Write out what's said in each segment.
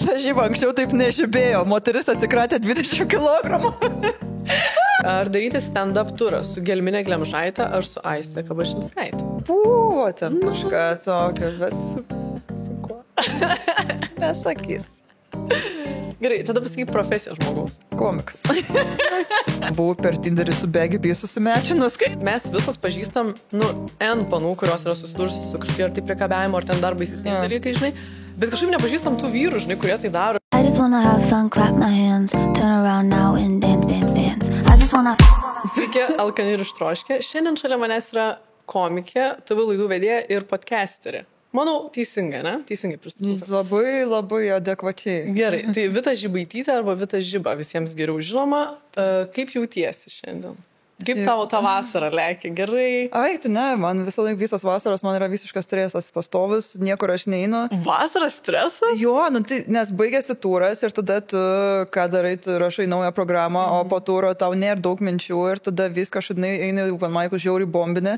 ta žyba anksčiau taip nežibėjo. Moteris atsikratė 20 kg. Ar daryti stand-up turą su Gelminė Glemžaitė ar su Aiste Kabašinskaitė? Buvo ten kažką tokio, bet Su kuo? nesakys. Gerai, tada pasakyk profesiją žmogaus. Komikas. Buvau per Tinderį su Begi bei susimečinus. Mes visos pažįstam, N panų, kurios yra susidūrusios su kažkokiu ar tai priekabiavimo, ar ten dar baisesniais dalykais, žinai. Bet kažkaip nepažįstam tų vyrų, žinai, kurie tai daro. I just wanna have fun, clap my hands, turn around now and dance, dance, dance. I just wanna... Sveiki, Alkani ir Ištroškė. Šiandien šalia manęs yra komikė, TV laidų vedėja ir podcasterė. Manau, teisingai, ne? Teisingai pristatysiu. Labai, labai adekvačiai. Gerai, tai Vita Žibaitytė arba Vita Žiba, visiems geriau žinoma. Kaip jautiesi šiandien? Kaip tavo ta vasara lekia? Gerai? Ai, tai ne, man visą laiką visos vasaros man yra visiškas stresas pastovus, niekur aš neinu. Vasara stresas? Jo, tai, nes baigėsi turas ir tada tu, ką darai, tu rašai naują programą, o po turo tau nėra daug minčių ir tada viską šudinai eini open mic'us žiauriai bombinį.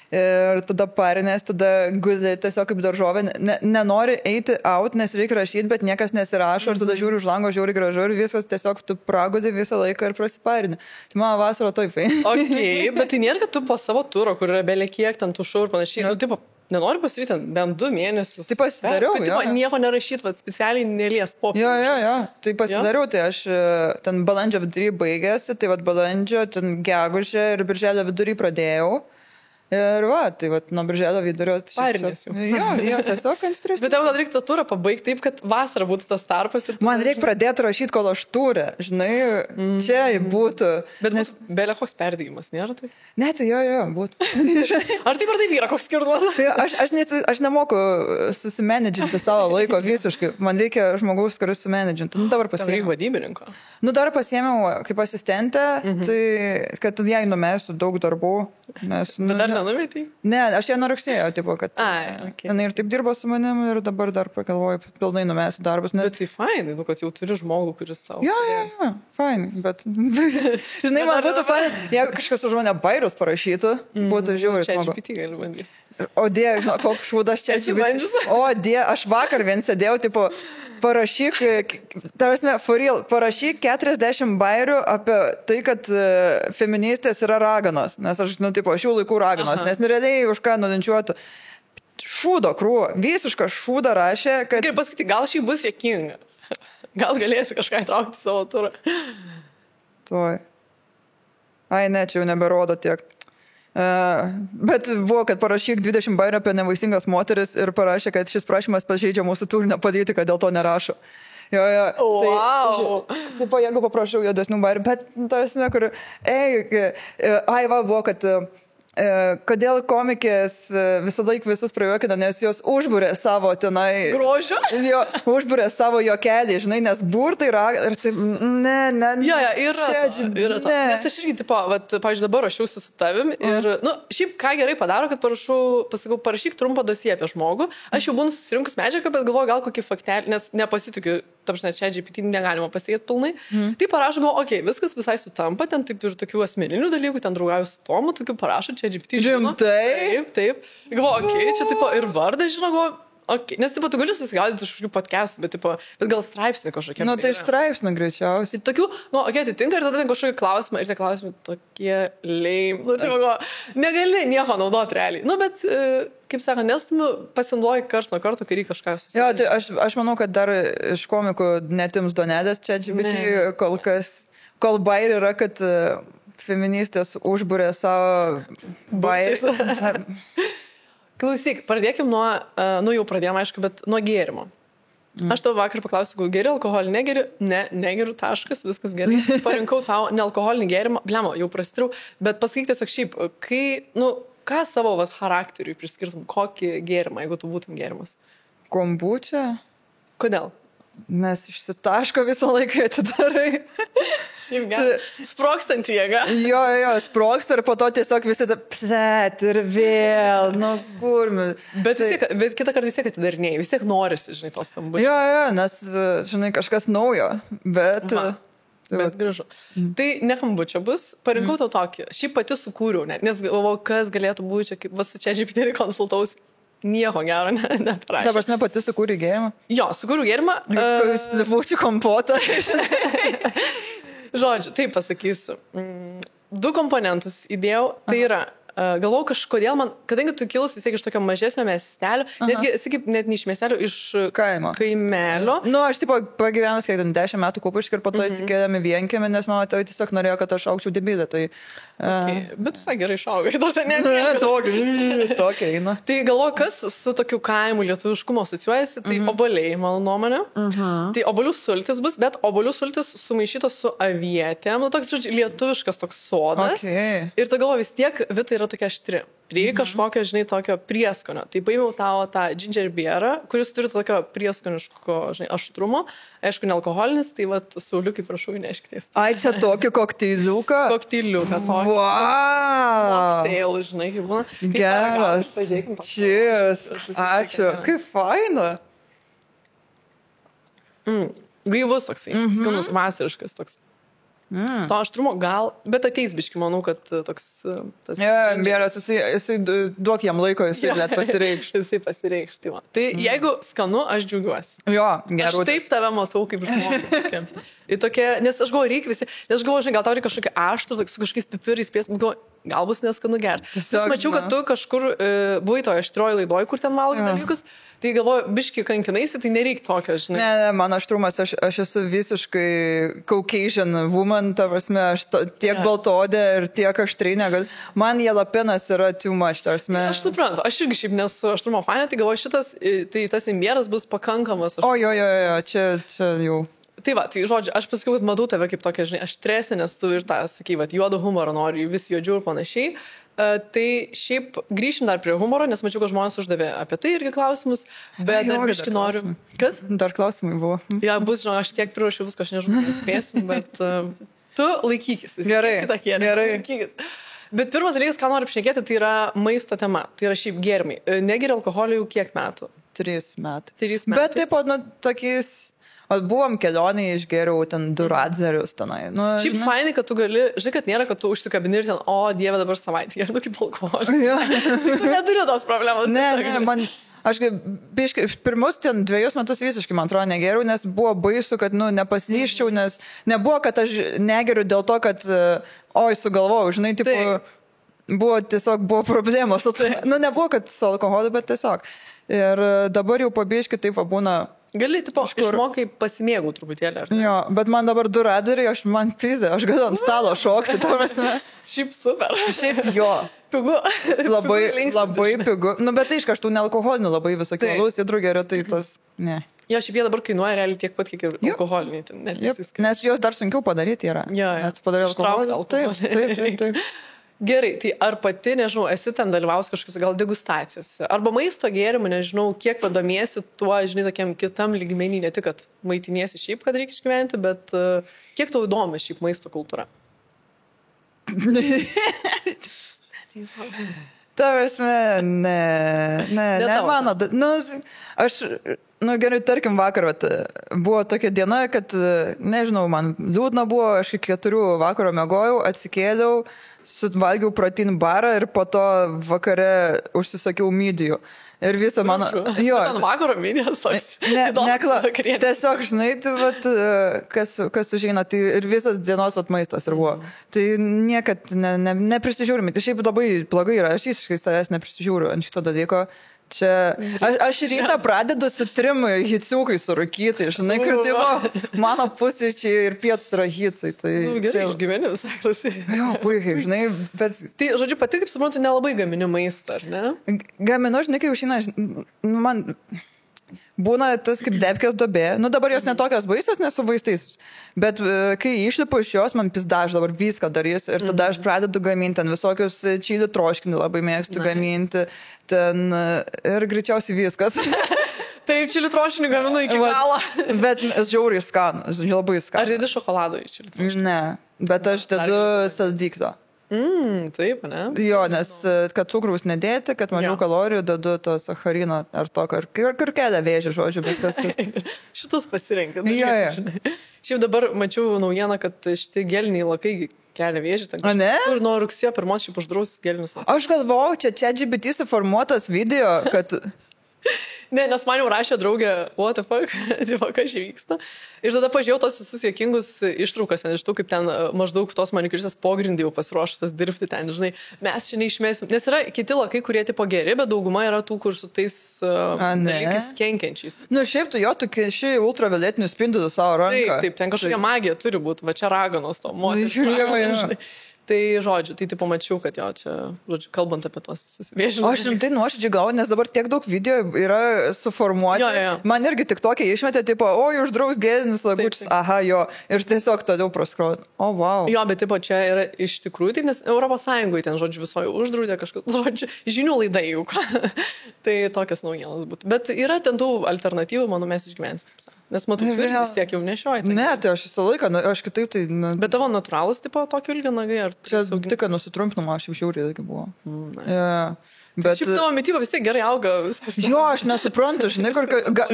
Ir tada parinės, tada guli tiesiog kaip daržovė, nenori eiti out, nes reikia rašyti, bet niekas nesirašo ir tada žiūri už lango, žiūri gražu ir viskas tiesiog tu pragudi visą laiką ir prasiparini. Tai mano vasara taip. Ok, bet tai nėra, kad tu po savo turo, kur yra belė kiek ten tų šau ir panašiai, tipo, nenori pasiryti bent 2 mėnesius. Tai pasidariau, jo. Nieko nerašyt, specialiai nelies popierių. Jo. Tai pasidariau, tai aš ten balandžio vidury baigėsi, tai balandžio, ten gegužę ir birželio vidury pradėjau. Ir tai nuo birželio vidurio... Parinės jau. Jo, tiesiog ant streso. Bet tau gal reikia tą turą pabaigti taip, kad vasara būtų tas tarpas. Ir man reikia pradėti rašyti, kol aš turę, žinai, čia būtų. Bet nes... belė koks perdėjimas, nėra tai? Ne, tai jo, būtų. Ar taip yra koks skirtumas? Aš nemoku susimenedžinti savo laiko visiškai. Man reikia žmogaus, kuris susimenedžinti. Dabar pasiėmiau. Reikia vadybininko. Dar pasiėmiau kaip asistentę, tai kad jai numesiu daug darbų. Nes, bet dar nenumetei? Ne, aš ją nuo rugsėjo, tipo, kad okay. Jinai ir taip dirbo su manim ir dabar dar pagalvoju, pilnai numesiu darbus. Nes... Bet tai fainai, kad jau turi žmogų, kuris tau. Jo, fainai, bet... Žinai, man būtų fainai, jeigu kažkas už mane bairus parašytų, būtų žiūri. Čia GPT gali bandyti. O die, žinau, koks šūdas čia. Esi bandžius? O die, aš vakar vien sėdėjau, tipo... Parašyk, for real, parašyk 40 bairių apie tai, kad feministės yra raganos. Nes aš, šių laikų raganos, nes nerealiai už ką nulinčiuotų. Šūdo krūvo, visišką šūdą rašė, kad... Ir pasakyti, gal šį bus juokinga. Gal galėsi kažką įtraukti savo turą. Tuoj. Ai, ne, čia jau neberodo tiek. Bet buvo, kad parašyk 20 bairių apie nevaisingas moteris ir parašė, kad šis prašymas pažeidžia mūsų turinio politiką, dėl to nerašo. Jo. Wow. Tai jeigu paprašau juodesnių bairių, bet tarsi, kur, buvo, kad kodėl komikės visą laiką visus prajuokina, nes jos užbūrė savo tenai... Grožio? Jo, užbūrė savo jokelį, žinai, nes burtai ir taip, ne. Jo, yra to. Nes aš irgi, pavyzdžiui, dabar rašiausi su tavim ir, šiaip ką gerai padaro, kad pasakau, parašyk trumpą dosiją apie žmogų. Aš jau būnu susirinkus medžiagą, bet galvoju, gal kokį faktelį, nes nepasitikiu, čia GPT negalima pasiekti pilnai. Tai parašau, viskas visai sutampa, ten taip ir tokių asmeninių dalykų, ten draugauju su Tomu, tokių parašo, čia GPT žino. Taip. Galvoju, čia taip ir vardą žino, nes taip tu gali susigaudyti iš kažkokių podcastų, bet gal straipsnių kažkokie. Tai iš straipsnių greičiausiai. Tokių, atitinka ir tada ten kažkokį klausimą ir tie klausimai tokie lame. Negali nieko naudoti realiai. Bet, kaip sako, nes tu pasinduoji karts nuo karto, kai reikia kažką susigaudyti. Jo, tai aš manau, kad dar iš komikų netims donedės čia LGBT kol kas, kol bair yra, kad feministės užbūrė savo bairį. Klausyk, pradėkim nuo, jau pradėjom, aišku, bet nuo gėrimo. Aš tau vakar paklausiu, geri alkoholį, negeriu? Ne, negeriu, taškas, viskas gerai. Parinkau tau nealkoholinį gėrimą, blemo, jau prastriau, bet pasakyk tiesiog šiaip, ką savo charakteriui priskirtum, kokį gėrimą, jeigu tu būtum gėrimas? Kombučia? Kodėl? Nes išsitaško visą laiką atidarai. Šiaip sprokstanti jėga. Jo, sproksta ir po to tiesiog visi ir vėl, kurmi. Bet kitą kartą vis tiek atidarinėjai, vis tiek norisi, žinai, tos skambučių. Jo, nes, žinai, kažkas naujo, bet... Bet gražu. Tai ne kambučio bus, parinkau tau tokį. Šiaip pati sukūriau, nes galvojau, kas galėtų būti, kaip su čia GPT konsultausi. nieko gero neparašė. Dabar aš pati sukūrė gėrimą. Jo, sukūriau gėrimą. Būčiau kompotą. Žodžiu, taip pasakysiu. 2 komponentus įdėjau, tai yra, galvau kažkodėl man, kadangi tu kilus vis tiek iš tokio mažesnio miestelio, netgi, sakyk, net ne iš miestelio, iš kaimelio. Nu, aš tipo pagyvenus, kiek 10 metų Kupišky ir po to įsikėlėme Vienkiemį, nes mano tėvai tiesiog norėjo, kad aš aukščiau debylę. Tai, bet tu sakė, gerai išaugai, nors ne. Tokia eina. Tai galvoju, kas su tokiu kaimu lietuviškumo asociuojasi, tai oboliai, mano nuomonė. Tai obolių sultis bus, bet obolių sultis sumaišytos su avietėm. Nu, toks, žodžiu, lietuviškas toks sodas. Ir tai galvoju, vis tiek vita yra tokia aštri. Reikia kažkokio, žinai, tokio prieskonio. Tai paėmiau tavo tą ginger beerą, kuris turi tokio prieskoniško, žinai, aštrumo. Aišku, nealkoholinis, tai vat, Sauliukai, prašau, neiškviesti. Ai, čia tokį kokteiliuką? Kokteiliuką tokį. Wow! Kokteil, žinai, kaip būna. Geras. Cheers. Ačiū. Kaip faina. Gaivus toksai, skanus, vasariškas toks. To aštrumo gal, bet ateis biški, manau, kad toks... Bėras, jisai duok jam laiko, jisai net pasireikš. Jisai pasireikš, tai va. Tai jeigu skanu, aš džiaugiuosi. Jo, gerai. Aš taip tave matau kaip žmogų. Nes aš galvoju, reikia visi, nes aš galvoju, žinai, gal tau reikia kažkokį aštų, su kažkokiais pipirais, gal bus neskanu gerti. Aš mačiau, kad tu kažkur buvai toje aštrioje laidoje, kur ten valgai dalykus. Tai galvoju, biški kankinaisi, tai nereik tokio, žinai. Ne, mano aštrumas, aš esu visiškai Caucasian woman, ta prasme, aš tiek baltodė ir tiek aštriai negaliu. Man jalapenas yra too much, ta prasme. Aš suprantu, aš irgi šiaip nesu aštrumo fanė, tai galvoju, šitas, tai tas imbieras bus pakankamas. Jo, čia jau. Tai va, tai žodžiu, aš pasakiau, kad matau tave kaip tokia, žinai, aštresnė, nes tu ir tą, sakai, va, juodo humoro nori, vis juodžių ir panašiai. Tai šiaip grįšim dar prie humoro, nes mačiau, kad žmonės uždavė apie tai irgi klausimus, bet dar biški noriu. Kas? Dar klausimai buvo. Ja, bus, žinau, aš tiek priruošiu visko, aš nežinau, nespėsim, bet tu laikykis. Gerai, gerai. Laikykis. Bet pirmas dalykas, ką noriu apšnekėti, tai yra maisto tema. Tai yra šiaip gėrimai. Negeri alkoholio jau kiek metų? 3 metų. 3 metų. Bet taip pat, tokiais... Buvom kelionėje, išgeriau ten 2 radzerius tenai. Nu, šiaip fainai, kad tu gali, žinai, kad nėra, kad tu užsikabini ir ten, o dieve, dabar savaitę, gerdu kaip alkoholį. Tu neturi tos problemos. Ne, aš biškai, pirmus ten 2 metus visiškai, man atrodo, negeriau, nes buvo baisu, kad, nepasiryščiau, nes nebuvo, kad aš negeriu dėl to, kad, sugalvojau, žinai, buvo problemos. Nebuvo, kad su alkoholiu, bet tiesiog. Ir dabar jau pabiškai taip būna. Gali, išmokai pasimėgau truputėlį, ar ne? Jo, bet man dabar 2 radzeriai, man pizė, aš galiu ant stalo šokti, ta prasme. Šiaip super. Šiaip jo. Pigu. Labai pigu. Bet tai iškaštų nealkoholinių labai visokių alus, jie drugerių, tai tas, ne. Jo, šiaip jie dabar kainuoja realiai tiek pat, kiek ir alkoholiniai. Nes juos dar sunkiau padaryti yra. Jo, nes padarė alkoholį. Taip. Gerai, tai ar pati, nežinau, esi ten dalyvaus kažkokios gal degustacijose, arba maisto gėrimų, nežinau, kiek vadomiesi tuo, žinai, tokiam kitam lygmenį, ne tik, kad maitiniesi šiaip, kad reikia išgyventi, bet kiek tau įdomi šiaip maisto kultūra? Ta prasme, ne mano, aš, gerai, tarkim, vakar, buvo tokia diena, kad, nežinau, man liūdna buvo, aš iki 4 vakaro mėgojau, atsikėliau, suvalgiau protein barą ir po to vakare užsisakiau midijų. Ir visą mano... Jo, vakaro midijas toks. Tiesiog, žinai, kas užeina, tai ir visas dienos maistas ir buvo. Tai niekad neprisižiūrime. Tai šiaip labai blogai yra, aš visiškai savęs neprisižiūriu ant šito dalyko. Čia, aš rytą pradedu su 3 hiciukai surūkyti, žinai, kur tai mano pusryčiai ir pietus yra hicai. Tai gerai, išgyveni visai klasai. Jo, puikiai, žinai, bet... Tai, žodžiu, pati, kaip suprantu, nelabai gamini maistą, ar ne? Gaminu, žinai, kai užeina, man būna tas kaip debkės duobė. Dabar jos netokios baisios, nes su vaistais. Bet kai išlipu iš jos, man pizda, aš dabar viską darysiu. Ir tada aš pradedu gaminti ten visokius čilių troškinį, labai mėgstu gaminti. Ten ir greičiausiai viskas. Taip, čilių troškinį gaminu iki galo. Bet žiauriai skanu, labai skanu. Ar dedi šokolado į čilių troškinį? Ne, bet aš dedu saldyklio. Taip, ne? Jo, nes kad cukraus nedėti, kad mažiau kalorijų dedu to sacharino ar to, kur kelia vėžį, žodžiu, bet kas. Šitus pasirenka. Jo. Šiaip dabar mačiau naujieną, kad šitie geliniai lakai kelia vėžį. O ne? Ir nuo rugsėjo 1 šiaip uždraus gelinius lakai. Aš galvojau, čia ChatGPT suformuotas video, kad... Ne, nes man jau rašė draugė, what the fuck, kas čia vyksta. Ir tada pažiūrėjau tos visus juokingus ištraukas, iš tų, kaip ten maždaug tos manikiūristės pogrindį jau pasiruoštas dirbti ten, žinai, mes čia neišmėsim. Nes yra kiti lakai, kurie tipo geri, bet dauguma yra tų, kur su tais dalykais kenkiančiais. Nu, šiaip tu jo, tu šį ultravioletinių spindulių savo ranką. Taip, ten kažkokia magija turi būti, va čia raganos to moteris. Tai, žodžiu, tai tipo mačiau, kad jo, čia, žodžiu, kalbant apie tos visus vėžinius. O aš rimtai nuoširdžiai galvoju, nes dabar tiek daug video yra suformuoti. Jo. Man irgi tik tokie išmetė, tipo, uždraus gėdinis lagučius, aha, jo, ir tiesiog toliau praskrauti. O, wow. Jo, bet tipo čia yra iš tikrųjų, taip, nes Europos Sąjungoje ten, žodžiu, visoje uždraudė kažką, žodžiu, žinių laidai jau ką. Tai tokias naujienas būtų. Bet yra ten tų alternatyvų, manau, mes išgyvensime. Nes matau, tu vis tiek jau nešioji. Ne, tai aš visą laiką, aš kitaip tai... Bet tavo natūralus, tipo, tokio ilgio nagai, ar... Čia tik, kad nusitrumpinama, aš jau žiauriai irgi buvo. Bet... Šiaip tavo mityba vis tiek gerai auga viskas. Jo, aš nesuprantu, žinai,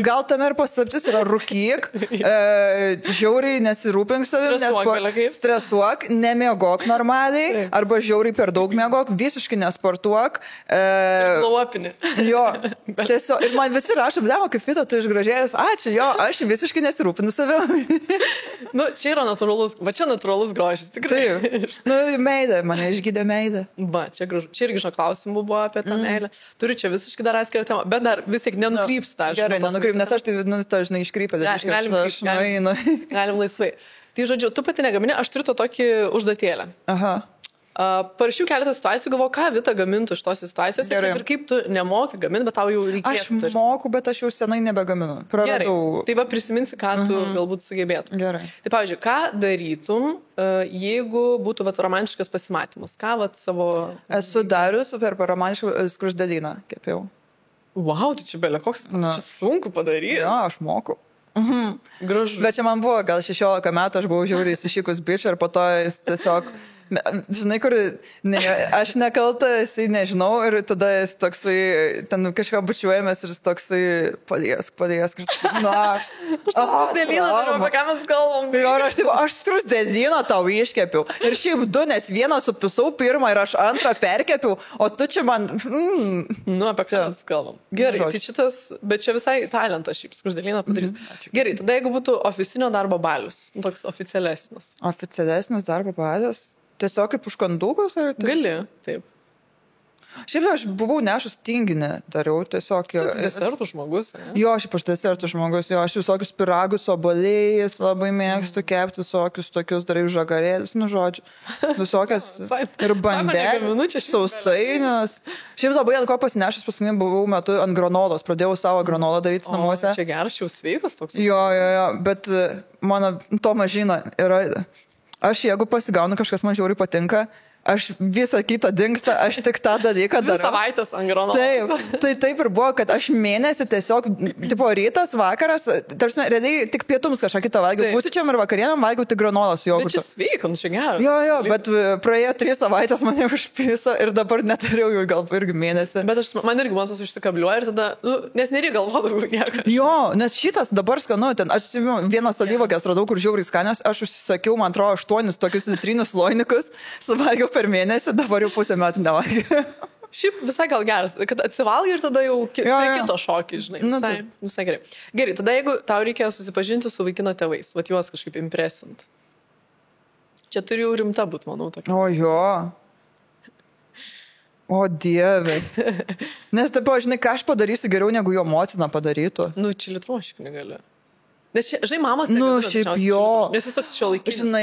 gal tame ir paslaptis yra rūkyk, žiauriai nesirūpink savim, stresuok, nemiegok normaliai, arba žiauriai per daug miegok, visiškai nesportuok. Lauapinį. Jo, tiesiog, ir man visi rašo, blemo, kaip fito, tu išgražėjus, ačiū, jo, aš visiškai nesirūpinu savim. Nu, čia yra natūralus, va čia natūralus grožis, tikrai. Taip, nu, meilė, mane išgydė meilė. Va, čia gražu. Čia irgi žinau klausimų buvo apie tą meilę. Turiu čia visiškai dar atskirą temą, bet dar vis tiek nenukrypsiu tą. Gerai, nenukrypsiu, nes aš tai, žinai, iškrypę. Galim laisvai. Tai, žodžiu, tu pati negamini, aš turiu to tokį užduotėlę. Aha. Parašiau keletą situacijų, galvoju, ką Vita gamintų iš tos situacijos ir kaip tu nemoki gaminti, bet tau jau reikėtų. Aš moku, bet aš jau senai nebegaminu. Praradau. Gerai. Tai va prisiminsi, ką tu galbūt sugebėtum. Gerai. Tai, pavyzdžiui, ką darytum, jeigu būtų romantiškas pasimatymas? Ką savo... Esu darius per romantišką skruzdėlyną kepiau. Wow, tai čia belė koks, čia sunku padaryti. Jo, aš moku. Gražu. Bet čia man buvo gal 16 metų, aš buvau žiauriai įsišikus bič ir po to jis tiesiog... Žinai, kur aš nekalta, jisai nežinau ir tada jis toksai, ten kažką bučiuojamės ir jis toksai padėsk. Na, skruzdėlyną darau, apie ką mes kalbam. Jo, aš skruzdėlyną tau iškepiau. Ir šiaip du, nes vieną supisau pirmą ir aš antrą perkepiau, o tu čia man... Nu, apie ką mes kalbam. Gerai, tai šitas, bet čia visai talentas šiaip skruzdėlyną padaryti. Gerai, tada jeigu būtų oficinio darbo balius, toks oficialesnis. Oficialesnis darbo balius? Tiesiog kaip užkandukas? Gali, taip. Šiaip aš buvau nešus tinginę, dariau tiesiog... Tu desertų žmogus, ne? Jo, šiaip aš desertų žmogus, jo, aš visokius pyragus, obuoliais labai mėgstu kepti, visokius tokius dariau žagarėlius, nu žodžiu, visokias ir bandelės, sausainius. Šiaip labai ant ko pasinešus paskutinį buvau metu ant granolos, pradėjau savo granolą daryti namuose. Čia geras, čia jau sveikas toks. Jo, bet mano Tomas žino, yra... Aš jeigu pasigaunu kažkas man žiauriai patinka, aš visą kitą dingstą, aš tik tą dalyką darau. 2 savaitės ant granolos. Taip ir buvo, kad aš mėnesį tiesiog, tipo rytas, vakaras, tarsi, realiai tik pietums kažką kitą valgiau, pusryčiam ir vakarienam valgiau tik granolos jogurtą. Bet čia sveika, nu čia geras. Jo, bet praėjo 3 savaitės mane užpiso ir dabar neturiu jau gal irgi mėnesį. Bet man irgi man tas užsikabliuoja ir tada, nes nereikia galvodavau nieko. Jo, nes šitas dabar skanu, ten, aš vienas alyvuogės radau, kur žiauriai skanios, aš užsisakiau, man atrodo, 8 tokius citrinus loinikus, suvalgiau per mėnesį, dabar jau pusę metų nevalgiau. Šiaip visai gal geras, kad atsivalgai ir tada jau prie kito šokį, žinai. Visai gerai. Gerai, tada jeigu tau reikėjo susipažinti su vaikino tėvais, vat juos kažkaip impresint. Čia turi jau rimta būt, manau. Tokia. O jo. O dieve. Nes taip, žinai, ką aš padarysiu geriau, negu jo motina padarytų. Nu, čili troškį negaliu. Nes čia, žinai, mamos šiaip jo. Nes jis toks šiuolaikinis. Žinai,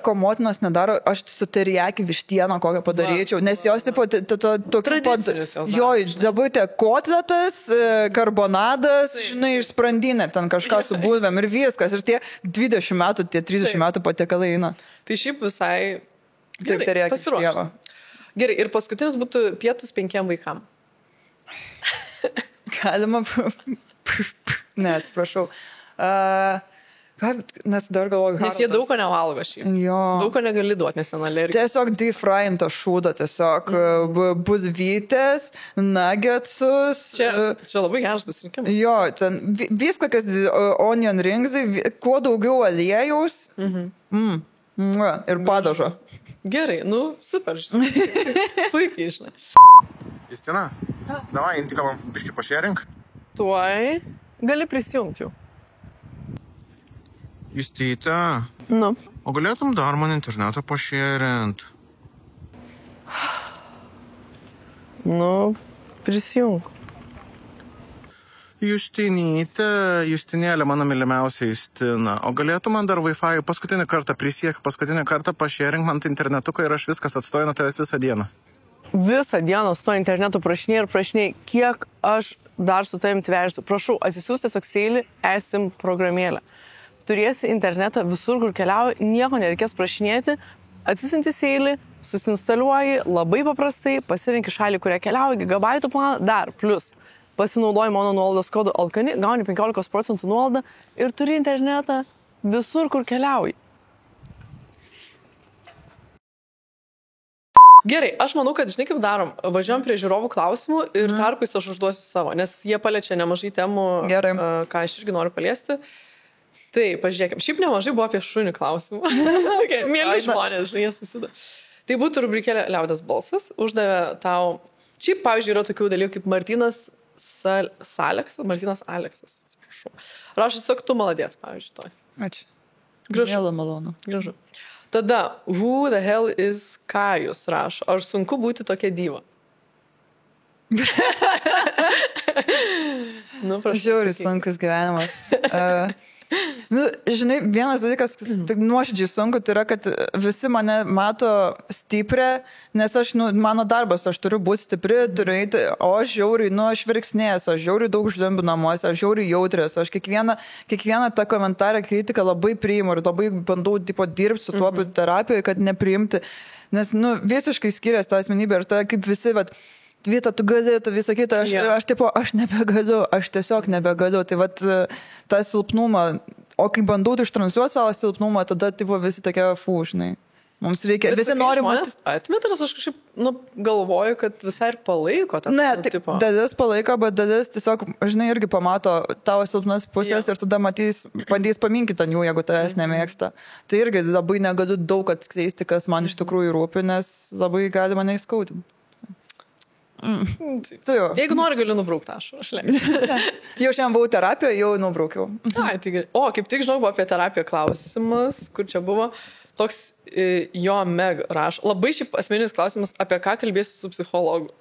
ko motinos nedaro, aš su teriyaki vištieną kokią padaryčiau, nes jos tipo tradicinis jos. Jo, dabar tie kotletas, karbonadas, žinai, išsprandinė, ten kažką su bulvėm ir viskas. Ir tie 20 metų, tie 30 metų patiekalai eina. Tai šiaip visai... Taip, teriyaki vištiena. Gerai, ir paskutinis būtų pietus 5 vaikam. Galima... Ne, atsiprašau. Nes dar galvoju, Nes jie daug ko nevalgo šiaip. Jo. Daug ko negali duoti, nes ten alergija. Tiesiog defryintą šūdą, tiesiog budvytės, nuggetsus. Čia labai geras pasirinkimas. Jo, ten viską, kas onion ringsai, kuo daugiau aliejaus ir padažo. Gerai, super. Puikiai, žinai. Justina, davai, intikam biškį pašėrink. Tuoj gali prisijungti jau. Justyta, o galėtum dar man internetą pašėrint? Prisijung. Justinėlė, mano mylimiausia Justina. O galėtum man dar Wi-Fi paskutinį kartą pašėrink man internetuką ir aš viskas atstoju nuo tavęs visą dieną. Visą dieną su to internetu prašinėjai, kiek aš dar su tavim tversiu. Prašau, atsisiųs tiesiog seilį esim programėlę. Turėsi internetą visur, kur keliauji, nieko nereikės prašinėti, atsisinti seilį, susinstaliuoji, labai paprastai, pasirinki šalį, kurią keliauji, gigabaitų planą, dar plus. Pasinaudoji mano nuolaidos kodu Alkani, gauni 15% nuolaidą ir turi internetą visur, kur keliauji. Gerai, aš manau, kad žinai kaip darom, važiuojam prie žiūrovų klausimų ir tarpais aš užduosiu savo, nes jie paliečia nemažai temų, ką aš irgi noriu paliesti. Tai, pažiūrėkime, šiaip nemažai buvo apie šunį klausimų. Tokie mėly žmonės, žinai, jie susideda. Tai būtų rubrikėlė Liaudės balsas, uždavė tau, šiaip, pavyzdžiui, yra tokių dalykų kaip Martynas Aleksas, atsiprašau. Rašo tiesiog tu maladės, pavyzdžiui, to. Ačiū. Gražu. Malonu. Gražu. Tada, who the hell is Kajus rašo, ar sunku būti tokia diva? Žiauriai sunkus gyvenimas. Žinai, vienas dalykas, kas nuoširdžiai sunku, tai yra, kad visi mane mato stiprią, nes mano darbas, aš turiu būti stipri, turiu eiti, o aš žiauriai, aš verksnėsiu, aš žiauriai daug ždambiu namuose, aš žiauriai jautrės, aš kiekvieną tą komentarą, kritiką labai priimu ir labai bandau dirbti su tuo terapijoje, kad nepriimti, nes visiškai skiriasi ta asmenybė ir ta kaip visi, Vita, tu gali, tu visą kitą, aš nebegaliu, aš tiesiog nebegaliu, tai tą silpnumą, o kai bandau ištransliuoti savo silpnumą, tada visi tokie žinai. Mums reikia, bet visi nori... Žmonės atmeta, nes aš kažkaip galvoju, kad visai ir palaiko tą tipo. Dalis palaiko, bet dalis tiesiog, žinai, irgi pamato tavo silpnas pusės ir tada bandys paminkyt ant jų, jeigu tavęs nemėgsta. Tai irgi labai negaliu daug atskleisti, kas man iš tikrųjų rūpi, nes labai gali mane įskaudinti. Jeigu nori, galiu nubraukti aš leidžiu. Jau šiandien buvau terapijoje, jau nubraukiau. Tai gerai. O, kaip tik žinau, buvo apie terapiją klausimas, kur čia buvo toks jo Meg rašo. Labai šiaip asmeninis klausimas, apie ką kalbėsiu su psichologu.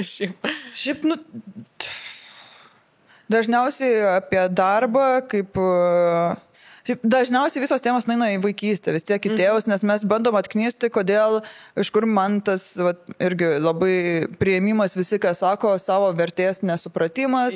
Šiaip, dažniausiai apie darbą, kaip... Dažniausiai visos temos nueina į vaikystę, vis tiek į tėvus, nes mes bandom atknisti, kodėl, iš kur man tas irgi labai priėmimas visi, ką sako, savo vertės nesupratimas,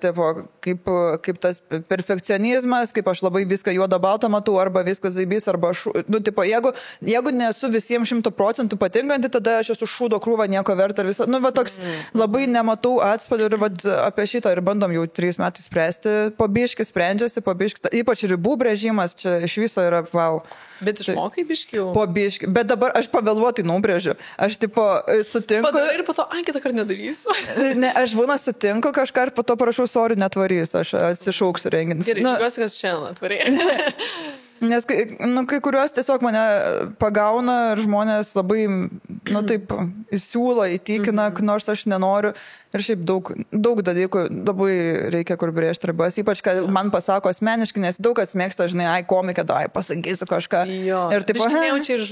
tipo, kaip tas perfekcionizmas, kaip aš labai viską juodą baltą matau, arba viskas zaibys, arba tipo, jeigu nesu visiems 100% patinkanti, tada aš esu šūdo krūva, nieko verta ir visą, toks labai nematau atspalį ir apie šitą ir bandom jau 3 metai spręsti, po biškį sprendžiasi, ypač ribų brėžimas, čia iš viso yra, wow. Bet išmokai biškių? Po biškių, bet dabar aš pavėluotai nubrėžiu. Aš tipo sutinku... Padarai ir po to, kitą kartą nedarysiu. Ne, aš būna sutinku kažką ir po to prašau, sorry, netvarys, aš atsišauksiu renginį. Gerai, tikiuosi, kad šiandien atvarė. Nes kai kuriuos tiesiog mane pagauna ir žmonės labai, taip, įsiūlo, įtikina, nors aš nenoriu. Ir šiaip daug dalykų labai reikia kur brėžti ribas. Ypač, kad man pasako asmeniškai, nes daug kas mėgsta, žinai, komikė, pasakysiu kažką. Jo, ir taip, nejaučia ir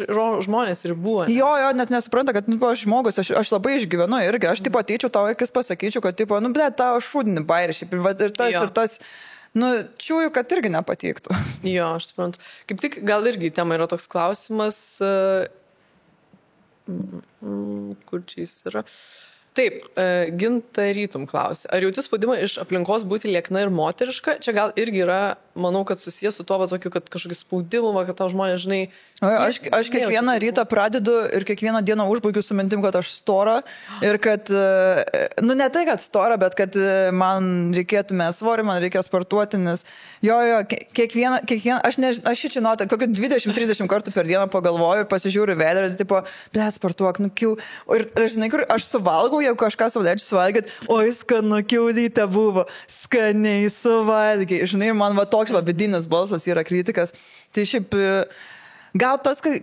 žmonės ribų. Jo, net nesupranta, kad aš žmogus, aš labai išgyvenu irgi. Aš tipo ateičiau tau akis pasakyčiau, kad tipo, tau šūdinį bairį šiaip ir tas. Čiūju, kad irgi nepatiktų. Jo, aš suprantu. Kaip tik gal irgi tema yra toks klausimas, kur čia jis yra. Taip, Gintarytum klausė. Ar jauti spaudimą iš aplinkos būti liekna ir moteriška? Čia gal irgi yra manau, kad susijęs su tuo, va, tokiu, kad kažkokį spaudimą, va, kad tau žmonės, žinai... Aš kiekvieną rytą pradedu ir kiekvieną dieną užbaigiu su mintim, kad aš stora ir kad, nu ne tai, kad stora, bet kad man reikėtų svorį, man reikia sportuoti, nes kiekvieną aš žinau, kokiu 20-30 kartų per dieną pagalvoju ir pasižiūriu veidrodį, tipo, blėt, sportuok, nukiu. Ir žinai, kur aš suvalgau, jeigu kažką suvalgėčiau suvalgyti, oi, skanu, kiaulytė buvo, skaniai suvalgiai. Žinai, man va toks va vidinis balsas yra kritikas. Tai šiaip... Gal tas, kaip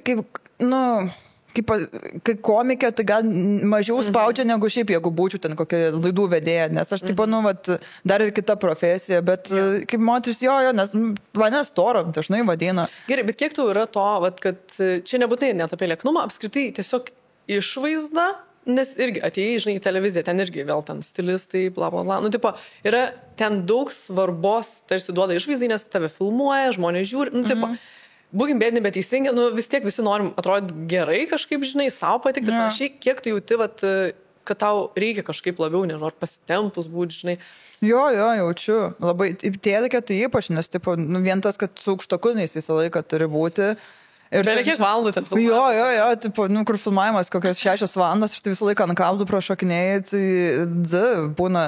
komikė, tai gal mažiau spaudžia negu šiaip, jeigu būčiau ten kokia laidų vedėja, nes aš, tipo, dar ir kita profesija, bet kaip moteris, nes mane storo dažnai vadina. Gerai, bet kiek tau yra to, vat, kad čia nebūtinai net apie lieknumą, apskritai tiesiog išvaizda, nes irgi atėjai, žinai, į televiziją, ten irgi vėl ten stilistai, bla, bla, bla. Nu, tipo, yra ten daug svarbos, tarsi duoda išvaizdai, nes tave filmuoja, žmonės žiūri, nu, tipo, būkim bėdini, bet teisingi, nu vis tiek visi norim atrodyti gerai kažkaip, žinai, savo patikti ir panašiai, kiek tu jauti, vat, kad tau reikia kažkaip labiau, nežinau, ar pasitempus būti, žinai. Jo, jaučiu. Labai, tėlikė tai ypač, nes, tipo, vien tas, kad su aukštakuniais visą laiką turi būti. Ir beveik kiek valandų ten filmavimas? Jo, tipo, kur filmavimas kokias 6 valandas ir tai visą laiką ant kablų prašokinėjai, tai būna,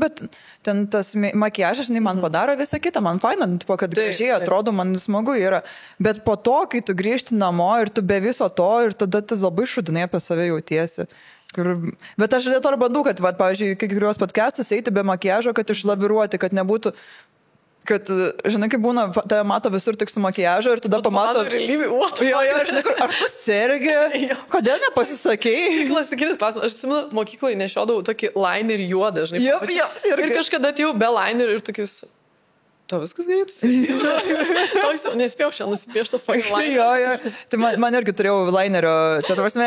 bet ten tas makiažas, man padaro visą kitą, man faina, tipo, kad gražiai atrodo, man smagu yra, bet po to, kai tu grįžti namo ir tu be viso to ir tada tu labai šudinai apie save jautiesi. Bet aš dėl to ir bandau, kad, pavyzdžiui, kai kuriuos podcastus eiti be makiažo, kad išlaviruoti, kad nebūtų... kad, žinai, kaip būna, tave mato visur tik su makiažu ir tada pamato... realybė, žinai, ar tu sergi? Kodėl nepasisakėjai? Tai klasikinis klausimas. Aš atsimenu, mokykloje nešiodavau tokį linerį juodą, žinai. Ir kažkada atėjau be linerio ir tokius... Tau viskas gerai? Nespėjau šiandien nusipiešti fucking linerį. Tai man irgi turėjau linerio. Tai prasme,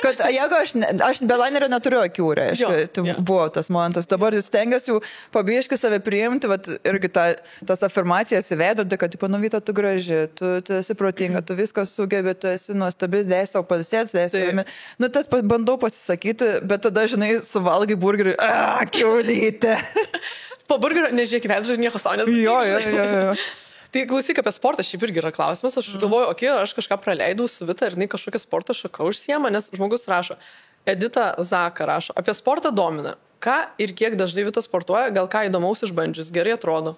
kad jeigu aš be linerio neturiu akių, reiškia, tai buvo tas momentas. Dabar stengiuosi jau pabiškai save priimti, irgi tas afirmacijas įveidoti, kad, tipo, Vyta, tu graži, tu esi protinga, tu viskas sugebi, tu esi nuostabi, leis savo palsėts, leis savo... Nu, tas bandau pasisakyti, bet tada, žinai, suvalgai burgerį, kiaulytė. Po burgerio nežiūrėk veidrodį, nieko savo nesakyk. Jo. Tai klausyk, apie sportą šiaip irgi yra klausimas. Aš galvoju, aš kažką praleidau su Vita ir jinai kažkokią sporto šaką užsiema, nes žmogus rašo, Edita Zaka rašo, apie sportą domina. Ką ir kiek dažnai Vita sportuoja, gal ką įdomaus išbandžius, gerai atrodo.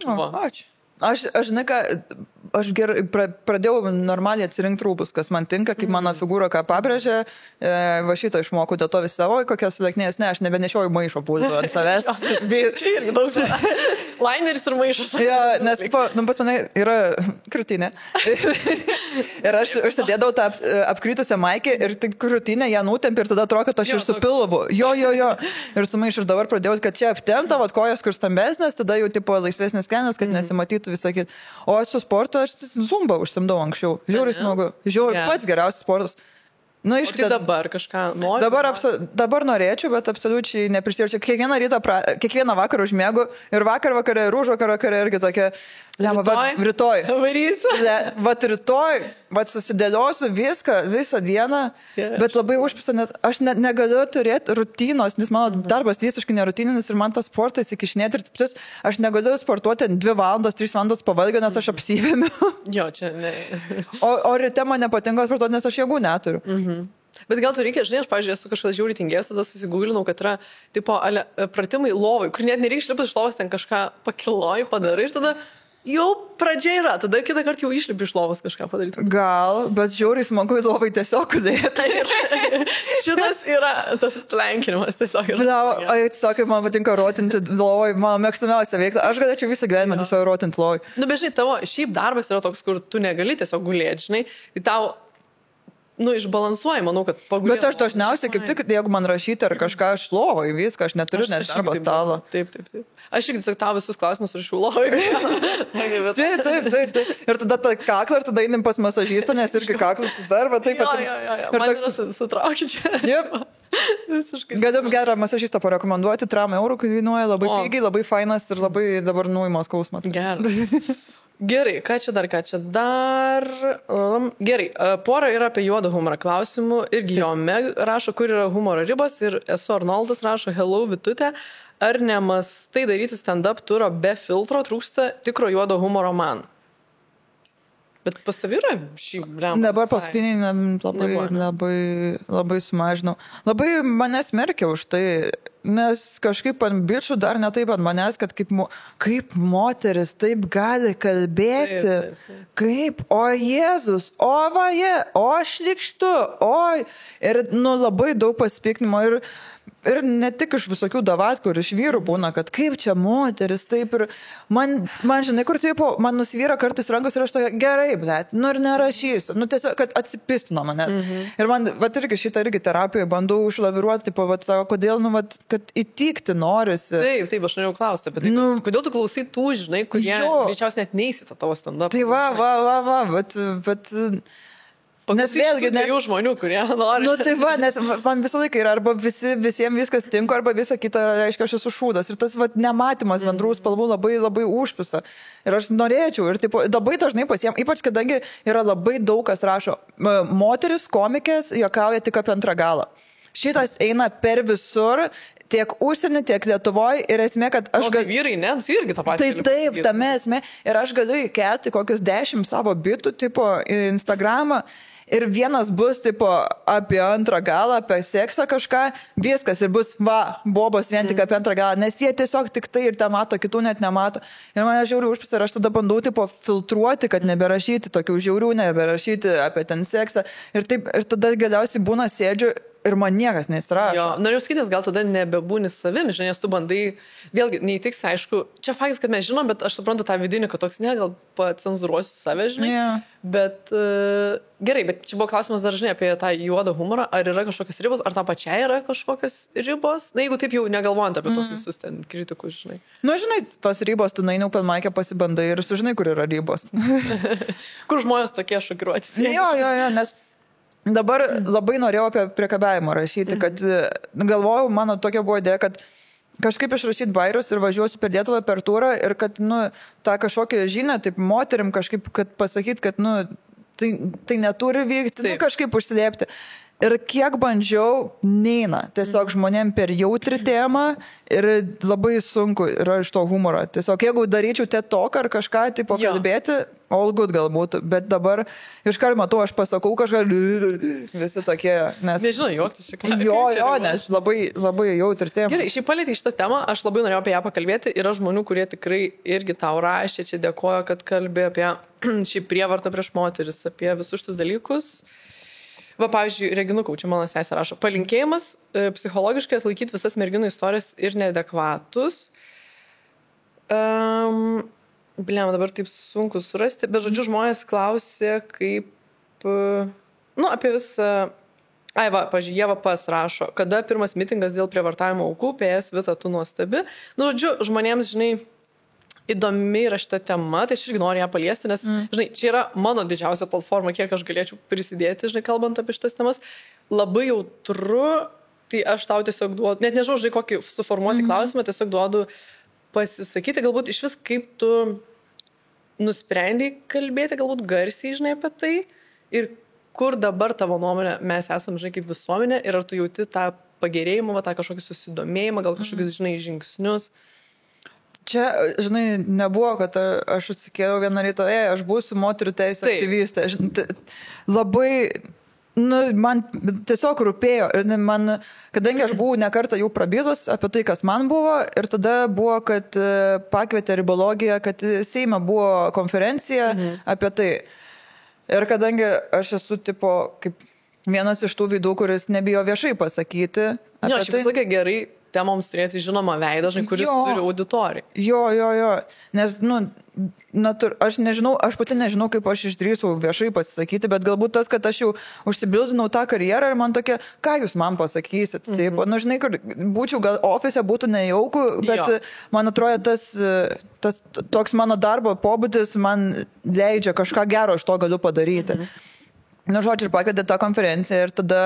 Ačiū. Aš žinai, aš pradėjau normaliai atsirinkti rūbus, kas man tinka, kaip mano figūra, ką pabrėžė, va šito išmokau, dėl to vis savo, kokias suleknės, aš nebenešioju maišo pūdų ant savęs. Čia irgi daug. Lineris ir maišas. Nes pas mane yra krūtinė. Ir aš užsidėdavau tą apkritusią maikę ir taip krūtinę ją nutempi ir tada atrodo, kad aš ir su pilvu. Jo. Ir su maišu ir dabar pradėjau, kad čia aptemta, kojas kur stambesnės, tada jau tipo laisvesnis kelnes, kad nesimatytų visą kitą. O su sportu aš zumbą užsimdavau anksčiau. Žiūri smagu. Žiūri, pats geriausias sportas. Nu, tai dabar kažką nori? Dabar norėčiau, bet absoliučiai neprisijaučiu. Kiekvieną vakarą užmėgu ir vakarą ir užvakarą irgi tokia... Rytoj. Varysiu. Rytoj, susidėliosiu visą dieną, bet labai užpisa, net aš negaliu turėti rutinos, nes mano darbas visiškai nerutininis ir man tas sportas įkišnėti ir plus aš negaliu sportuoti 2 valandos, 3 valandos pavalgio, nes aš apsivėmiu. Jo, čia ne. O ryte man nepatinka sportuoti, nes aš jėgų neturiu. Bet gal tu reikia, žinai, aš, pavyzdžiui, esu kažkas žiauriai tingėjęs, tada susigūlinau, kad yra, tipo, pratimai lovai, kur net nereikia išlipti iš lovos, ten kažką pakiloji, padarai ir tada jau pradžia yra, tada kitą kartą jau išlipi iš lovos kažką padaryti. Gal, bet žiauriai smagu į lovai tiesiog dėti. Šitas yra tas plenkinimas tiesiog. Tiesiog man patinka rotinti lovai, mano mėgstamiausia veikla. Aš galėčiau visą gyvenimą tiesiog rotinti lovai. Nu, bet žinai, tavo šiaip darbas yra toks, kur tu negali tiesiog gulėti, žinai, tai tau išbalansuoji, manau, kad pagulėti. Bet aš dažniausiai, kaip tik, jeigu man rašyti ar kažką, aš lovai viską, aš neturiu net darbo stalo. Taip. Aš irgi tiesiog tau visus klausimus rašiau lovai. Taip. Ir tada tą kaklą, ir tada einim pas masažistą, nes irgi kaklas darba. Taip, man yra sutraukti čia. Visiškai. Galiu gerą masažistą parekomenduoti, 3 eurų kainuoja, labai pigiai, labai fainas ir labai dabar nuimo skausmas. Gerai, ką čia dar? Gerai, pora yra apie juodą humorą klausimų. Irgi jo Meg rašo, kur yra humoro ribos ir esu Arnoldas rašo, hello Vitutė. ar nemastai daryti stand-up turą be filtro, trūksta tikro juodo humoro man? Bet pas tavi yra šį blemą? Dabar paskutiniai labai sumažinau. Labai mane smerkia už tai, nes kažkaip ant bičių dar ne taip ant manęs, kad kaip moteris taip gali kalbėti, kaip, o Jėzus, o vaje, o šlikštu, oi. Ir labai daug pasipiktinimo ir ne tik iš visokių davatkų, ir iš vyrų būna, kad kaip čia moteris, taip ir man žinai, kur taip, man nusivyra kartais rankos ir aš tokia, gerai, blėt, ir nerašysiu, tiesiog, kad atsipistų nuo manęs. Ir man, irgi šitą terapijoje bandau užlaviruoti, sako, kodėl, kad įtikti norisi. Taip, aš norėjau klausti apie tai, kodėl tu klausai tų, žinai, kurie greičiausiai net neįsita tavo stand-up. Tai bet nes vėlgi dviejų žmonių, kurie nori. Nes man visą laiką yra arba visiems viskas tinko, arba visa kita reiškia, aš esu šūdas. Ir tas nematymas bendrų spalvų labai, labai užpisa. Ir aš norėčiau. Ir labai dažnai pasiem, ypač kadangi yra labai daug kas rašo, moteris komikės juokauja tik apie antrą galą. Šitas eina per visur, tiek užsienį, tiek Lietuvoje. Ir esmė, kad aš galiu... vyrai, ne? Tu irgi tą patį. Taip, tame esmė. Ir aš galiu įkelti kokius 10 savo bitų, tipo, į Instagramą. Ir vienas bus, tipo, apie antrą galą, apie seksą kažką, viskas ir bus, bobos vien tik apie antrą galą, nes jie tiesiog tik tai ir te mato, kitų net nemato. Ir mane žiauriai užpisa ir aš tada bandau, tipo, filtruoti, kad neberašyti tokių žiaurių, neberašyti apie ten seksą. Ir tada galiausiai būna sėdžiu ir man niekas neįsirašo. Norėjau sakyti, gal tada nebebūni savim, žinai, nes tu bandai, vėlgi, neįtiks, aišku, čia faktas, kad mes žinom, bet aš suprantu tą vidinį, kad toks, gal pacenzuruosiu save, žinai. Bet gerai, bet čia buvo klausimas dar, žinai, apie tą juodą humorą, ar yra kažkokios ribos, ar ta pačiai yra kažkokios ribos, na, jeigu taip jau negalvojant apie tos visus ten kritikus, žinai. Žinai, tos ribos, tu nueini open mic'e pasibandai ir sužinai, kur yra ribos. Kur žmonės tokie šokiruotis. Jo, nes dabar labai norėjau apie priekabiavimą rašyti, kad galvojau, mano tokia buvo idėja, kad kažkaip išrašyti bairius ir važiuosiu per Lietuvą per turą ir kad, tą kažkokią žinią, taip moterim kažkaip, kad pasakyti, kad, tai neturi vykti, kažkaip užslėpti. Ir kiek bandžiau, neina. Tiesiog žmonėm per jautri temą ir labai sunku yra iš to humoro. Tiesiog jeigu daryčiau TikTok ar kažką, tai pakalbėti, all good galbūt, bet dabar iškart matau, aš pasakau kažką, visi tokie, nes... Nežinau, juoktis šiek tiek. Jo, nes labai jautri tema. Gerai, šiaip palėtė šitą temą, aš labai norėjau apie ją pakalbėti. Yra žmonių, kurie tikrai irgi tau rašė, čia dėkoja, kad kalbė apie šį prievartą prieš moteris, apie visus šitus dalykus. Va, pavyzdžiui, Reginukau, čia mano sesė rašo, palinkėjimas psichologiškai atlaikyti visas merginų istorijas ir neadekvatus. Dabar taip sunku surasti, bet žodžiu, žmonės klausė, kaip, apie visą... pavyzdžiui, Jeva Pas rašo, kada pirmas mitingas dėl prievartavimo aukų, PS Vita, tu nuostabi. Žodžiu, žmonėms, žinai, įdomi yra šita tema, tai aš irgi noriu ją paliesti, nes, žinai, čia yra mano didžiausia platforma, kiek aš galėčiau prisidėti, žinai, kalbant apie šitas temas. Labai jautru, tai aš tau tiesiog duodu, net nežinau, žinai, kokį suformuoti klausimą, tiesiog duodu pasisakyti, galbūt iš vis kaip tu nusprendai kalbėti, galbūt garsiai, žinai, apie tai ir kur dabar tavo nuomonė mes esam, žinai, kaip visuomenė ir ar tu jauti tą pagerėjimą, tą kažkokį susidomėjimą, gal kažkokius, žinai, žingsnius. Čia, žinai, nebuvo, kad aš atsikėliau vieną rytą, aš būsiu moterų teisų aktyvistė. Labai, man tiesiog rūpėjo. Ir man, kadangi aš buvau ne kartą jau prabilus apie tai, kas man buvo, ir tada buvo, kad pakvietė ribologiją, kad Seime buvo konferencija apie tai. Ir kadangi aš esu, tipo, kaip vienas iš tų veidų, kuris nebijo viešai pasakyti. Jo, aš visą laiką gerai temoms turėti žinomą veidą, žinai, kuris turi auditoriją. Jo. Nes, aš nežinau, aš pati nežinau, kaip aš išdrįsau viešai pasisakyti, bet galbūt tas, kad aš jau užsibildinau tą karjerą ir man tokia, ką jūs man pasakysit. Taip, žinai, kur būčiau, gal ofise būtų nejaukų, bet man atrodo, tas toks mano darbo pobūdis man leidžia kažką gero iš to galiu padaryti. Žodžiu, ir pakvietė tą konferenciją ir tada...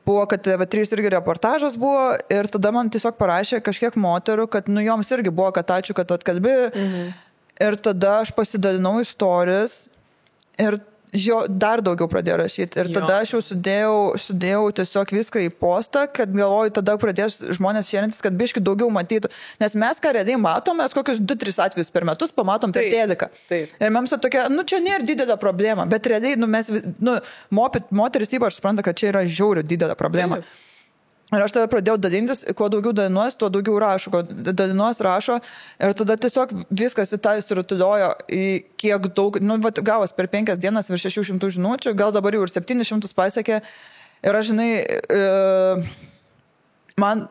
buvo, kad TV3 irgi reportažas buvo ir tada man tiesiog parašė kažkiek moterų, kad joms irgi buvo, kad ačiū, kad atkalbi. Ir tada aš pasidalinau istorijas ir jo dar daugiau pradėjo rašyti. Ir tada aš jau sudėjau tiesiog viską į postą, kad galvoju, tada pradės žmonės šėrintis, kad biški daugiau matytų. Nes mes ką realiai matom, mes kokius 2-3 atvejus per metus pamatom per teliką. Ir mums tokia, čia nėra didelė problema, bet realiai, mes, moteris ypač supranta, kad čia yra žiauriai didelė problema. Taip. Ir aš tada pradėjau dalintis, kuo daugiau dalinuos, tuo daugiau rašo, kuo dalinuos rašo ir tada tiesiog viskas į tą įsirutuliojo į kiek daug, gavos per 5 dienas virš 600 žinučių, gal dabar jau ir 700 pasiekė ir aš, žinai, man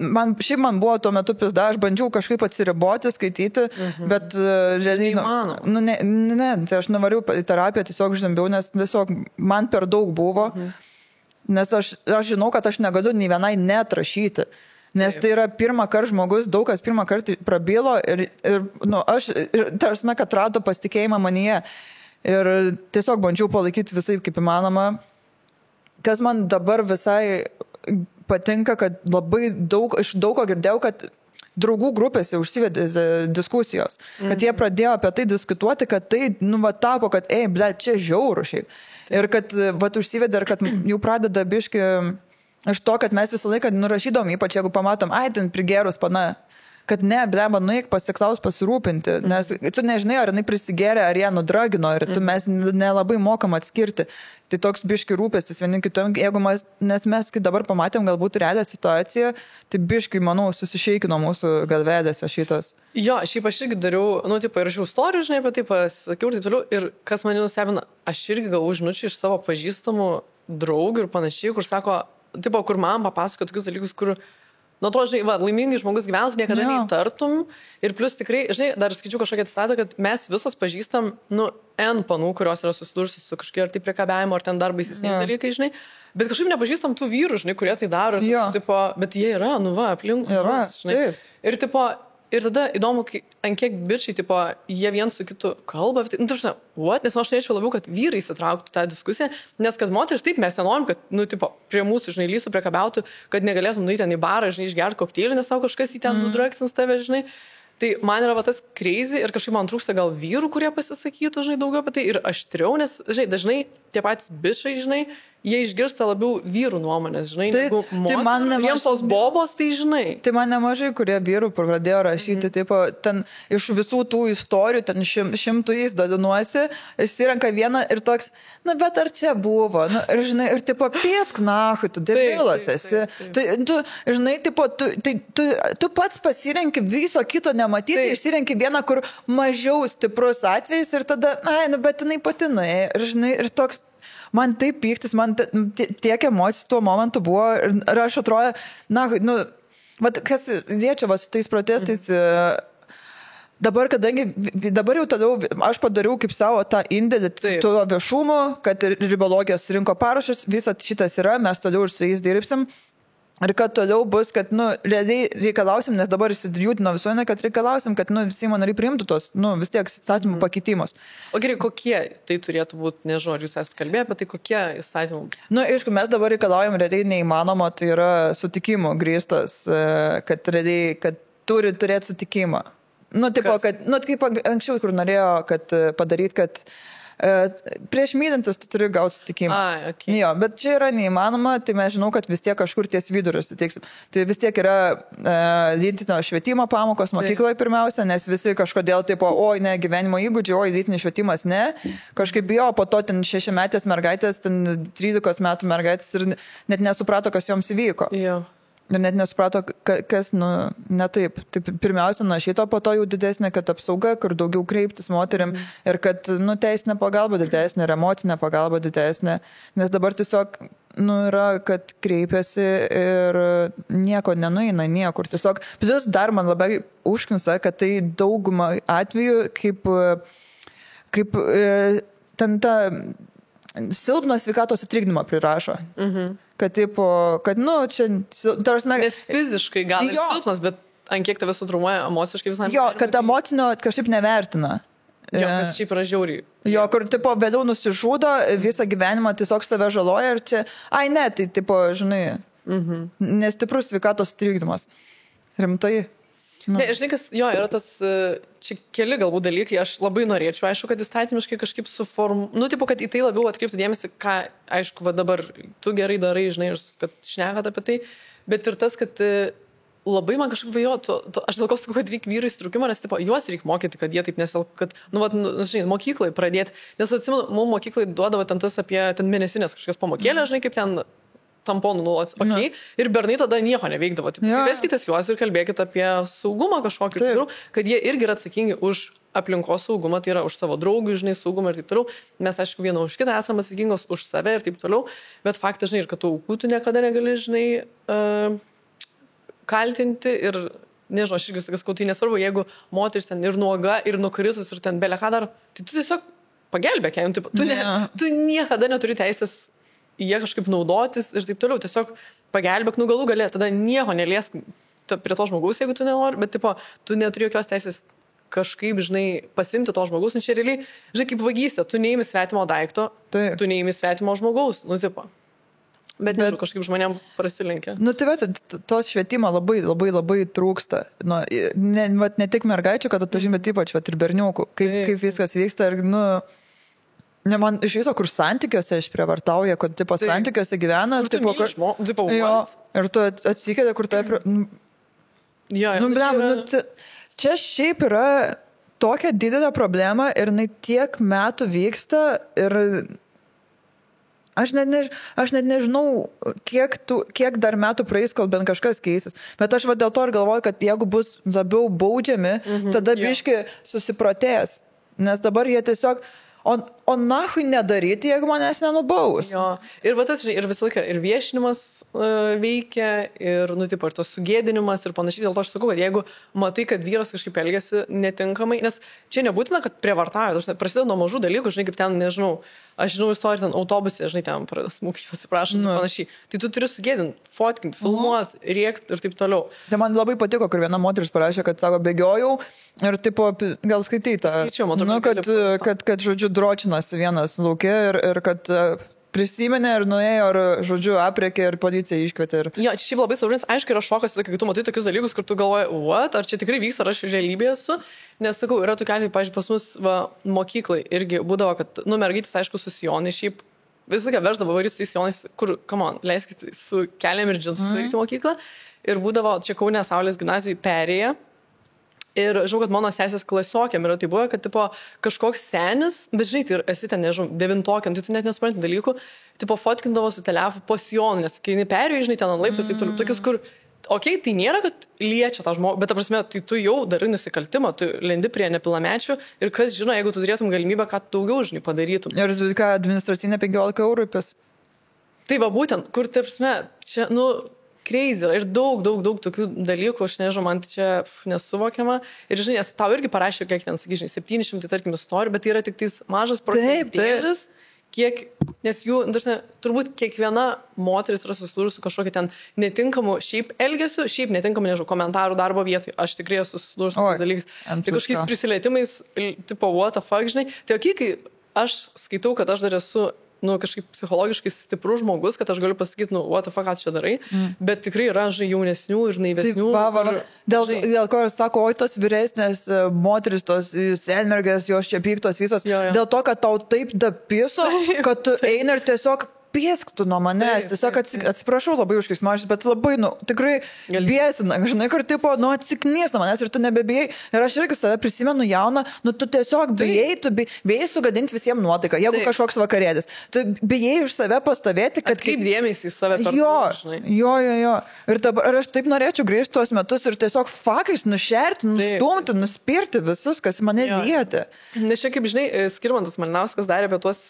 buvo tuo metu pizda, aš bandžiau kažkaip atsiriboti, skaityti, bet realiai, tai aš nuvariau į terapiją, tiesiog žembiau, nes tiesiog man per daug buvo. Nes aš žinau, kad aš negaliu nei vienai neatrašyti. Nes tai yra pirmą kartą žmogus, daug kas pirmą kartą prabilo ir aš, tarsi, kad rado pasitikėjimą manyje. Ir tiesiog bandžiau palaikyti visai kaip įmanoma. Kas man dabar visai patinka, kad labai iš daug ko girdėjau, kad draugų grupėse užsivedė diskusijos. Kad jie pradėjo apie tai diskutuoti, kad tai, tapo, kad, čia žiauru šiaip. Ir kad, užsivedė ir kad jau pradeda biški iš to, kad mes visą laiką nurašydom, ypač jeigu pamatom, ten prigerus pana, kad ne, blemba, nueik pasiklaus pasirūpinti, nes tu nežinai, ar jinai prisigerė, ar ją nudragino, ir mes nelabai mokam atskirti. Tai toks biški rūpestis vieni kitom, nes mes, kai dabar pamatėm galbūt realią situaciją, tai biški, manau, susišeikino mūsų galvedėse šitas. Jo, šiaip aš irgi dariau, įrašiau story, žinai, apie tai pasakiau ir taip toliau, ir kas mane nustebino, aš irgi gavau žinučių iš savo pažįstamų draugų ir panašiai, kur sako, kur man papasako tokius dalykus, kur atrodo, žinai, laimingai žmogus gyventų, niekada neįtartum. Ir plus tikrai, žinai, dar skaičiu kažkokią atstatą, kad mes visos pažįstam, N panų, kurios yra susidursi su kažkokie ar tai priekabiavimo, ar ten dar baisesniais dalykai, žinai. Bet kažkaip nepažįstam tų vyrų, žinai, kurie tai daro. Ir toks, tipo, bet jie yra, aplinkui. Ir tipo, ir tada įdomu, ant kiek bičiai, tipo, jie vien su kitu kalba. Nes aš norėčiau labiau, kad vyrai įsitrauktų tą diskusiją, nes kad moteris, taip, mes nenorim, kad, tipo, prie mūsų, žinai, lysų priekabiautų, kad negalėtum nueiti ten į barą, žinai, išgerti kokteilį, nes tau kažkas į ten nudragsins tave, žinai. Tai man yra tas crazy ir kažkaip man trūksta gal vyrų, kurie pasisakytų, žinai, daugiau apie tai ir aštriau, nes, žinai, dažnai tie patys bičiai, žinai, jie išgirsta labiau vyrų nuomonės, žinai, negu moterų. Jiems tos bobos, tai žinai. Tai man nemažai, kurie vyrų pradėjo rašyti, tipo, ten iš visų tų istorijų, ten šimtais dalinuosi, išsirenka vieną ir toks, bet ar čia buvo, ir žinai, ir tipo, piesk nahui, tu debilas esi. Tu, žinai, tipo, tu pats pasirenki viso kito nematyti, išsirenki vieną, kur mažiau stiprus atvejis ir tada, bet jinai patinai, ir žinai, ir toks, man taip pyktis, man tiek emocijų tuo momentu buvo ir aš atrodo, kas liečia su tais protestais, dabar, kadangi dabar jau tada aš padariau kaip savo tą indėlį tuo viešumu, kad ribologija surinko parašus, visas šitas yra, mes toliau ir su jais dirbsim. Ir kad toliau bus, kad, realiai reikalausim, nes dabar įsidriūtino visuomenė, kad reikalausim, kad, Seimo nariai priimtų tos, vis tiek įstatymų pakeitimus. O gerai, kokie tai turėtų būti, nežinau, ar jūs esate kalbėję, bet tai kokie įstatymų? Aišku, mes dabar reikalaujam realiai neįmanoma, tai yra sutikimo grįstas, kad realiai, kad turi turėti sutikimą. Tipo, kad, kaip anksčiau, kur norėjo, kad padaryti, kad prieš mylintis tu turi gauti sutikimą. Okay. Jo, bet čia yra neįmanoma, tai mes žinau, kad vis tiek kažkur ties vidurius. Tai vis tiek yra lytinio švietimo pamokos mokykloje pirmiausia, nes visi kažkodėl tipo, ne, gyvenimo įgūdžiai, lytinis švietimas ne. Kažkaip bijo, po to ten 6-metės mergaitės, ten 13 metų mergaitės ir net nesuprato, kas joms įvyko. Jo. Ir net nesuprato, kas, ne taip. Tai pirmiausia, nuo šito, po to jau didesnė, kad apsauga, kur daugiau kreiptis moterim ir kad, teisinė pagalba didesnė ir emocinė pagalba didesnė. Nes dabar tiesiog, yra, kad kreipiasi ir nieko nenueina niekur. Tiesiog, plus dar man labai užknisa, kad tai daugumą atvejų kaip ten ta silpno sveikatos sutrikdymą prirašo. Kad, tipo, kad, čia... Nes fiziškai gal ir silpnas, bet ant kiek tave sutraumuoja emociškai visam. Jo, kad emocinio kažkaip nevertina. Jo, kas šiaip yra žiauriai. Jo, kur, tipo, vėliau nusižudo, visą gyvenimą tiesiog save žaloja ir čia, ne, tai, tipo, žinai, nestiprus sveikatos sutrikdymas. Rimtai. Ne, žinai, kas, jo, yra tas, čia keli galbūt dalykai, aš labai norėčiau, aišku, kad įstatymiškai kažkaip tipo, kad į tai labiau atkreiptų dėmesį, ką, aišku, va dabar tu gerai darai, žinai, kad šnekat apie tai, bet ir tas, kad labai man kažkaip vajo, aš dėl ko sakau, kad reikia vyrų įsitraukimo, nes tipo, juos reikia mokyti, kad jie taip nesilk, kad, žinai, mokyklai pradėti, nes atsimenu, mums mokyklai duodavo ten tas apie ten mėnesinės kažkokias pamokėlės, žinai, kaip ten tamponų nulots, okei, ir bernai tada nieko neveikdavo, tai veskitės juos ir kalbėkite apie saugumą kažkokį, kad jie irgi yra atsakingi už aplinkos saugumą, tai yra už savo draugų, žinai, saugumą ir taip toliau, mes, aišku, viena už kitą esame atsakingos už save ir taip toliau, bet faktas, žinai, ir kad tu aukų tu niekada negali, žinai, kaltinti ir, nežinau, aš irgi sakau, tai nesvarbu, jeigu moteris ten ir nuoga, ir nukritus, ir ten belė ką dar, tai tu tiesiog pagelbėk, tu niekada neturi teisės jie kažkaip naudotis ir taip toliau, tiesiog pagelbėk, galų galė, tada nieko neliesk prie to žmogaus, jeigu tu nenori, bet tipo, tu neturi jokios teisės kažkaip, žinai, pasimti to žmogaus, nes čia realiai, žinai, kaip vagystė, tu neimi svetimo daikto, tu neimi svetimo žmogaus, tipo. Bet nežinau, kažkaip žmonėm prasilenkia. Tai tos švietimo labai trūksta. Ne tik mergaičių, kad atpažinti, bet ypač ir berniukų, kaip viskas vyksta ir, ne man iš viso, kur santykiuose išprievartauja, kad tipo santykiuose gyvena, ir tu atsikėdė, kur tai... Čia šiaip yra tokia didelė problema ir jinai tiek metų vyksta ir aš net nežinau, kiek dar metų praeis, kol bent kažkas keisis. Bet aš dėl to ir galvoju, kad jeigu bus labiau baudžiami, tada biški susiprotės. Nes dabar jie tiesiog... O nahui nedaryti, jeigu manęs nenubaus. Jo. Ir tas, žinai, ir visą laiką ir viešinimas veikia, ir, tipo, ir tas sugėdinimas ir panašiai. Dėl to aš sakau, kad jeigu matai, kad vyras kažkaip elgiasi netinkamai, nes čia nebūtina, kad prievartauja, prasideda nuo mažų dalykų, žinai, kaip ten, nežinau, aš žinau istoriją, ten autobusė, žinai, ten smūkį, atsiprašau, panašiai. Tai tu turi sugėdinti, fotkinti, filmuoti, rėkti ir taip toliau. Tai man labai patiko, kur viena moteris parašė, kad sako, bėgiojau ir, tipo, gal skaityta. Skaičiau, matau, kad, žodžiu, dročinasi vienas laukia ir kad prisiminė ir nuėjo ir, žodžiu, aprėkė ir policija iškvietė. Jo, čia šiaip labai savrins, aišku, yra šokas, kai tu matai tokius dalykus, kur tu galvoji, ar čia tikrai vyks, ar aš realybėje esu. Nes, sakau, yra tokia atveju, pavyzdžiui, pas mus mokyklai irgi būdavo, kad, mergytis, aišku, su sijonai, šiaip visą veždavo varyti su sijonais, kur, come on, leiskit su keliam ir džinsus varyti mokyklą. Ir būdavo, čia Kaune Saulės gimnazijai perėję. Ir žinau, kad mano sesės klasiokėm yra tai buvo, kad tipo, kažkoks senis, bet žinai, tai esi ten, nežinau, devintokiam, tai tu net nesupranti dalykų, tipo fotkindavo su telefu po sijonu, nes kai perėjo, žinai, ten ant laiptų, taip toliau, tokius, kur, okei, tai nėra, kad liečia tą žmogų, bet, ta prasme, tai tu jau darai nusikaltimą, tu lendi prie nepilnamečių ir kas žino, jeigu tu turėtum galimybę, ką daugiau, žinai, padarytum. Ir ką, administracinė 15 eurų pės? Tai va būtent, kur, ta prasme, čia, crazy yra ir daug tokių dalykų, aš nežinau, man čia nesuvokiama. Ir žinai, nes tau irgi parašė, kiek ten, sakyžinai, 700, tarkim, istorijų, bet tai yra tik tais mažas procentėlis, kiek, nes jų, turbūt kiekviena moteris yra susidūrusi su kažkokia ten netinkamu šiaip elgesiu, šiaip netinkamu, nežinau, komentarų darbo vietoj. Aš tikrai esu susidūrusi su dalykais. Tai kažkokiais prisilietimais, tipo, what the fuck, žinai. Tai kai aš skaitau, kad aš dar esu kažkaip psichologiškai stiprus žmogus, kad aš galiu pasakyti, what the fuck, ką čia darai, bet tikrai yra, jaunesnių ir naivesnių. Dėl ko sako, oi, tos vyresnės moteris, tos senmergės, jos čia pyktos visos, dėl to, kad tau taip dapiso, kad tu eini ir tiesiog piesktų nuo manęs, tiesiog atsiprašau labai už kismažys, bet labai, tikrai biesina, žinai, kur tipo, atsiknys nuo manęs ir tu nebebijai. Ir aš irgi save prisimenu jauną, tu tiesiog bijai sugadinti visiems nuotaiką, jeigu kažkoks vakarėdis. Tu bijai už save pastovėti, kad... Kaip dėmesį į save per žinai. Jo. Ir dabar aš taip norėčiau grįžti tuos metus ir tiesiog fakais nušerti, nustumti, nuspirti visus, kas mane vietė. Nes čia, kaip žinai, Skirmantas Malinauskas darė apie tuos...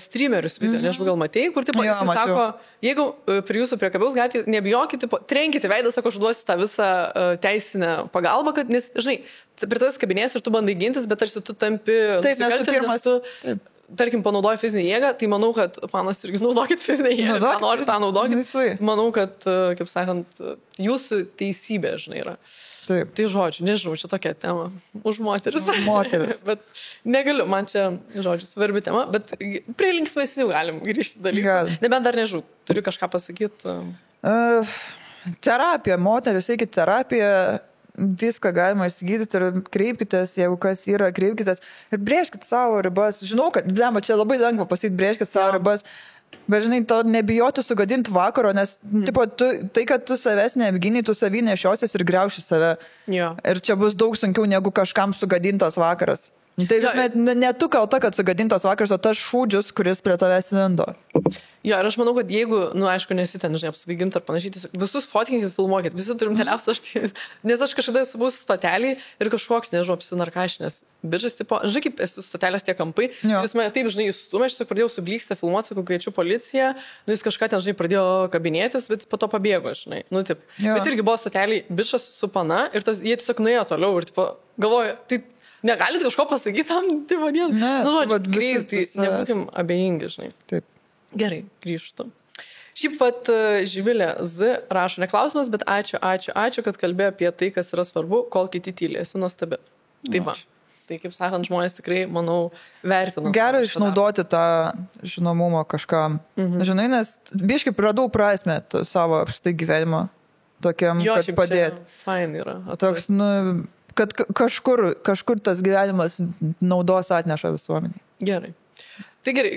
streamerius video, nežinau, gal matėjai, kur tipo, jis sako, jeigu prie jūsų priekabiaus gatvėje, nebijokit, tipo, trenkite veidą, sako, aš duosiu tą visą teisinę pagalbą, kad, nes, žinai, prie tas kabinės ir tu bandai gintis, bet tarsi tu tampi nusikaltėlis, nes tu, tarkim, panaudoji fizinę jėgą, tai manau, kad, panas, irgi naudokit fizinę jėgą, nori tą naudokit, manau, kad, kaip sakant, jūsų teisybė, žinai, yra. Taip. Tai žodžiu, nežinau, čia tokia tema už moteris. Bet negaliu, man čia, žodžiu, svarbi tema, bet prie linksmesnių galim grįžti dalykų. Nebent dar nežinau, turiu kažką pasakyti. Terapija, moteris, eikit terapiją, viską galima įsigydyti ir kreipkitės, jeigu kas yra, kreipkitės ir brėžkit savo ribas. Žinau, kad čia labai lengva pasakyti, brėžkit savo ribas. Bet žinai, to nebijoti sugadinti vakaro, nes tipo, tai, kad tu savęs neapginiai, tu savį nešiosies ir griauši save. Jo. Ir čia bus daug sunkiau negu kažkam sugadintas vakaras. Tai vis ne tu kalta, kad sugadintas vakaras, o tas šūdžius, kuris prie tavęs lindo. Jo, ir aš manau, kad jeigu, aišku, nesi ten, žinai, apsvaiginti ar panašiai, tiesiog visus fotkinkit, filmuokit, visi turim telefoną, nes aš kažkada esu buvus stotelį ir kažkoks, nežinau, apsinarkašinės biržas, tipo, žinai, kaip esi stotelės tie kampai, jis mane taip, žinai, įstumė, aš pradėjau sublyksti, filmuoti, sakau, kviečiu policiją, jis kažką ten, žinai, pradėjo kabinėtis, bet po to pabėgo, žinai, taip. Bet irgi buvo stotelį biržas su pana ir jie tiesiog nuėjo toliau ir, tipo, galvoju, tai negalit kažko pasakyti tam, tai vadėl. Žodžiu, greitai, nebūkim abejingi, žinai. Taip. Gerai, grįžtu. Šiaip pat Živilė Z rašo, neklausimas, bet ačiū, kad kalbėjo apie tai, kas yra svarbu, kol kiti tyli, esi nuostabi. Tai va. Tai kaip sakant, žmonės tikrai, manau, vertina. Gerai išnaudoti tą žinomumą kažkam. Žinai, nes biškai radau prasmę savo apštai gyvenimo tokiam, kad padėti. Fain yra. Toks, kad kažkur tas gyvenimas naudos atneša visuomeniai. Gerai. Tai gerai,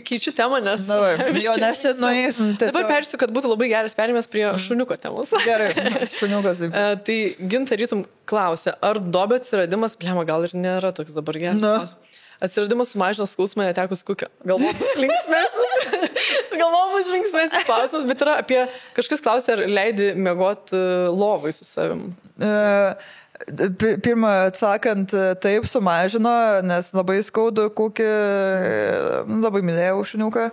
keičiu temą, nes... Nes čia nueisim. Dabar persiu, kad būtų labai geras perėmės prie šuniuko temos. Gerai, šuniukas. Tai Ginta rytum klausė, ar dobio atsiradimas, blema, gal ir nėra toks dabar geras. Atsiradimas sumažino skausmą netekus kukio. Galvoju, bus linksmesnis klausimas, bet yra apie... Kažkas klausė, ar leidi miegoti lovai su savim. Pirmą atsakant, taip sumažino, nes labai skaudu kukį, labai mylėjau šuniuką,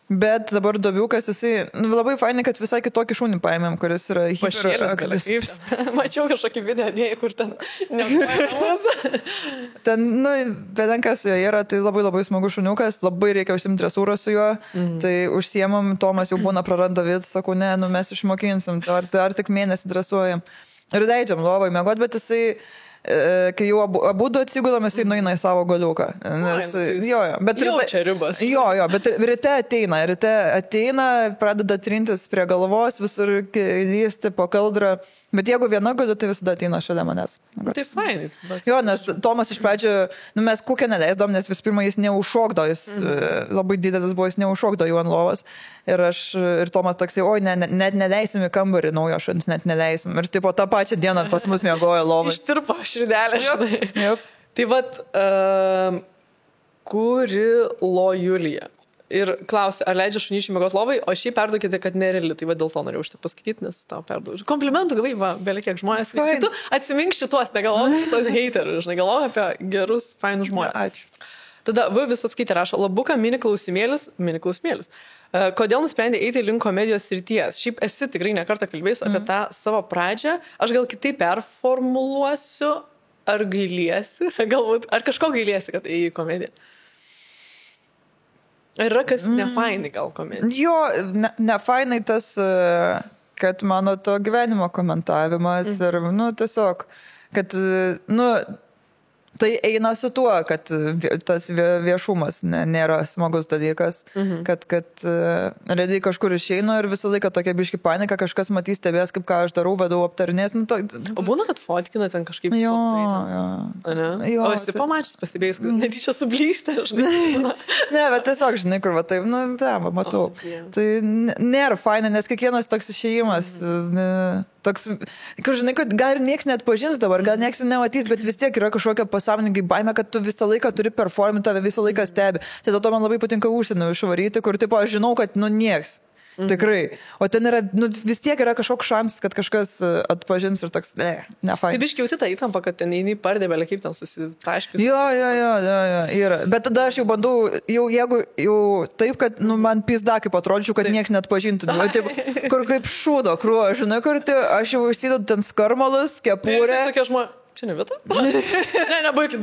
bet dabar dobiukas, jisai labai fainai, kad visai kitokį šunį paėmėm, kuris yra hiperaktyvus. Mačiau kažkokį video, kur ten nepaėmus. Ten, bedenkas jo yra, tai labai smagu šuniukas, labai reikia užsimti dresūrą su juo, tai užsiemam, Tomas jau būna praranda vidų, sakau, ne, mes išmokinsim, ar tik mėnesį dresuojam. Ir leidžiam lovai miegoti, bet jisai, kai jau abudu atsigulom, jisai nueina į savo galiuką. Bet jaučia ribas. Bet ryte ateina, pradeda trintis prie galvos, visur lysti po kaldrą. Bet jeigu viena galiu, tai visada ateina šalia manęs. Tai fainai. Jo, nes Tomas iš pradžių, mes kukę neleisdom, nes vis pirma jis neužšokdo, jis labai didelis buvo, jis neužšokdo jų ant lovas. Ir Tomas toksai, oi, net neleisim į kambarį naujo šuns, net neleisim. Ir tipo tą pačią dieną pas mus miegojo lovai. Ištirpo širdelę, žinai. Yep. Tai vat, kuri Julija? Ir klausė, ar leidžia šunyčiui miegoti lovai, o šiaip perduokite, kad nereali. Tai va dėl to norėjau šitą paskaityti, nes tau perduodu. Komplimentų gavai, va, belia kiek žmonės. Tu atsimink šitos, negalvoji apie tos haterius, žinai, galvoji apie gerus, fainus žmonės. Ačiū. Tada Visockaitė rašo, labuką mini klausimėlis. Kodėl nusprendė eiti link komedijos srities? Šiaip esi tikrai nekartą kalbėjus apie tą savo pradžią. Aš gal kitaip performuluosiu, ar gailiesi, galbūt, ar kažko gailiesi, kad ėjai į komediją. Ar yra kas nefainai gal komedija? Jo, nefainai tas, kad mano to gyvenimo komentavimas ir, tiesiog, kad, tai eina su tuo, kad tas viešumas nėra smagus dalykas, kad realiai kažkur išeinu ir visą laiką tokia biški panika, kažkas matys, stebės, kaip ką aš darau, vedau aptarinės. O būna, kad fotkina ten kažkaip jo. O esi pamačius, pastebėjus, kad netyčia sublyksta, žinai. Ne, bet tiesiog, žinai, kur va taip, matau. Tai nėra faina, nes kiekvienas toks išėjimas, toks, kur žinai, kad gal ir nieks net pažins dabar, gal nieks nematys, bet vis tiek yra kažkokia pasąmoningai baimė, kad tu visą laiką turi performinti, tave visą laiką stebi. Tai dėl to man labai patinka užsienio išvaryti, kur tipo aš žinau, kad nieks. Tikrai. O ten yra, vis tiek yra kažkoks šansas, kad kažkas atpažins ir toks, nefain. Tai biškai jauti tą įtampą, kad ten eini pardėbelė, kaip ten susitaškius. Jo, yra. Bet tada aš jau bandau, jeigu taip, kad man pizda, kaip atrodžiau, kad nieks net pažintų. Taip, kur kaip šūdo krūvo, žinai, kur aš jau užsidedu ten skarmalus, kepurę. Tai tokia žmonė, čia ne vieta? Ne, baikit.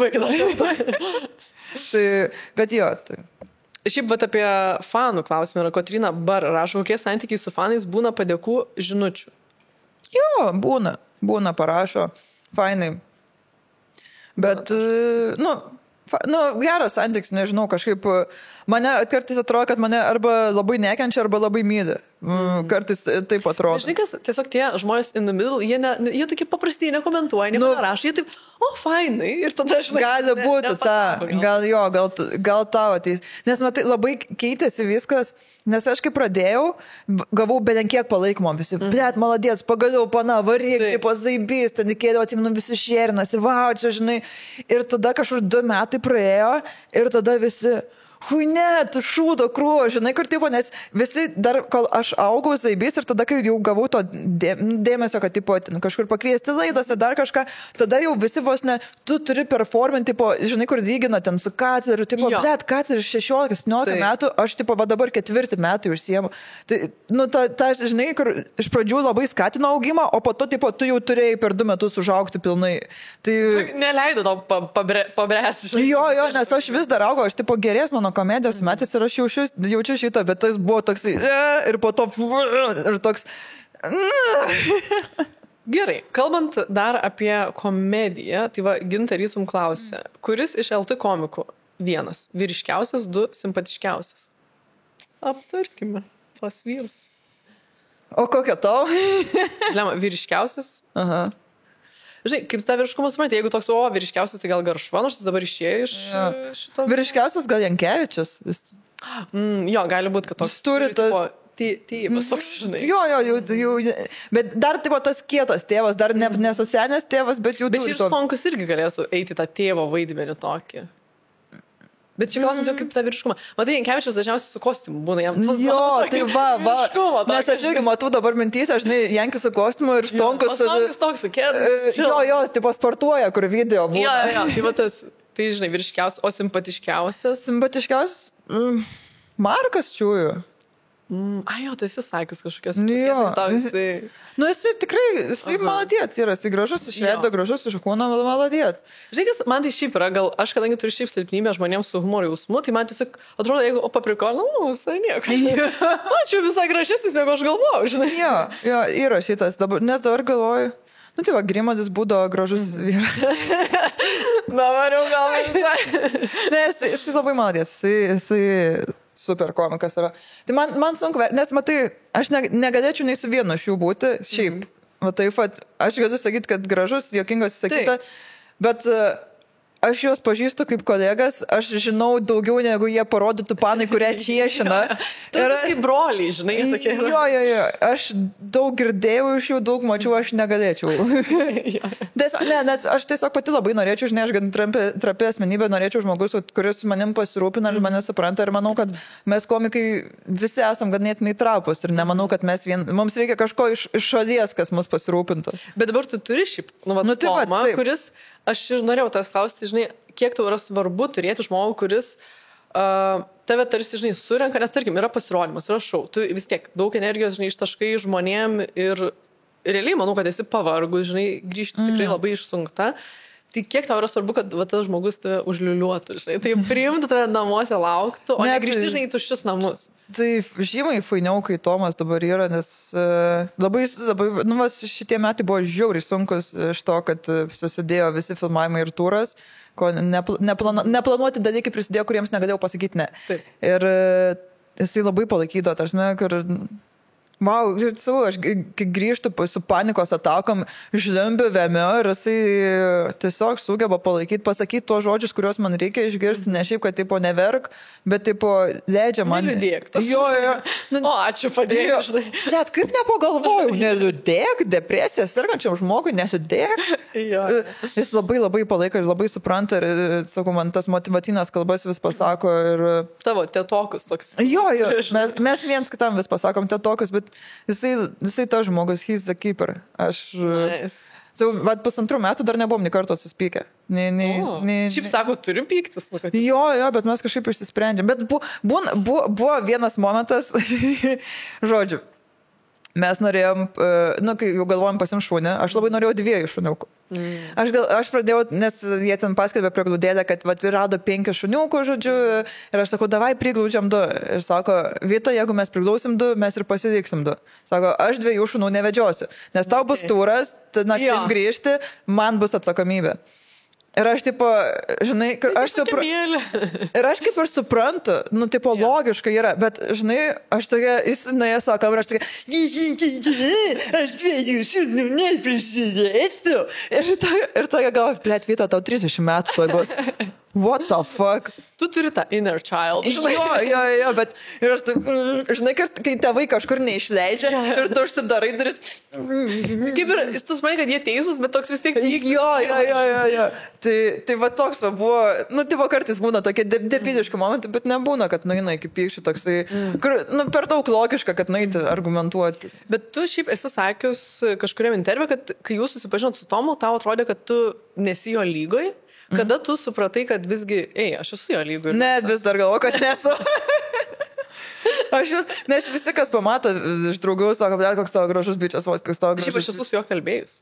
Bet jo, tai. Šiaip vat apie fanų klausimą yra Kotryna Bar rašo, kokie santykiai su fanais būna padėkų žinučių. Jo, būna parašo, fainai. Bet, geras santykis, nežinau, kažkaip mane kartais atrodo, kad mane arba labai nekenčia, arba labai myli. Kartais taip atrodo. Žinai, kas tiesiog tie žmonės in the middle, jie tokie paprasti, nekomentuoja, nieko nerašo, jie taip, fainai, ir tada žinai. Gali būti gal tau ateis. Nes matai, labai keitėsi viskas, nes aš kai pradėjau, gavau belenkiek palaikymo visi. Blet, maladės, pagaliau, pana, varyk, tipo zaibys, ten įkėdavo, atsimenu, visi šėrinasi, vau, čia, žinai. Ir tada kažkur 2 metai praėjo ir tada visi... ne, tu šūdo krūvo, žinai, kur tipo, nes visi dar, kol aš augau zaibys ir tada, kai jau gavau to dėmesio, kad tipo, kažkur pakviesti laidas ir dar kažką, tada jau visi vos ne, tu turi performinti, tipo, žinai, kur lygina ten su Kateriu, tipo, blet, Kateriu 16-17 metų, aš tipo, va dabar 4 metai užsiemu. Tai, žinai, kur iš pradžių labai skatino augimą, o po to, tipo, tu jau turėjai per 2 metus užaugti pilnai. Tai... Neleido tau pabręsti, žinai. Jo, nes aš vis dar augau, aš tipo gerės mano komedijos metais ir aš jaučiu šitą, bet tas buvo toksai ir po to ir toks. Gerai, kalbant dar apie komediją, tai va, Ginta rytum klausė, kuris iš LT komikų 1 vyriškiausias, 2 simpatiškiausias? Aptarkime, pas vyrus. O kokia tau? Lema, vyriškiausias? Aha. Žinai, kaip tą vyriškumą supranti, jeigu toks, vyriškiausias, tai gal Garšva, nors jis dabar išėjo iš šito... Vyriškiausias gal Jankevičius. Jo, gali būti, kad toks... Turi tėvas toks, žinai. Jo, bet dar tipo tas kietas tėvas, dar nesusenęs tėvas, bet jau... Bet ir Stonkus irgi galėtų eiti tą tėvo vaidmenį tokį. Bet čia klausimas jau kaip tą vyriškumą. Matai, Jankevičius dažniausiai su kostiumu būna jam. Jo, tai va. Nes aš irgi matau dabar mintyse, žinai, Jankis su kostiumu ir Stonkus. Stonkus toks su kėdu. Jo, tipo sportuoja, kur video būna. Jo, tai va tas, tai žinai, vyriškiausias, o simpatiškiausias? Simpatiškiausias Markas Čiūjų. Jo, tu esi sakęs kažkokias. Jo. Nu, jisai tikrai, jisai maladėts yra, jisai gražus iš Edo, gražus iš Kūno, maladėts. Žinai, kas man tai šiaip yra, gal aš kadangi turiu šiaip silpnybę žmonėms su humoro jausmu, tai man tiesiog atrodo, jeigu paprikol, visai nieko. Ačiū, visai gražesnis, negu aš galvojau, žinai. Jo, yra šitas, nes dabar galvoju, nu tai va, Grimadis būdo gražus vyras. Dabar jau gal visai. Nes jisai labai maladėts, jisai super komikas yra. Tai man sunku, nes matai, aš negalėčiau nei su vienu iš jų būti, šiaip. Matai, aš galiu sakyti, kad gražus, juokingas įsakyta, bet aš juos pažįstu kaip kolegas, aš žinau daugiau, negu jie parodytų panai, kurie čiešina. Tai yra kaip broliai, žinai, tokie. Jo, aš daug girdėjau iš jų, daug mačiau, aš negalėčiau. Nes aš tiesiog pati labai norėčiau, žinai, aš gan trapi asmenybė, norėčiau žmogus, kuris manim pasirūpina ir mane supranta ir manau, kad mes komikai visi esam ganėtinai trapus ir nemanau, kad mums reikia kažko iš šalies, kas mus pasirūpintų. Bet dabar tu turi šiaip, Tomą, kuris, aš ir norėjau tas klausti, žinai, kiek tau yra svarbu turėti žmogų, kuris tave tarsi, žinai, surenka, nes tarkim, yra pasirodymas, yra šou, tu vis tiek daug energijos, žinai, ištaškai žmonėm ir realiai manau, kad esi pavargus, žinai, grįžti tikrai labai išsunkta. Tai kiek tau yra svarbu, kad tas žmogus tave užliuliuotų, žinai, tai priimtų tave namuose, lauktų, o ne grįžti, žinai, į tuščius namus. Tai žymiai fainiau, kai Tomas dabar yra, nes labai šitie metai buvo žiauriai sunkus iš to, kad susidėjo visi filmavimai ir turas, ko neplanuoti dalykai prisidėjo, kuriems negalėjau pasakyti ne. Taip. Ir jisai labai palaikydavo, tarsi, kur... Wow, aš grįžtu su panikos atakom, žlimbiu, vėmiu ir jisai tiesiog sugeba palaikyti, pasakyti tuos žodžius, kuriuos man reikia išgirsti, ne šiaip, kad tipo neverk, bet tipo leidžia man. Neliūdėk. Jo. O, ačiū, padėjau. Bet kaip nepagalvojau, neliūdėk, depresija, sergančiam žmogui, neliūdėk. Jis labai labai palaiko ir labai supranta ir, sakau, man tas motyvacinės kalbas vis pasako ir... Tavo tetokus toks. Jo, mes viens kitam vis pasakom tetokus, bet jisai tas žmogus, he's the keeper. Aš... Nice. Vat 1,5 metų dar nebuvom nė karto suspykę. Šiaip sako, turi pyktis. Jo, bet mes kažkaip išsisprendžiam. Bet buvo vienas momentas, žodžiu, mes norėjom, kai jau galvojom pasim šunį, aš labai norėjau 2 šuniukų. Aš pradėjau, nes jie ten paskelbė prie glūdėlę, kad rado 5 šuniukų, žodžiu, ir aš sakau, davai priglaudžiam 2. Ir sako, Vita, jeigu mes priglausim 2, mes ir pasiliksim 2. Sako, aš 2 šunų nevedžiosiu, nes tau bus turas, naktim grįžti, man bus atsakomybė. Ir aš, tipo, žinai, ir aš kaip ir suprantu, nu, tipo, logiškai yra, bet, žinai, aš tokia, jis nuėjo savo kamerą, aš tokia, aš dviejų šunų neprižiūrėsiu. Ir tokia galva, plėt, Vita, tau 30 metų tuoj bus. What the fuck? Tu turi tą inner child. Jo, bet ir aš, žinai, kai tėvai kažkur neišleidžia ir tu užsidarai duris. Kaip ir, tu supranti, kad jie teisūs, bet toks vis tiek pyktis. Jo. Tai va toks va buvo, nu, tipo kartais būna tokie depydiški momentai, bet nebūna, kad nueina iki pykčių toksai, kur, nu, per daug logiška, kad nueiti argumentuoti. Bet tu šiaip esi sakius kažkuriam interviu, kad kai jūs susipažinot su Tomu, tau atrodė, kad tu nesi jo lygoj. Kada tu supratai, kad visgi, aš esu jo lygoj? Ne, vis dar galvoju, kad nesu. Nes visi, kas pamato iš draugų, sako, koks tavo gražus bičias, koks tavo gražus. Šiaip aš esu su juo kalbėjus.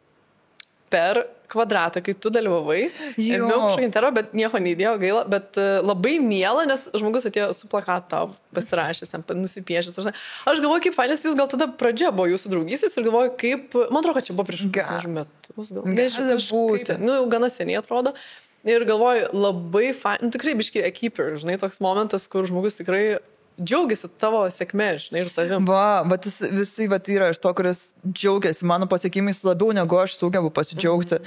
Per Kvadratą, kai tu dalyvavai, ėmiau kažkokį intervą, bet nieko neįdėjau, gaila, bet labai miela, nes žmogus atėjo su plakatą pasirašęs, ten nusipiešęs. Aš galvoju, kaip fainas, jūs gal tada pradžia buvo jūsų draugystės ir galvoju, kaip, man atrodo, kad čia buvo prieš metus, gal būti. Nu, jau gana seniai atrodo. Ir galvoju, labai fain, tikrai biški keeper, žinai, toks momentas, kur žmogus tikrai džiaugiasi tavo sėkmė, žinai, ir tavim. Bet visi yra iš to, kuris džiaugiasi mano pasiekimais labiau negu aš sugebu pasidžiaugti.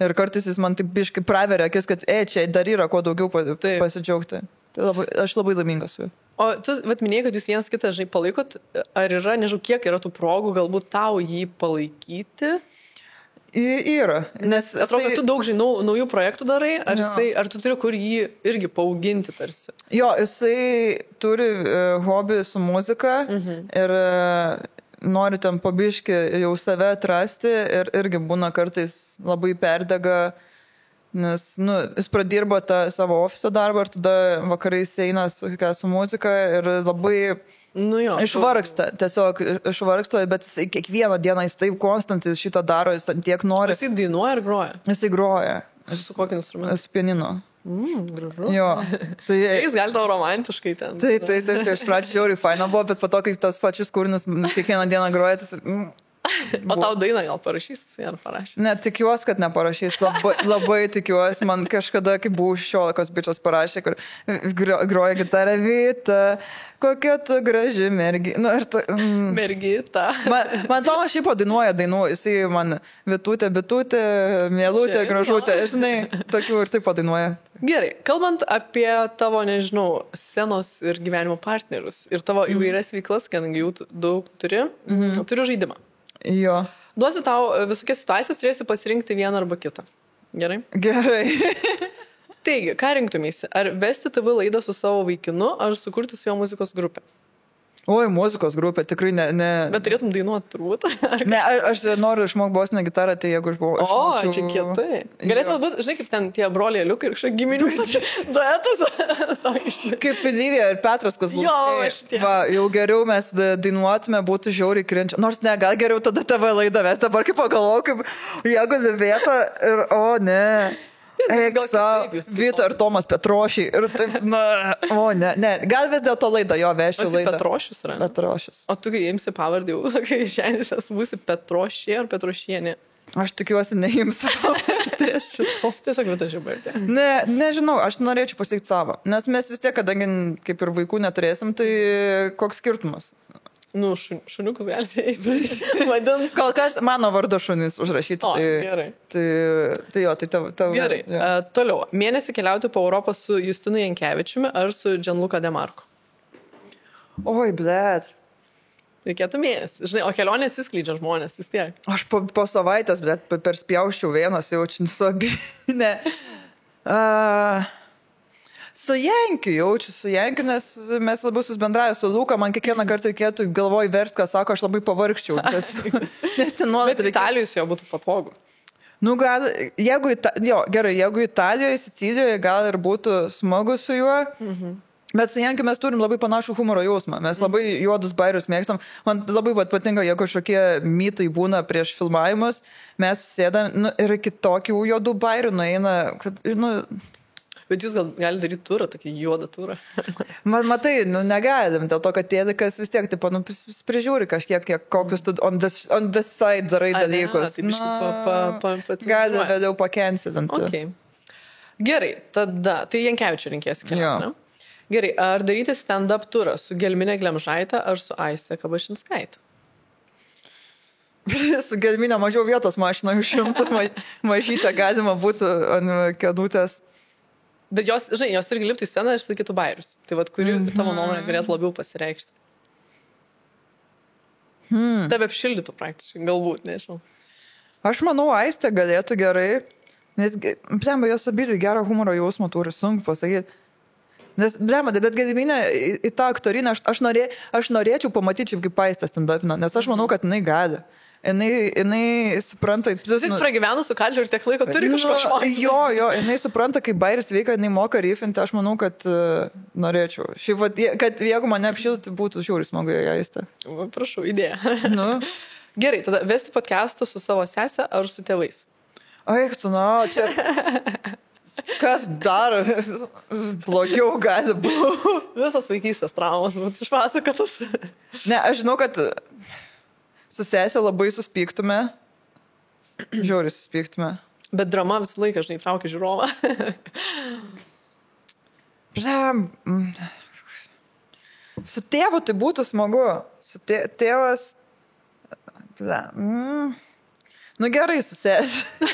Ir kartais jis man taip biški praveria akis, kad čia dar yra kuo daugiau pasidžiaugti. Tai aš labai laimingas su juo. O tu minėjai, kad jūs vienas kitą, žinai, palaikot, ar yra, nežinau, kiek yra tų progų galbūt tau jį palaikyti? Yra. Nes atrodo, kad tu daug žinau, naujų projektų darai, ar tu turi kur jį irgi paauginti tarsi? Jo, jisai turi hobį su muzika ir nori ten pabiški jau save atrasti ir irgi būna kartais labai perdega, nes jis pradirbo tą savo ofiso darbą ir tada vakarais eina su muzika ir labai... išvargsta, tiesiog išvargsta, bet jis kiekvieną dieną jis taip konstantai šitą daro, jis ant tiek nori. Jis dainuoja ar groja? Jis groja. Su kokiu instrumentu? Su pianinu. Gražu. Jo. Jis gali tau romantiškai ten. Taip, iš pradžių žiauriai faina buvo, bet po to, kai tas pačius kūrinius kiekvieną dieną groja, tas... O tau dainą gal parašys, ar parašys? Ne, tikiuosi, kad neparašys. Labai tikiuosi. Man kažkada, kai buvau 16 bičias parašė, kur groja gitarą Vita, kokia tu graži mergita. Mergita. Man Tomas šiaip dainuoja dainų. Jisai man Vitutė, Mielutė, Gražutė. Žinai, tokių ir taip padainuoja. Gerai, kalbant apie tavo, nežinau, scenos ir gyvenimo partnerius ir tavo įvairias veiklas, kadangi jų daug turiu žaidimą. Jo. Duosiu tau visokias situacijas, turėsi pasirinkti vieną arba kitą. Gerai? Gerai. Taigi, ką rinktumėsi? Ar vesti TV laidą su savo vaikinu, ar sukurti su jo muzikos grupę? Oi, muzikos grupė, tikrai ne. Bet turėtum dainuoti, turbūt. Ne, aš noriu išmokti bosinę gitarą, tai jeigu čia kietai. Galėtume būti, žinai, kaip ten tie broliai Liukai ir kažkaip giminių duetas. Kaip Lydija ir Petras Kazlauskai. Va, jau geriau mes dainuotume, būtų žiauriai krinčia. Nors ne, gal geriau tada TV laidą vesti. Dabar kaip pagalvoju, kaip jeigu dėvėta ir ne. Eksa, Vita ir Tomas Petrošiai. Ir taip, ne. Gal vis dėlto laidą jo veščiau laidą. Petrošius yra? Petrošius. O tu kai imsi pavardį, kai šiandien būsi Petrošė ar Petrošienė? Aš tikiuosi neimsiu. Tiesiog Vita Žibardė. Ne, nežinau, aš norėčiau pasiekti savo. Nes mes vis tiek, kadangi kaip ir vaikų neturėsim, tai koks skirtumas? Šuniukus galite vadinti. Kol kas mano vardo šunis užrašyti. Gerai. Tai jo, tai tavo. Gerai. Toliau. Mėnesį keliauti po Europą su Justinu Jankevičiumi ar su Gianluca De Marco? Oi, blet. Reikėtų mėnesį. Žinai, o kelionė atsiskleidžia žmonės vis tiek. Aš po savaitės, blet, perspjauščiau vienas, jaučiu nusobį. Ne. Su Jankiu, nes mes labiau susbendravę su Luka, man kiekvieną kartą reikėtų galvoj verst, ką sako, aš labai pavargščiau. Nes ten nuolat... Bet Italijos jo būtų patogu. Gal, jeigu Italijoje, Sicilijoje gal ir būtų smagu su juo, bet su Jankiu mes turim labai panašų humoro jausmą. Mes labai juodus bairius mėgstam. Man labai patinka, jeigu kažkokie mitai būna prieš filmavimus, mes sėdam ir kitokių juodų bairių nueina, kad, Bet jūs gal galite daryti turą, tokį juodą turą. Matai, negalim, dėl to, kad tėdikas vis tiek, prižiūri kažkiek, kokius tu on the side darai dalykus. Gali vėliau pakensit. Okay. Gerai, tada, tai Jankevičių rinkėsi Jo. kelią. Gerai, ar daryti stand-up turą su Gelminė Glemžaitė ar su Aiste Kabašinskaitė? Su Gelminė mažiau vietos mašino užimtų, mažytę galima būtų ant kėdutės. Bet jos, žinai, jos irgi liptų į sceną ir sakytų bairius. Tai vad, kuri tavo nuomonė galėtų labiau pasireikšti? Tave apšildytų praktiškai, galbūt, nežinau. Aš manau, Aistė galėtų gerai, nes, blemba, jos abidvi gerą humoro jausmą turi, sunku pasakyti. Nes, blemba, bet Gelminė į tą aktorinę, aš norėčiau pamatyti, kaip Aistė stand-upina, nes aš manau, kad jinai gali. Jinai supranta... Tik pragyvenus su Kaldžiu ir tiek laiko turi kažko išmokti. Jo, jinai supranta, kaip bairis veikia, jinai moka rifinti, aš manau, kad norėčiau. Šiaip, kad jeigu mane apšilti, būtų žiūri smagu ją Aistė. Prašau, idėja. Nu. Gerai, tada vesti podcastų su savo sese ar su tėvais? Eik, tu, čia... Kas dar blogiau gali būti? Visas vaikystės traumas būtų išpasakotas. Ne, aš žinau, kad su sesė labai suspyktume. Žiauriai suspyktume. Bet drama visą laiką, žinai, traukia žiūrovą. Su tėvu tai būtų smagu. Su tėvas... Nu gerai, su sesė.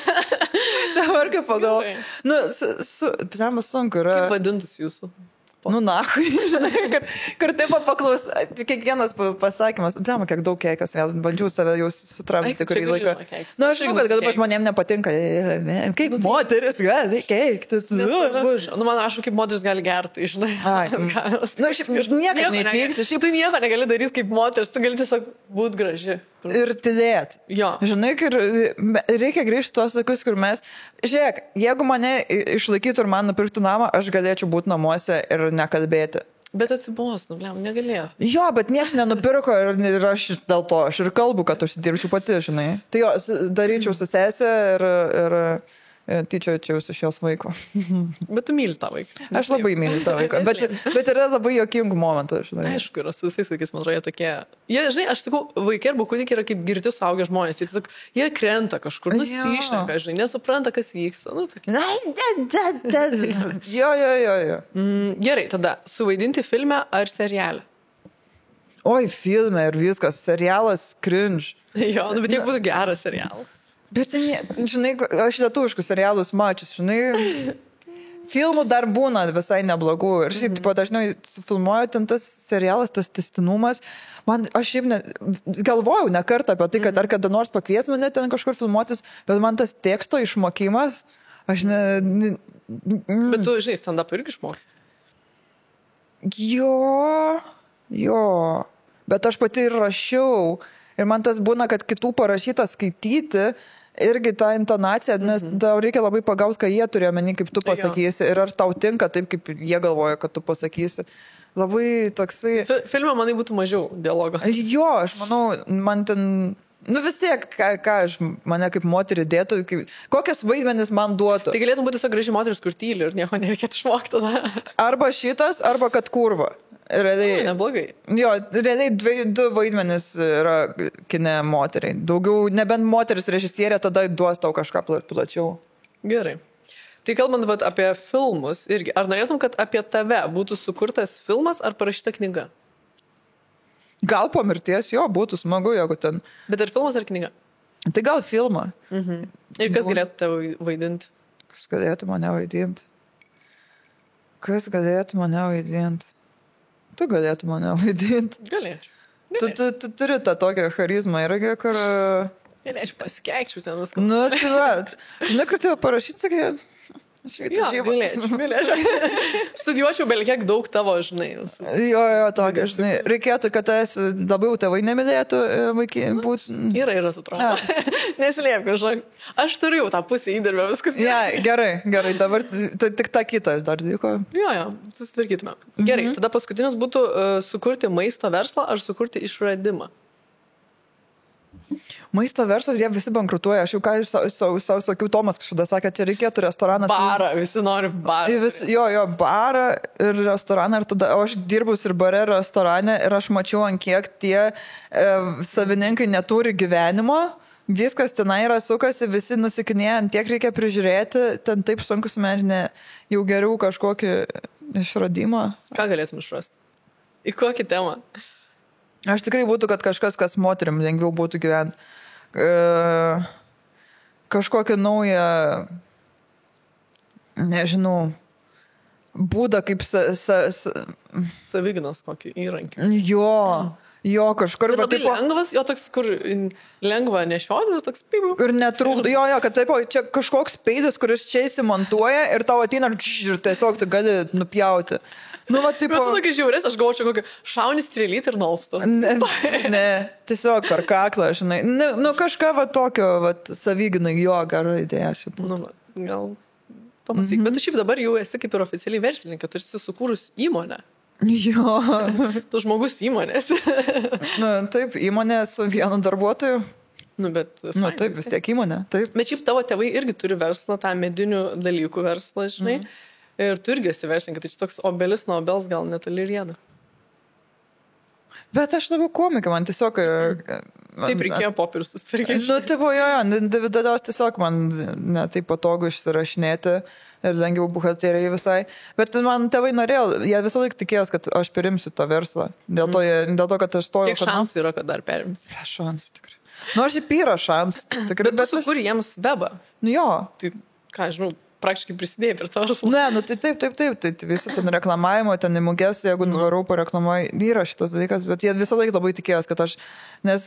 Dabar kaip pagalvoju. Nu, sunku yra. Kaip vadintus jūsų? Nu, nahui, žinai, kur taip paklaus, kiekvienas pasakymas, žinoma, kiek daug keikas, vėl bandžiau save jau sutramdyti kurį laiką. Na, aš žinau, kad galbūt žmonėms nepatinka, kaip moteris gali keiktis. Nu, man ašku, kaip moteris gali gerti, žinai. Na, šiaip niekada netyksi, šiaip tai nieko negali daryti kaip moteris, tu gali tiesiog būti graži. Ir tylėt. Jo. Žinai, reikia grįžti tuos laikus, kur mes... Žiūrėk, jeigu mane išlaikytų ir man nupirktų namą, aš galėčiau būti namuose ir nekalbėti. Bet atsibos, negalėjau. Jo, bet niekas nenupirko ir aš dėl to, aš ir kalbu, kad užsidirbčiau pati, žinai. Tai jo, daryčiau su sesė ir tyčiočiau su šios vaiko. Bet tu myli tą vaiką. Aš labai myliu tą vaiką, bet yra labai jokingų momentų, žinai. Aišku, yra su visais vaikais, man atrodo, jie tokie... Jie, žinai, aš sakau, vaikai arba kūdikiai yra kaip girti suaugę žmonės. Jie tiesiog, jie krenta kažkur, nusišneka, žinai, nesupranta, kas vyksta. Nu, Jo. Gerai, tada, suvaidinti filme ar serialę? Oi, filme ir viskas, serialas cringe. Jo, nu, bet jeigu būtų geras serialas. Bet, žinai, aš lietuviškus serialus mačius, žinai, filmų dar būna visai neblogų. Ir šiaip, tipo, dažnai sufilmuoju ten tas serialas, tas tęstinumas. Aš šiaip galvojau ne kartą apie tai, kad ar kada nors pakvies mane ten kažkur filmuotis, bet man tas teksto išmokimas, aš Bet tu, žinai, stand-up irgi išmoksti. Jo. Bet aš pati ir rašiau. Ir man tas būna, kad kitų parašyta skaityti irgi tą intonaciją, nes tau reikia labai pagauti, ką jie turėjo meni, kaip tu pasakysi. Ir ar tau tinka taip, kaip jie galvoja, kad tu pasakysi. Labai toksai... Filme, manai, būtų mažiau dialogo. Jo, aš manau, man ten... Nu vis tiek, ką aš mane kaip moterį dėtų, kokias vaidmenis man duotų. Tai galėtų būti tiesiog graži moteris, kur tyli ir nieko nereikėtų išmokti tada. Arba šitas, arba kad kurva. Realiai, neblogai. Jo, realiai du vaidmenis yra kine moteriai. Daugiau, nebent moteris režisierė, tada duos tau kažką plačiau. Gerai. Tai kalbant apie filmus irgi, ar norėtum, kad apie tave būtų sukurtas filmas ar parašyta knyga? Gal po mirties, jo, būtų smagu, jeigu ten. Bet ar filmas ar knyga? Tai gal filmą. Ir kas galėtų tave vaidinti? Kas galėtų mane vaidinti? Tu galėtum mane vaidinti. Galėčiau. Tu turi tą tokią charizmą irgi, kur... Galėčiau pasikeikčiau ten viską. Nu, tai va. Žinai, kur tave parašyti, sakai... Galėčiau. Studijuočiau belkiek daug tavo, žinai. Jo, tokia, žinai. Reikėtų, kad labiau tėvai nemylėtų vaikai būti. Yra tų traumų. Neslėp, kažkaip. Aš turiu jau tą pusę įdirbę, viskas. Ja, gerai. Dabar tik tą kitą aš dar dėkoju. Jo, susitvarkytume. Gerai, tada paskutinis būtų sukurti maisto verslą ar sukurti išradimą. Maisto verslas, jie visi bankrutuoja. Aš jau ką savo sakiau, Tomas kažkada sakė, čia reikėtų restoraną. Barą, visi nori barą. Jo, barą ir restoraną. Ir tada aš dirbus ir bare, ir restorane ir aš mačiau, ant kiek tie savininkai neturi gyvenimo. viskas tenai yra sukasi, visi nusikinėja, tiek reikia prižiūrėti, ten taip sunku sumežinė, jau geriau kažkokį išradimą. Ką galėtum išrasti? Į kokį temą? Aš tikrai būtų, kad kažkas, kas moterim lengviau būtų gyventi. Kažkokią naują, nežinau, būdą kaip savigynos kokį įrankį. Jo, kažkur. Bet labai lengvas, jo toks, kur lengva nešioti, toks pybų. Ir netrūkdo, jo, kad taip, čia kažkoks peidas, kuris čia įsimontuoja ir tau ateina ir tiesiog tu gali nupjauti. Nu, va, taip. Bet tu tokį žiūrės, aš gaučiau kokį šaunį strėlytį ir nolpstu. Ne, tiesiog per kaklą, žinai. Nu, kažką va tokio, va, savigynai, jo, gera idėja. Nu, gal pamastyk. Bet tu šiaip dabar jau esi kaip ir oficialiai verslininkė, tu esi sukūrus įmonę. Jo. Tu žmogus įmonės. Nu, taip, įmonė su vienu darbuotoju. Nu, bet... Nu, taip, vis tiek įmonė, taip. Bet šiaip tavo tėvai irgi turi verslą, tą medinių dalykų verslą, žinai. Ir tu irgi esi verslininkė, tai čia toks obelis nuo obels gal netoli rieda. Bet aš labiau komikė, man tiesiog... Taip reikėjo popierius susitvarkyti. Nu, taip, jo, individualios tiesiog man netaip patogu išsirašinėti ir lengviau buhalterijai visai. Bet man tėvai norėjo, jie visą laiką tikėjos, kad aš perimsiu tą verslą. Dėl to, kad aš stojau... Kiek šansų yra, kad dar perimsi? Yra šansų, tikrai. Nors šiaip yra šansų. Bet tu sukūri jiems webą. Nu jo. Tai, ką, žinau, praktiškai prisidėjai prie to verslą. Ne, nu tai taip. Tai visi ten reklamavimo, ten į muges, jeigu nuvarau pareklamuoju, yra šitas dalykas, bet jie visą laiką labai tikėjos, kad aš, nes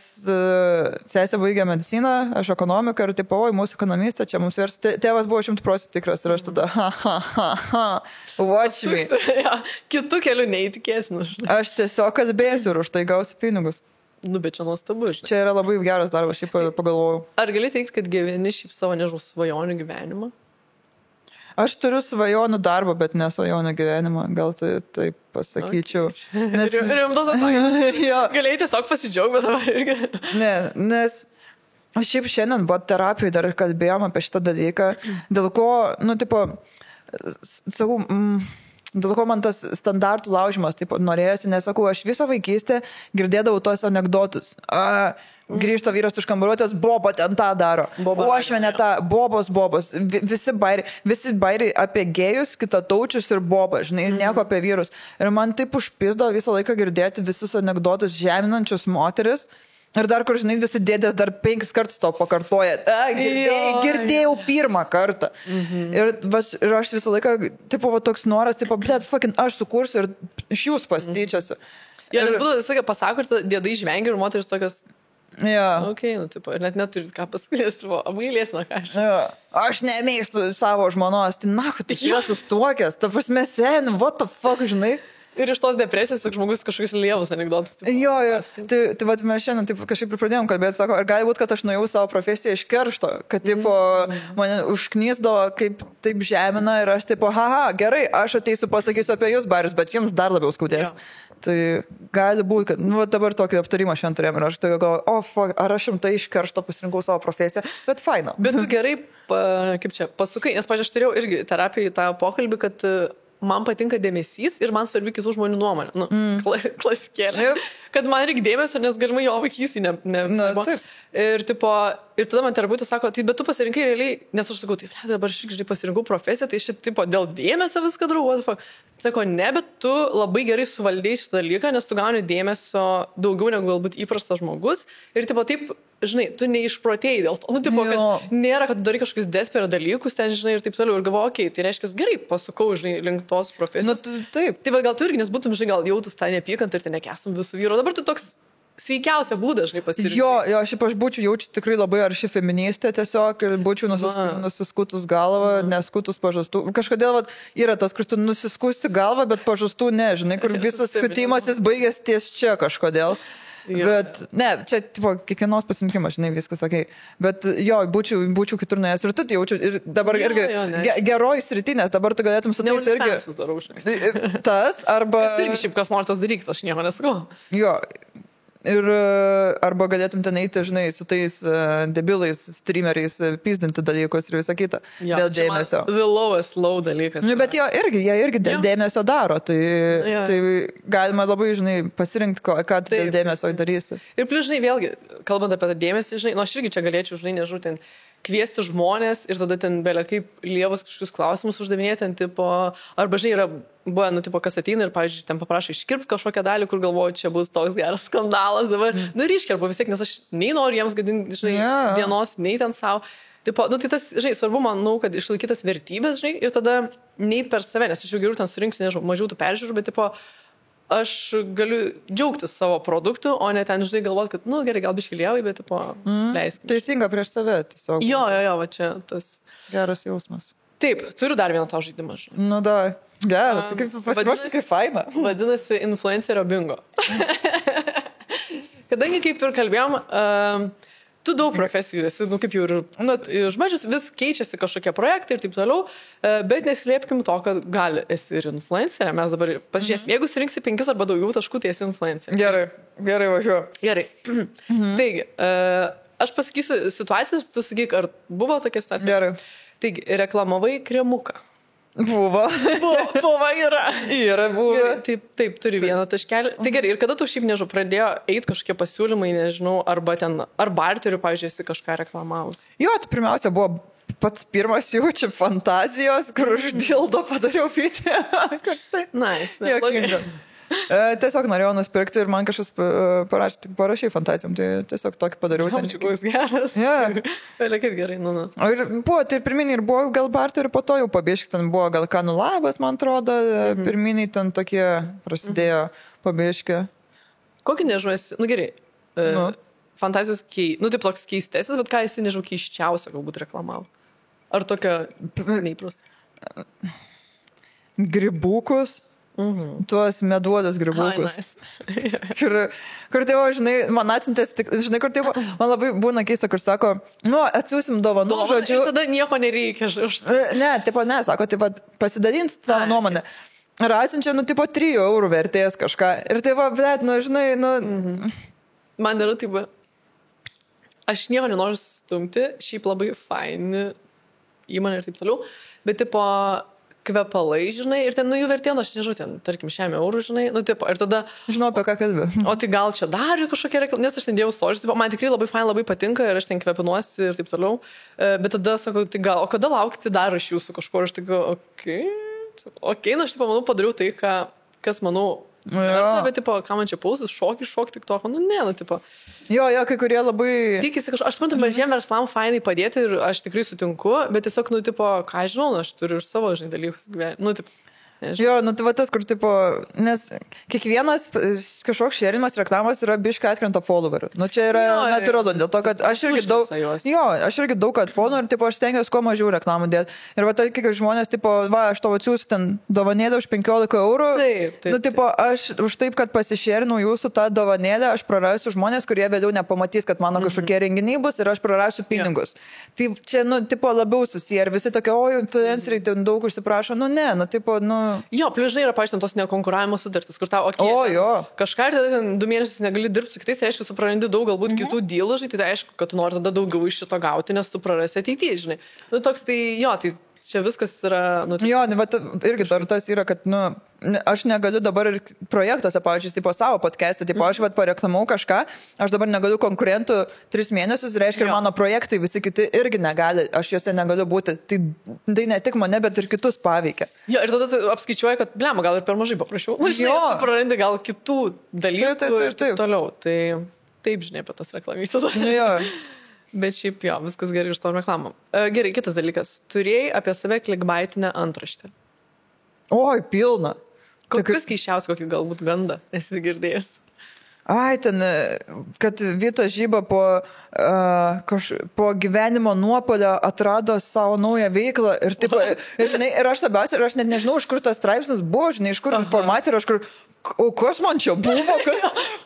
sesė baigė mediciną, aš ekonomiką ir taip, oi, mūsų ekonomistė, čia mums vers, tėvas buvo 100% tikras ir aš tada, watch me. Ja, kitų kelių neįtikėtinu. Aš tiesiog kalbėsiu ir už tai gausiu pinigus. Nu, bet čia nuostabu, žinai. Čia yra labai geras darbas, šiaip pagalvojau. Ar gali teikti, kad gyveni šiaip savo, nežinau, svajonių gyvenimą? Aš turiu svajonių darbą, bet ne svajonių gyvenimą. Gal tai taip pasakyčiau. Okay. Nes... Rimtas atsakymas. Galėjai tiesiog pasidžiaugti, bet dabar irgi. Ne, nes šiaip šiandien buvo terapijai dar kalbėjom apie šitą dalyką, dėl ko, nu, tipo, sakau, dėl ko man tas standartų laužimas, taip, norėjosi, nes, sakau, aš visą vaikystę girdėdavau tos anekdotus. Grįžta vyras iš kambaruotės, Boba ten tą daro. Uošmenė tą, Bobos. Visi bairiai apie gėjus, kitataučius ir Bobą, žinai, nieko apie vyrus. Ir man taip užpizdo visą laiką girdėti visus anekdotus žeminančius moteris. Ir dar, kur, žinai, visi dėdės dar 5 kartus to pakartoja. Girdėjau 1 kartą. Ir aš visą laiką, tipo, va, toks noras, tipo, blėt, fucking, aš sukursiu ir iš jūs pastyčiasiu. Jo, nes būtų visą laiką pasako, ir dėdai žvengia ir moteris tokios... Ja. Ok, nu, tipo, ir net neturit ką pasakyti, apgailėtina, ką aš. Ja. Aš nemėgstu savo žmonos, tai na, tu čia sustuokęs, ta prasme sen, what the fuck, žinai. Ir iš tos depresijos žmogus kažkokius lievus anekdotus. Jo. Tai vat mes šiandien taip, kažkaip ir pradėjom kalbėti, sako, ar gali būti, kad aš nuėjau savo profesiją iš keršto, kad tipo, mane užknysdavo, kaip taip žemina ir aš tipo, haha, gerai, aš ateisiu pasakysiu apie jūs, barius, bet jums dar labiau skaudės. Jo. Tai gali būti, kad nu, dabar tokį aptarimą šiandien turėjom ir aš tai galvoju, fuck, ar aš rimtai iš keršto pasirinkau savo profesiją, bet faina. Bet tu gerai, kaip čia, pasukai, nes, pažiūrėjau, aš turėjau irgi terapijai tą pokalbį, kad man patinka dėmesys ir man svarbi kitų žmonių nuomonė. Nu, klasikėlė. Kad man reikia dėmesio, nes galimai jo vaikysį ir tada man terapeutė sako, tai bet tu pasirinkai realiai, nes aš sakau, tai dabar aš žinai pasirinkau profesiją, tai šit tipo dėl dėmesio viską darau, what the fuck. Sako, ne, bet tu labai gerai suvaldėjai šitą dalyką, nes tu gauni dėmesio daugiau negu galbūt įprastas žmogus ir tipo taip, žinai, tu neišprotėjai dėl to, nu, tipo, kad nėra, kad tu darai kažkokius desperate dalykus ten, žinai, ir taip toliau, ir galvoju, okei, tai reiškia, gerai, pasukau, žinai, link tos profesijos. Nu, taip. Tai va, gal tu irgi, nes būtum, žinai, gal jautus tą neapykantą ir tai nekesum visų vyrų, dabar tu toks sveikiausia būda, žinai, pasirinkti. Jo, šiaip aš būčiau jaučiu tikrai labai arši feministė tiesiog ir būčiau nusiskutus galvą, neskutus pažastų. Kažkodėl vat, yra tas, kur tu nusiskusti galvą, bet pažastų ne, žinai, kur visas skutimasis baigęs ties čia kažkodėl. Bet, ne, čia, tipo, kiekvienos pasirinkimas, žinai, viskas, okei. Bet, jo, būčiau kitur nuėjęs ir tu jaučiu, ir dabar irgi geroji sritinės, dabar tu galėtum su tais irgi... Tas, arba... Kas irgi šiaip kas nori tas daryti, aš nieko nesakau. Jo. Ir arba galėtum ten eiti, žinai, su tais debilais, streameriais, pizdinti dalykus ir visą kitą. Jo, dėl dėmesio. The lowest low dalykas. Nu, bet jie irgi dėl dėmesio daro, tai galima labai, žinai, pasirinkti, ką tu dėl dėmesio darysi. Ir plius, žinai, vėlgi, kalbant apie tą dėmesį, žinai, aš irgi čia galėčiau, žinai, nežinau, ten kviesti žmonės ir tada ten belia kaip lievas kažkokius klausimus uždavinėti, ten tipo, arba, žinai, yra buvo, nu, tipo, kas ateina ir, pavyzdžiui, ten paprašo iškirpti kažkokią dalį, kur galvoju, čia bus toks geras skandalas dabar. Nu, ir iškirpa vis tiek, nes aš nei noriu jiems gadinti, žinai, dienos, nei ten savo. Tipo, nu, tai tas, žinai, svarbu, manau, kad išlaikytas vertybės, žinai, ir tada nei per save, nes aš jau geriau ten surinksiu, nežinau, mažiau tų peržiūrų, bet, tipo, aš galiu džiaugtis savo produktu, o ne ten, žinai, galvoti, kad, nu, gerai, gal biškį lievai, bet, tipo, leiskime. Teisinga prieš save, tiesiog. Jo, va čia tas. Geras jausmas. Taip, turiu dar vieną tau žaidimą. Nu, da. Geras, kaip pasiruošęs, kaip faina. Vadinasi, influencerio bingo. Kadangi, kaip ir kalbėjom, tu daug profesijų esi, nu, kaip jau ir, nu, žmačius, vis keičiasi kažkokie projektai ir taip toliau, bet neslėpkim to, kad gali esi ir influencerė. Mes dabar pažiūrėsim, jeigu surinksi 5 arba daugiau taškų, tai esi influencerė. Gerai važiuoju. Gerai. Taigi, aš pasakysiu situacijas, tu sakyk, ar buvo tokia situacija? Gerai. Taigi, reklamavai kremuką. Buvo, yra buvo. Taip, turi vieną taškelį. Tai gerai, ir kada tu šiaip, nežinau, pradėjo eiti kažkokie pasiūlymai, nežinau, arba ten, ar barterių, pavyzdžiui, esi kažką reklamavus? Jo, tai pirmiausia buvo pats pirmas jaučiu fantazijos, kur už dildo padariau video. Nice. Tiesiog norėjau nusipirkti ir man kažkas parašė fantazijom, tai tiesiog tokį padariau. Čia bus geras. Vėliau kaip gerai, nu. Ir buvo, tai pirminiai ir buvo gal barterių, po to jau pabėžk, ten buvo gal kanų labas, man atrodo, pirminiai ten tokie prasidėjo pabėžkė. Kokį nežuosi, nu gerai, fantazijos nu taip toks keistesis, bet ką esi, nežinau, keiščiausio galbūt reklamavo? Ar tokia neįprasta? Grybūkus. Tuos meduolius grybūkus. Kur tėvo, žinai, man atsintės, žinai, kur tėvo, man labai būna keista, kur sako, nu, atsiūsim dovanų, žodžiu. Ir tada nieko nereikia, žodžiu. Ne, tipo, ne, sako, tipo, pasidalins savo nuomonę. Ir atsiunčia, nu, tipo, 3 eurų vertės kažką. Ir tėvo, bet, nu, žinai, nu. Man yra, taip, aš nieko nenoriu stumti, šiaip labai faini įmonė ir taip toliau, bet, tipo, kvepalai, žinai, ir ten, nu, jų vertė, aš nežinau, ten, tarkim, 100 eurų, žinai, nu, taip, ir tada... Žinau, apie ką kalbė. O tai gal čia dar kažkokia reklama, nes aš ten dėjau stories, man tikrai labai fain, labai patinka ir aš ten kvepinuosi ir taip toliau, bet tada sakau, tai gal, o kada laukti dar iš jūsų kažkur, aš tai gal, okei, na, aš taip, manau, padariau tai, kas, manau, bet, tipo, ką man čia pausas, šok tik to, nu, ne, nu, tipo... Jo, kai kurie labai... Tikisi kažko, aš suprantu, mažiem verslam fainai padėti ir aš tikrai sutinku, bet tiesiog, nu, tipo, ką aš žinau, aš turiu ir savo, žinai, dalykus gyvenime, nu, tipo... Jo, nu tai va tas, kur tipo, nes kiekvienas kažkoks šėrimas reklamos yra biškai atkrenta followerių. Nu čia yra natūralu, dėl to, kad aš irgi daug atfollow ir tipo, aš stengiuosi kuo mažiau reklamų dėti. Ir va tai, kai žmonės, tipo, va, aš tavo atsiųsiu ten dovanėlę už 15 eurų. Taip. Nu, tipo, aš už taip, kad pasišėrinu jūsų tą dovanėlę, aš prarasiu žmonės, kurie vėliau nepamatys, kad mano kažkokie renginiai bus ir aš prarasiu pinigus. Tai čia, nu, tipo, labiau susiję. Ir visi tokie, o, influenceriai ten daug užsiprašo. Nu, ne, nu, tipo, nu... Jo, plius žinai yra, paaiškinti, tos nekonkuravimo sutartys, kur tau, kažką ir tada ten 2 mėnesius negali dirbti su kitais, tai aišku, suprarandi daug galbūt kitų dylų, žinai, tai aišku, kad tu nori tada daugiau iš šito gauti, nes tu prarasi ateityje, žinai. Nu, toks tai, jo, tai čia viskas yra... Nu, jo, bet irgi dar tas yra, kad, nu, aš negaliu dabar ir projektuose, pavyzdžiui, tipo savo podcast'e, tipo aš pareklamau kažką, aš dabar negaliu konkurentų 3 mėnesius, reiškia, ir mano projektai visi kiti irgi negali, aš juose negaliu būti. Tai ne tik mane, bet ir kitus paveikia. Jo, ir tada apskaičiuoji, kad, blema, gal ir per mažai paprašiau. Nu, žinai, tu prarandi gal kitų dalykų ir taip toliau. Tai taip, žinai, apie tas reklamytas. Jo. Bet šiaip jo, viskas gerai iš to reklamą. Gerai, kitas dalykas. Turėjai apie save klikbaitinę antraštę. Oi, pilna. Kokius keiščiausias, kokį galbūt gandą esi girdėjęs? Ai, ten, kad Vita Žyba po gyvenimo nuopuolio atrado savo naują veiklą ir, tipo, žinai, ir aš labiausiai, ir aš net nežinau, iš kur tas straipsnis buvo, žinai, iš kur informacija, ir aš kur, o kas man čia buvo?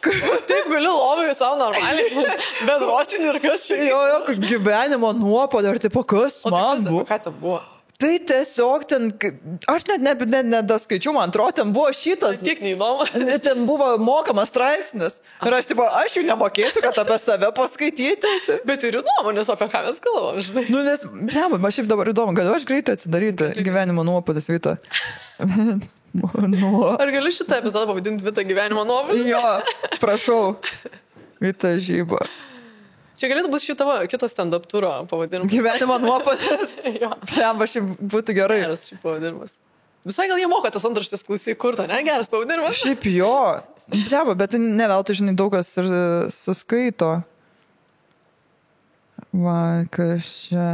Taip galiu lovai savo normaliai, bet rotinį ir kas čia. Jo, gyvenimo nuopuolio ir, tipo, kas man buvo? Ką tai buvo? Tai tiesiog ten, aš net nedaskaičiu, man atrodo, ten buvo šitas. Tiek neįdomu. Ten buvo mokamas straipsnis. Ir aš jų nemokėsiu, kad apie save paskaityti. Bet ir įdomu, nes apie ką mes kalbam, žinai. Nu, nes, man šiaip dabar įdomu, galiu aš greitai atsidaryti gyvenimo nuopadis Vita. Ar galiu šitą epizodą pavadinti Vita gyvenimo nuopadis? Jo, prašau. Vita Žyba. Čia galėtų būti šitą kito stand-up turo pavadinimas. Gyvenimo nuopadis. Jam šiaip būtų gerai. Geras šiaip pavadinimas. Visai gal jie moka tas antraštės klausyk kurto, ne? Geras pavadinimas. Šiaip jo. Jam, bet ne veltui, žinai, daug kas ir suskaito. Va, kas čia.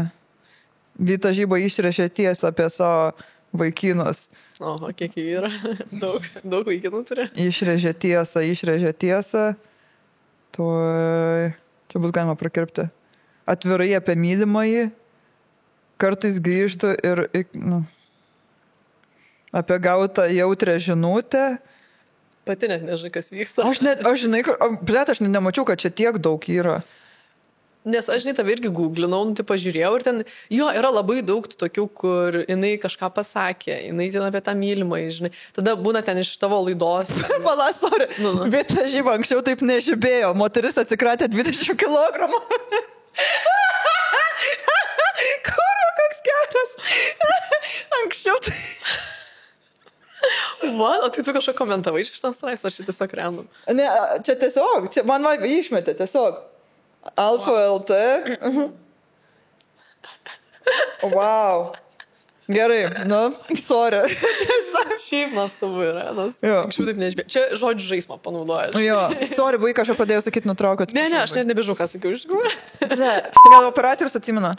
Vita Žyba išrešė tiesą apie savo vaikinus. O, kiek jų yra? Daug vaikinų turi. Išrešė tiesą. Tuoj... Čia bus galima prakirpti. Atvirai apie mylimąjį. Kartais grįžtų ir apie gautą jautrę žinutę. Pati net nežinai, kas vyksta. Aš nemačiau, kad čia tiek daug yra. Nes aš, žinai, tave irgi googlinau, tai pažiūrėjau ir ten, jo, yra labai daug tokių, kur jinai kažką pasakė, jinai ten apie tą mylimą, žinai. Tada būna ten iš tavo laidos. Pala, sorry. Vita Žyba anksčiau taip nežibėjo. Moteris atsikratė 20 kilogramų. Kuro, koks geras. Anksčiau tai... Man, o tai tu kažką komentavai iš šitam straipsnį, ar čia tiesiog random? Ne, čia tiesiog, man išmetė tiesiog. Alfa LT. Wow. Gerai, sorry. Šiaip nuostabu yra. Anksčiau taip nežbėjau. Čia žodžių žaismą panaudoja. Jo, sorry, vaiką aš padėjau sakyti nutraukot. Ne, aš net nebežinau, ką sakiau iš tikrųjų. Gal operatorius atsimena?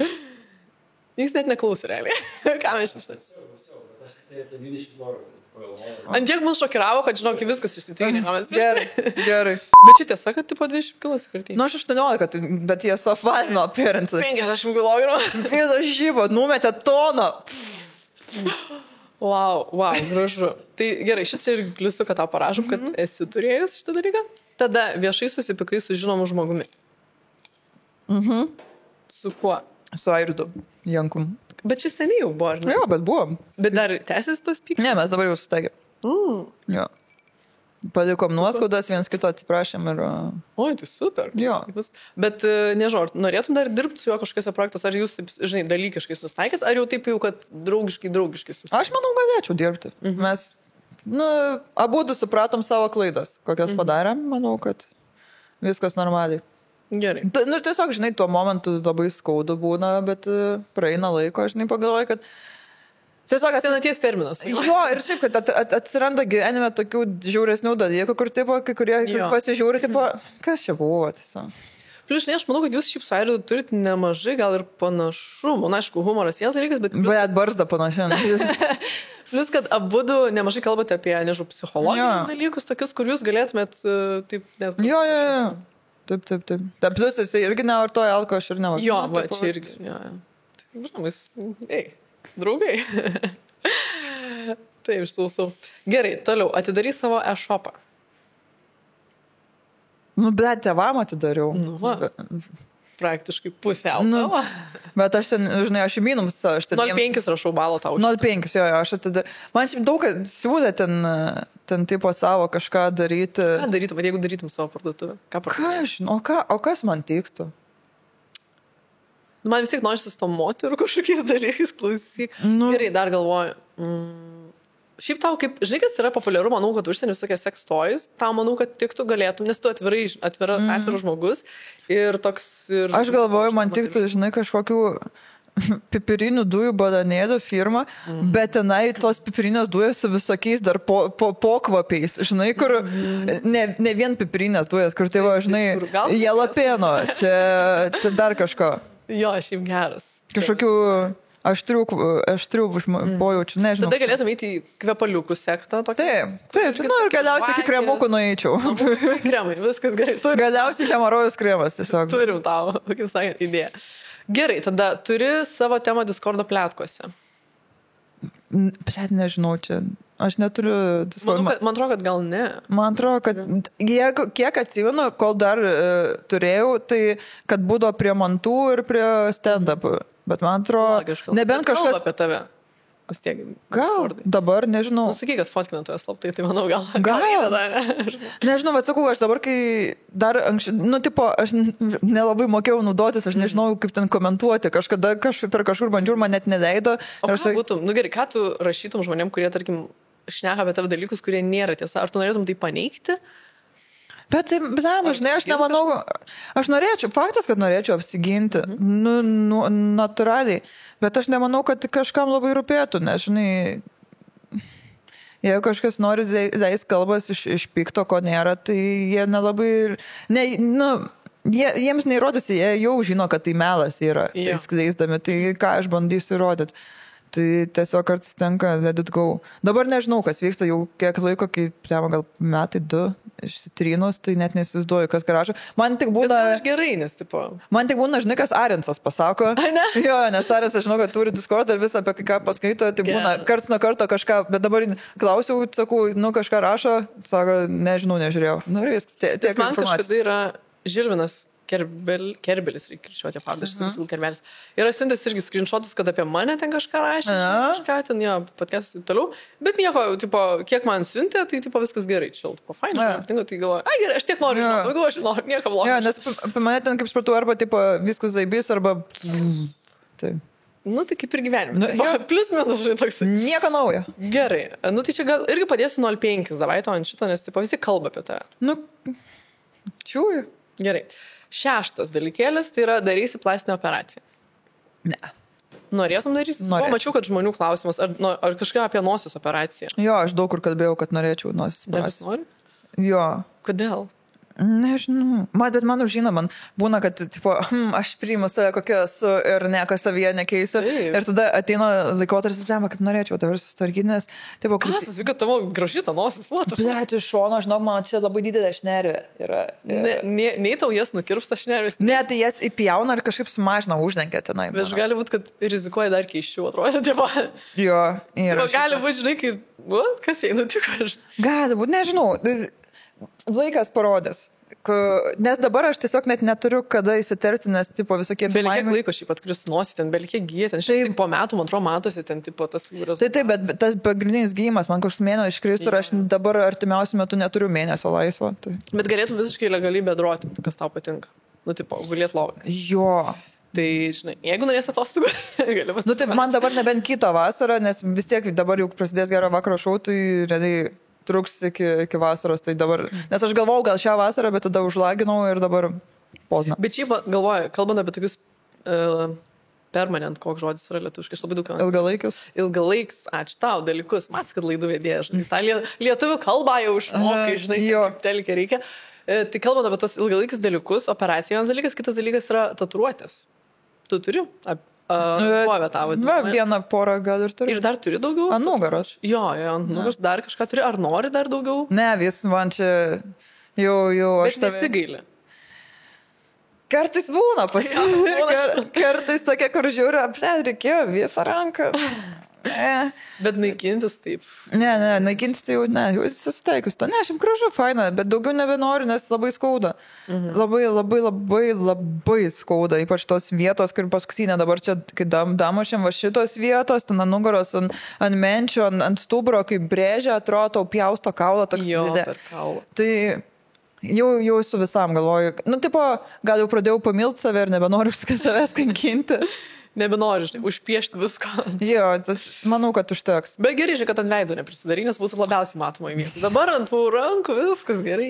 Jis net neklausė realiai. Ką mes iš čia? Ant tiek mus šokiravo, kad žinok, viskas išsitrynė. Gerai. Bet čia tiesa, kad tipo 20 kg skirti. Nu, aš 18, bet jie suapvalino appearance. 50 kg. Vita Žyba, numetė toną. Wow, gražu. Tai gerai, šitą ir pliusiuką tau parašom, kad esi turėjus šitą dalyką. Tada viešai susipikai su žinomu žmogumi. Su kuo? Su Airidu Jankum. Bet čia seniai jau buvo, žinai? Jo, bet buvom. Bet dar tęsis tas pyktis? Ne, mes dabar jau sustaigė. Jo. Palikom nuoskaudas, viens kito atsiprašėm ir... Oi, tai super. Jo. Bet, nežinau, norėtum dar dirbti su juo kažkokiuose projektuose, ar jūs, taip, žinai, dalykiškai sustaikėt, ar jau taip jau, kad draugiškai sustaikėt? Aš manau, galėčiau dirbti. Mes, abudu supratom savo klaidas, kokias padarėm, manau, kad viskas normaliai. Gerai. Ir tiesiog, žinai, tuo momentu labai skaudu būna, bet praeina laiko, žinai, pagalvoju, kad tiesiog... Senaties terminas. Jo, ir šiaip, kad atsiranda gyvenime tokių žiauresnių dalykų, kur, tipo, kai kurie pasižiūri, tipo, kas čia buvo, tiesiog. Plius, aš manau, kad jūs šiaip su Airidu turit nemažai gal ir panašumų. Na, aišku, humoras vienas dalykas, bet... Bet barzda panašiai. Plius, kad abudu nemažai kalbate apie, nežinau, psichologinius dalykus, tokius, kur jūs galėtumėt taip... Net, jo. Taip. Plius jisai irgi nevartoja alko, aš ir nevartoju. Jo, va, čia irgi. Draugai. Taip, išsausau. Gerai, toliau, atidarys savo e-shopą. Bet tėvam atidariau. Praktiškai pusiau. Bet aš ten, žinai, aš į minus. 0,5 rašau balo tau. 0,5, jo, aš atidariau. Man šiaip daug siūlė ten tipo savo kažką daryti. Ką darytum, jeigu darytum savo parduotuvę? O kas man tiktų? Man vis tiek norisi su tom moterų kažkokiais dalykais, klausyk. Gerai, dar galvoju. Šiaip tau, kaip, žinai, kas yra populiaru, manau, kad užsienį visokie sex toys, tau manau, kad tiktų galėtum, nes tu atviras žmogus ir toks... Ir, aš galvoju, man tiktų, žinai, kažkokių pipirinių dujų badanėlių firma, bet tenai tos pipirinės dujos su visokiais dar pokvapiais, žinai, kur ne vien pipirinės dujos, kur tai va, žinai, jalapeno, čia dar kažko. Jo, šiaip geras. Kažkokių aštrių pojaučių, nežinau. Tada galėtum eiti į kvepaliukų sektą. Taip, ir galiausiai iki kremukų nueičiau. Kremai, viskas gerai. Galiausiai hemorojus kremas tiesiog. Turim tau, kaip sakant, idėją. Gerai, tada turi savo temą Discordo pletkuose. Plet, nežinau, čia. Aš neturiu Discordo. Man atrodo, kad gal ne. Man atrodo, kad kiek atsimenu, kol dar turėjau, tai kad būdavo prie mantų ir prie stand-up. Bet man atrodo, nebent kažkas... Kalba apie tave. vis tiek. Gal, dabar, nežinau. Sakai, kad fotkina tave slaptai, tai manau, gal. Nežinau, bet sakau, aš dabar, kai dar anksčiau, aš nelabai mokėjau naudotis, aš nežinau, kaip ten komentuoti, kažkada per kažkur bandžiau ir man net neleido. O ką būtum, gerai, ką tu rašytum žmonėm, kurie, tarkim, šneka apie tavo dalykus, kurie nėra tiesa, ar tu norėtum tai paneigti? Bet, žinai, aš nemanau, aš norėčiau, faktas, kad norėčiau apsiginti, natūraliai, bet aš nemanau, kad kažkam labai rūpėtų, nes, žinai, jeigu kažkas nori leis kalbas iš pikto, ko nėra, tai jie nelabai, jiems neįrodysi, jie jau žino, kad tai melas yra, tai skleisdami, tai ką aš bandysiu įrodyti. Tai tiesiog kartais tenka let it go. Dabar nežinau, kas vyksta jau kiek laiko, kai gal metai 2 išsitrynus, tai net nesizduoju, kas garažo. Man tik būna... Bet gerai, nes tipo... Man tik būna, žinai, kas Arensas pasako. Ne? Jo, nes Arensas, žinau, kad turi Discord ir visą apie ką paskaito, tai būna karts nuo karto kažką, bet dabar klausiau, sakau, kažką rašo, sako, nežinau, nežiūrėjau. Ir viskas, tiek informacijos. Man kažkada yra Žilvinas Kerbelis, reikia kirčiuoti pavardę, šis Kerbelis. Yra siuntęs irgi screenshotus, kad apie mane ten kažką rašė, kažką ten, podcast ir toliau. Bet nieko, tipo, kiek man siuntė, tai tipo, viskas gerai, čia, tipo, fainai, tai galvoju, gerai, aš tiek noriu žinoti, daugiau aš noriu, nieko blogo. Jo, nes apie mane ten, kaip supratau, arba, tipo, viskas zaibys, arba... Tai. Tai kaip ir gyvenime. Plius minus, žinai, toks. Nieko naujo. Gerai. Tai čia gal irgi padėsiu 0,5, davai tau ant šito, nes, tipo, visi kalba apie tą. Čiūju. Gerai. 6 dalykėlis, tai yra darysi plastinę operaciją. Ne. Norėtum daryti? Mačiau, kad žmonių klausimas, ar kažką apie nosis operaciją. Jo, aš daug kur kalbėjau, kad norėčiau nosis operaciją. Dar vis nori? Jo. Kodėl? Nežinau. Bet man užžino, man būna, kad tipo, aš priimu save kokia esu ir nieko savyje nekeisiu. Ir tada ateina laikotarpis, kaip norėčiau dabar susitvarkyti, nes... Klasas, vyka tavo gražita nosis, matai. Blet, iš šono, žinok, man čia labai didelė šnervė yra. Nei tau jas nukirpsta šnervės. Ne, tai jas įpjauna ir kažkaip sumažina, uždengia tenai. Bet gali būti, kad rizikuoja dar keiščiau, atrodo, tipo. Jo, yra. Gali būti, žinai, kas jai nutiko. Gali būti, nežinau. Laikas parodės. Nes dabar aš tiesiog net neturiu kada įsiterti, nes tipo visokie... Belikiek laiko šiaip atkristų nosį, ten belikiek gyja, ten šiaip po metų, man atrodo, matosi ten tipo tas... Tai, bet tas pagrindinis gyjimas, man kažkas mėnio iškristų ir aš dabar artimiausiu metu neturiu mėnesio laisvo. Tai. Bet galėtum visiškai legaliai bedroti, kas tau patinka. Tipo, gulėt lovą. Jo. Tai, žinai, jeigu norėsi atostogų, gali pasakyti. Tai man dabar nebent kitą vasarą, nes vis tiek dabar jau prasidės gero vakaro šou, tai realiai... truks iki vasaros, tai dabar, nes aš galvojau gal šią vasarą, bet tada užlaginau ir dabar pozna. Bet šiaip galvoju, kalbant apie tokius permanent, koks žodis yra lietuviškai, aš labai daug... Ilgalaikius, ačiū tau, dalykus, matas, kad laidų vedėja, žinai, tą lietuvių kalbą jau išmokai, žinai, telkia reikia. Tai kalbant apie tos ilgalaikius dalykus, operacija vienas dalykas, kitas dalykas yra tatuiruotės. Tu turi? Nuovė tavo. Vieną porą gal ir turi. Ir dar turi daugiau? Ant nugaros. Jo, ant nugaros dar kažką turi. Ar nori dar daugiau? Ne, vis man čia jau aš tave... Bet nesigaili. Kartais būna kartais tokia, kur žiūri, reikėjo visą ranką. Bet naikintis taip. Ne, naikintis tai jau, jau susitaikus to. Ne, šiaip gražu, faina, bet daugiau nebenoriu, nes labai skauda. Labai skauda, ypač tos vietos, kur paskutinė dabar čia, kai damošiam va šitos vietos, ten ant nugaros, ant menčio, ant stuburo, kai brėžia, atrodo, pjausto kaulo toks didė. Tai jau su visam galvoju. Tipo, gal jau pradėjau pamilt save ir nebenoriu savęs kankinti. Nebenori, žinai, užpiešti visko. Jo, manau, kad užteks. Bet gerai, žinai, kad ant veido neprisidarai, nes būtų labiausiai matoma į vietą. Dabar ant tų rankų viskas gerai.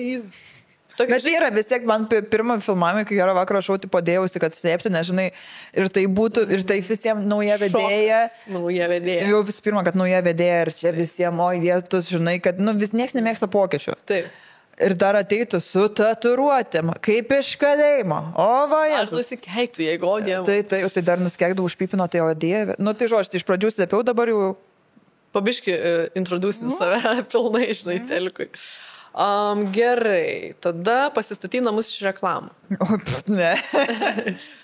Bet tai yra vis tiek man pirmą filmavimą, kai gero vakaro šau, tipo dėjausi, kad slėpti, nežinai, ir tai būtų, ir tai visiems nauja vedėja. Nauja vedėja. Jau vis pirma, kad nauja vedėja ir čia visiems vietus, žinai, kad vis nieks nemėgsta pokyčių. Taip. Ir dar ateitų su tatuiruotėm, kaip iš kalėjimo. O, va, aš nusikeiktų, jeigu odėjau. Tai dar nusikeikdavau, užpipino, tai o dieve. Tai žodžiu, iš pradžių slėpiau, dabar jau... Pabiški introducinį save pilnai, žinai, telikui. Gerai, tada pasistatyti namus iš reklamų. Ne.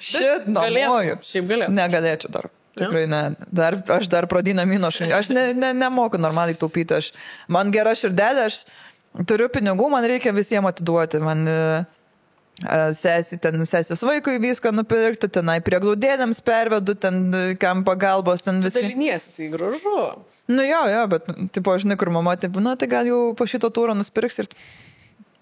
Šit namuoju. Šiaip galėčiau. Negalėčiau dar. Tikrai ne. Aš dar pradinę minošą. Aš nemoku normaliai taupyti. Man gera širdelė, aš turiu pinigų, man reikia visiems atiduoti. sesės vaikui viską nupirkti, tenai prieglaudėdams pervedu, ten kam pagalbos, ten visi. Daliniesi, tai gražu. Nu jo, bet, tipo, žinai, kur mama, tipo, nu, tai gal jau po šito tūro nusipirks ir...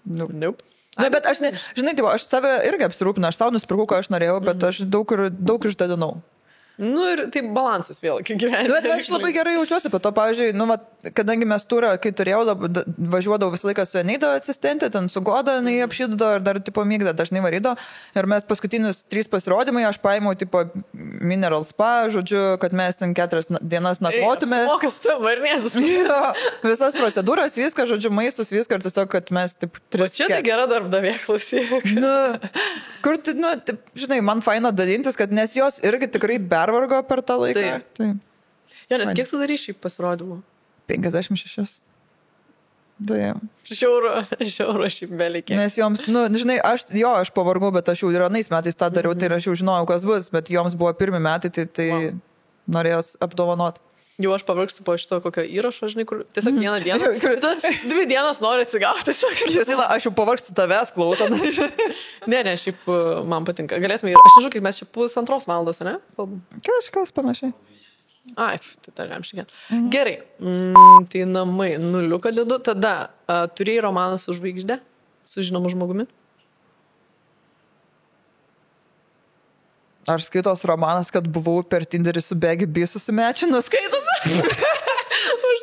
Nope. Na, bet aš, žinai, tipo, aš save irgi apsirūpinu, aš savo nusipirkau, ką aš norėjau, bet aš daug išdadinau. Nu ir tai balansas vėl, kai gyvenime. Bet aš labai gerai jaučiuosi, po to, pavyzdžiui, nu, kadangi mes turą, kai turėjau, važiuodavau visą laiką su Eneido asistentė, ten su Goda, jinai apšydavo ir dar, tipo, mygdą dažnai varydo. Ir mes paskutinius 3 pasirodymai, aš paėmiau, tipo, mineral spa, žodžiu, kad mes ten 4 dienas nakvotume. Mokas tu, varnės. Visas procedūras, viską, žodžiu, maistus, viską, ir tiesiog, kad mes, taip, 3. Čia tai gera darbdavė, klausyk. Nu, kur, nu, taip, žinai, man faina dalintis, kad nes jos irgi tikrai pervargo per tą laiką. Taip. Jo, nes kiek tu darai šiaip pasirodymų? 56. Taip. Šiauro šiaip belikė. Nes joms, nu, žinai, aš pavargau, bet aš jau ir anais metais tą dariau, tai aš jau žinojau, kas bus, bet joms buvo pirmi metai, tai norėjos apdovanot. Jau aš pavargstu po šito kokio įrašo, žinai, kur tiesiog vieną dieną, 2 dienas nori atsigauti. Aš jau pavargstu tavęs klausant. Ne, šiaip man patinka. Galėtume ir, aš nežinau, kaip mes čia 1,5 valandos, ne? Kažkas panašiai. Ai, tai dar jam šiandien. Gerai, tai namai, 0 dedu. Tada turėjai romaną su žvaigžde, su žinomu žmogumi? Ar skaitos romanas, kad buvau per Tinderį su Beggy B susimečinus? Skaitos?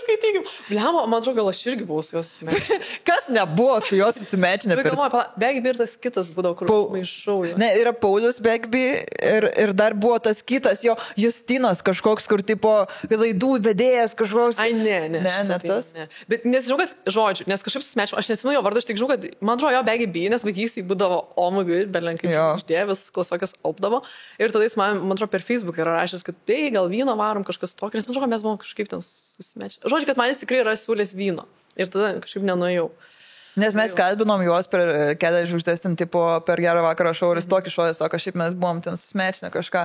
Skaitykim. Bliamo, man atrodo, gal aš irgi buvau su juos susimečinę. Kas nebuvo su juos susimečinę? Bet galvoju, Beggy B ir tas kitas būdavo, kur maišau jo. Ne, yra Paulius Beggy B ir dar buvo tas kitas, jo Justinas kažkoks, kur tipo laidų vedėjas kažkoks. Ai, ne tas. Ne. Bet nežinau, kad žodžiu, nes kažkaip susimečinau, aš nesimenu jo vardą, aš tik žinau, kad man atrodo jo Beggy B, nes vaikystėje būdavo omagai, belenkai žvaigždė, visas klasiokas alpdavo. Ir tada jis man atrodo per Facebook yra rašęs, kad tai gal vyno varom kažkas tokio, nes man atrodo, mes buvom kažkaip ten susimečinę. Žodžiu, kad man jis tikrai yra siūlės vyno. Ir tada kažkaip nenuėjau. Nes mes kalbinom juos per Kelias žvaigždės, ten tipo per Gerą vakarą šou ir jis tokį šoją, sako, šiaip mes buvom ten susmečinę kažką.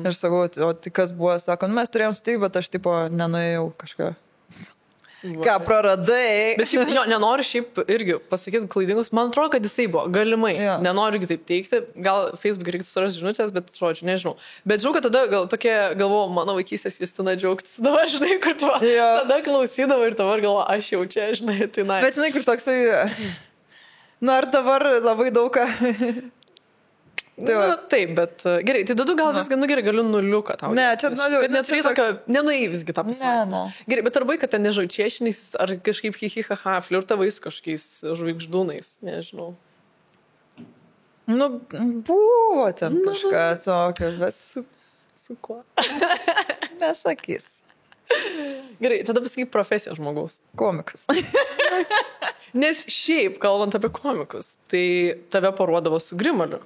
Ir sakau, o tai kas buvo, sako, nu, mes turėjom sutikti, bet aš tipo nenuėjau kažką. Ką praradai? Bet šiaip jo, nenoriu šiaip irgi pasakyti klaidingus. Man atrodo, kad jisai buvo. Galimai. Ja. Nenoriu taip teikti. Gal Facebook reiktų surasti žinutės, bet žodžiu, nežinau. Bet žinau, kad tada galvoju, mano vaikystės Justina džiaugtis. Dabar, žinai, kur tu. Ja. Tada klausydavau ir dabar galvoju, aš jau čia, žinai, tai na. Bet žinai, kur toksai... Na, ar dabar labai daug ką... Taip, bet gerai, tai dedu gal visgi, nu gerai, galiu 0 tau. Ne, čia neturiu tokio, nenuėjai visgi tą pasakymą. Ne. Gerai, bet arba, kad ten nežinau, čiešiniais, ar kažkaip hihihaha, flirtavai su kažkokiais žvaigždūnais, nežinau. Nu, buvo ten kažką tokio, bet su kuo? Nesakys. Gerai, tada pasakyk profesiją žmogaus. Komikas. Nes šiaip, kalbant apie komikus, tai tave paruodavo su Grimaliu.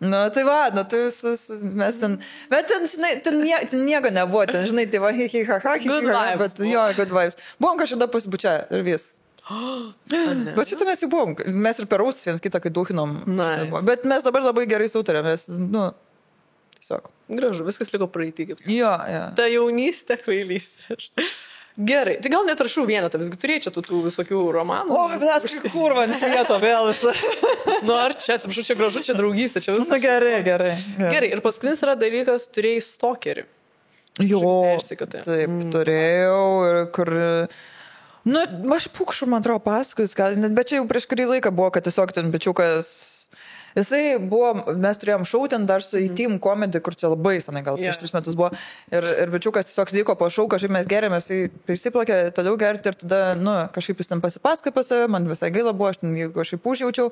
Nu, tai va, nu, tai mes ten, bet ten, žinai, ten nieko nebuvo, ten, žinai, tai va, good vibes, bet jo, good vibes. Buvom kažkada pasibučia ir vis. Bet šitą mes jau buvom, mes ir per ausis vienas kitą, kai duhinom. Nice. Bet mes dabar labai gerai sutarėm, mes, nu, tiesiog. Gražu, viskas liko praeitį, kaip sakė. Jo. Ta jaunystė, kvailystė. Gerai, tai gal netrašau vienetą, visgi turėčiau tų visokių romanų. O, bet kurva, nesvieto vėl visą. Nu, ar čia, atsiprašau, čia gražu, čia draugystė, čia viskas. Nu, gerai. Gerai, ir paskutinis yra dalykas, turėjai stalkerį. Jo, taip, turėjau ir kur... Nu, aš pūkšų, man atrodo, pasakojus, bet čia jau prieš kurį laiką buvo, kad tiesiog ten bičiukas... Jisai buvo, mes turėjom šau ten dar su E-Team Comedy, kur čia labai senai, gal prieš 3 metus buvo. Ir bičiukas tiesiog liko po šau, kažkaip mes gerėmės, jisai prisiplakė toliau gerti ir tada, nu, kažkaip jis ten pasipasakojo apie save, man visai gaila buvo, aš ten jį kažkaip užjaučiau.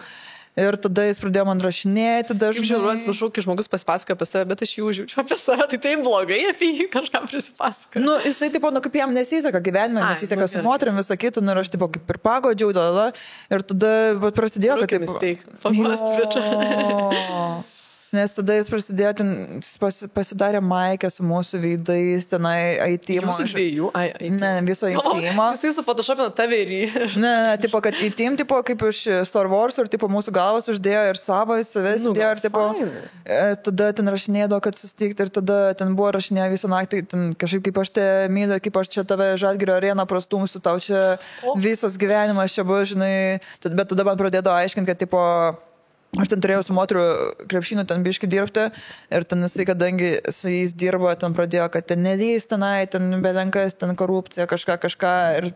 Ir tada jis pradėjo man rašinėti dažnai. Žiūrėjau, atsiprašau, kai žmogus pasipasakoja apie save, bet aš jį užjaučiu apie save, tai taip blogai apie jį kažką prisipasakoja. Nu, jisai, tipo, nu, kaip jam nesiseka gyvenime, nesiseka su moterim, visą kitą, nu, ir aš, tipo, kaip ir pagodžiau, ir tada prasidėjo, kad taip... Nes tada jis prasidėjo, jis pasidarė maikę su mūsų veidais, tenai IT-mo. Jūsų dviejų? Ne, viso IT-mo. Jisai su Photoshop'ina tave ir jį. Ne, tipo, kad IT-im, tipo, kaip iš Star Wars, ir, tipo, mūsų galvas uždėjo ir savo į save sudėjo, ir, tipo, tada ten rašinėdavo, kad susitikti, ir tada ten buvo rašinėję visą naktį, ten kažkaip kaip aš te myliu, kaip aš čia tave Žalgirio areną prastumsiu, tau čia visas gyvenimas čia buvo, žinai, bet tada man pradėjo aiškinti, kad, tipo, Aš ten turėjau su moterų krepšiniu ten biški dirbti ir ten jisai, kadangi su jais dirbo, ten pradėjo, kad ten nedės tenai, ten belenkas, ten korupcija, kažką ir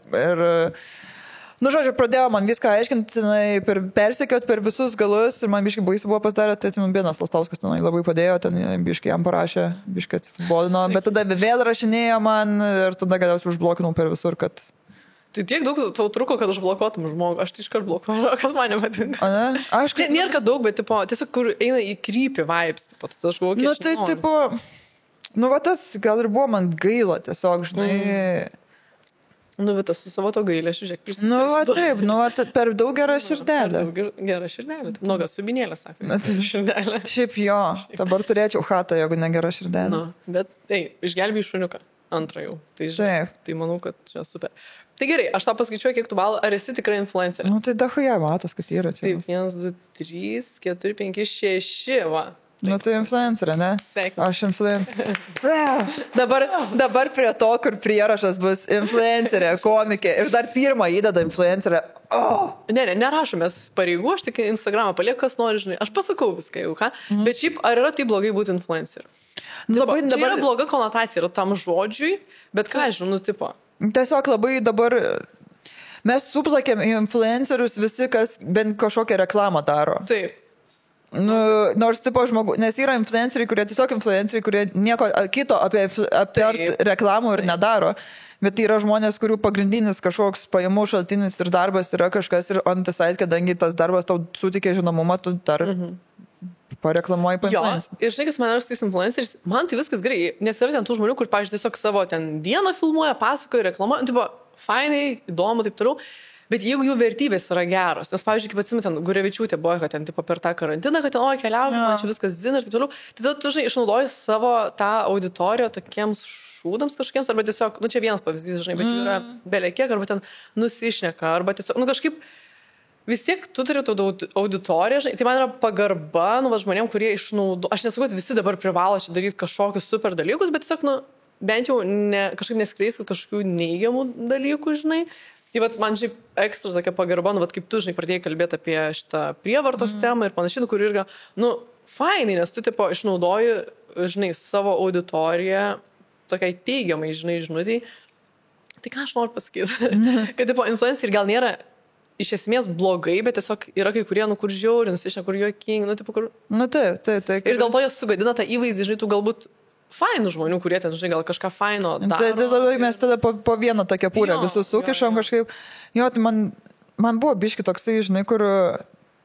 nu, žodžiu, pradėjo man viską aiškinti, persekiot per visus galus ir man biški baisi buvo pasidarę, tai atsimenu, Benas Lastauskas tenai labai padėjo, ten biški jam parašė, biški atsifutbolino, bet tada vėl rašinėjo man ir tada galiausiai užblokinau per visur, kad... Tai tiek daug tau truko, kad užblokuotum žmogų, aš tai iškart blokuoju, kas man nepatinka. Aš... Nėra kad daug, bet tipo, tiesiog kur eina į krypį vibes, tipo, tai aš galvoju, nu, tai tipo, nu, va tas gal ir buvo man gaila tiesiog, žinai... Nu, bet tas su savo to gailėšiu, žiūrėk, prisimenu. Nu, va taip, nu, va, per daug gerą širdelę. Gerą širdelę. Nu, gal subinėlę, sako. Širdelę. Šiaip jo, dabar turėčiau chatą, jeigu negera širdelė. Nu, bet, išgelbėjai šuniuką. Antrą jau. Tai manau, kad čia super. Tai gerai, aš tau paskaičiuoju, kiek tu balų, ar esi tikrai influenceris? Nu, tai dahuja, matos, kad yra čia. Taip, 1, 2, 3, 4, 5, 6, va. Nu, tai influencerė, ne? Sveikinu. Aš influencerė. dabar prie to, kur prierašas bus influencerė, komikė ir dar pirmą įdeda influencerė. Oh. Nerašomės pareigų, aš tik Instagramą palieku, kas nori, žinai. Aš pasakau viską jau, ką. Bet šiaip, ar yra tai blogai būti influenceriu? Dabar yra bloga konotacija, yra tam žodžiui, bet ką aš žinau, tipo. Tiesiog labai dabar mes suplakėm influencerius visi, kas bent kažkokią reklamą daro. Taip. Nu, nors tipo žmogu, nes yra influenceriai, kurie tiesiog influenceriai, kurie nieko kito apie reklamų ir nedaro. Bet tai yra žmonės, kurių pagrindinis kažkoks pajamų šaltinis ir darbas yra kažkas ir on the side, kadangi tas darbas tau sutikė žinomumą, tu dar pareklamuoji influencerį. Ir žinai, kas man yra su tais influenceriais, man tai viskas gerai, nes yra ten tų žmonių, kur, pavyzdžiui, tiesiog savo ten dieną filmuoja, pasakoja, reklamuoja, tipo, fainai, įdomu, taip toliau. Bet jeigu jų vertybės yra geros, nes, pavyzdžiui, kaip atsimenu, ten Gurevičiūtė buvo, kad ten tipo, per tą karantiną, kad ten, keliauju, man čia viskas dzin ir taip toliau, tada tu, žinai, išnaudoji savo tą auditoriją tokiems šūdams kažkokiems, arba tiesiog, nu čia vienas pavyzdys, žinai, bet jų yra belekiek, arba ten nusišneka, arba tiesiog, nu kažkaip vis tiek tu turi tų auditoriją, žinai, tai man yra pagarba, nu, va, žmonėm, kurie išnaudo, aš nesakau, kad visi dabar privalo čia daryti kažkokius super dalykus, bet tiesiog, nu, bent jau kažkaip neskleis, kad kažkokių neigiamų dalykų, žinai. Tai vat, man šiaip ekstra tokia pagarba, nu, vat, kaip tu, žinai, pradėjai kalbėti apie šitą prievartos temą ir panašiai, kur irgi, nu, fainai, nes tu, tipo, išnaudoji, žinai, savo auditoriją tokiai teigiamai, žinai, žinutei. Tai ką aš noriu pasakyti? Kad, tipo, influenceriai gal nėra iš esmės blogai, bet tiesiog yra kai kurie, nu, kur žiauri, nusišneka, kur juokingi, nu, tipo, kur... Nu, taip. Ir dėl to jie sugadina tą įvaizdį, žinai, tu galbūt fainų žmonių, kurie ten, žinai, gal kažką faino daro. Tai labai mes tada po vieną tokią pūrę visus sukišom kažkaip. Jo, tai man buvo biški toksai, žinai, kur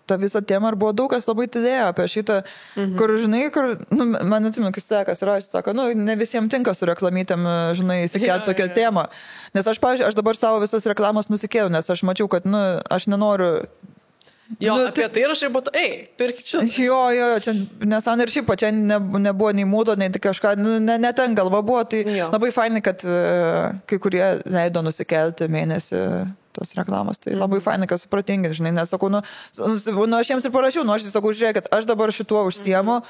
ta visa tema ir buvo daug kas labai tidėjo apie šitą, kur, žinai, nu, man atsimenu, kai sekas ir aš sako, nu, ne visiems tinka su reklamytėm, žinai, įsikelti tokią temą. Nes aš, pavyzdžiui, aš dabar savo visas reklamas nusikėliau, nes aš mačiau, kad, nu, aš nenoriu... Jo, nu, apie tai ir aš ir būtų, pirkit šitą. Jo, čia, nes man ir šiaip pačia nebuvo nei mūdo, nei kažką, ne ten galva buvo, tai labai fainai, kad kai kurie leido nusikelti mėnesį tos reklamos, tai labai fainai, kad supratingi, žinai, nes sakau, nu, aš jiems ir parašiau, nu, aš sakau, žiūrėkit, aš dabar šituo užsiemu,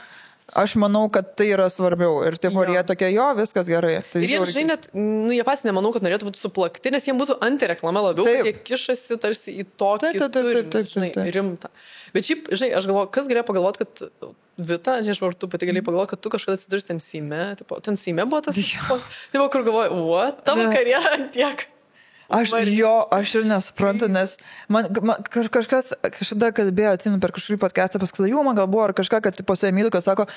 aš manau, kad tai yra svarbiau ir taip, jie tokie, jo, viskas gerai. Tai ir jie, žinai, net, nu, jie pats nemanau, kad norėtų būti suplakti, nes jiems būtų antireklama labiau, kad jie kišasi tarsi į tokį turinį, žinai, rimtą. Bet šiaip, žinai, aš galvoju, kas galėjo pagalvoti, kad Vita, nežinau, ar tu pati galėjai pagalvoti, kad tu kažkada atsidurs ten Seime, ten Seime buvo tas, tai kur galvoju, tavo karjera tiek. Aš ir nesuprantu, nes man kažkas kažkada kalbėjo, atsimenu, per kažkurį podcastą paskui, man gal buvo, ar kažką, kad po Emydu, kad sako,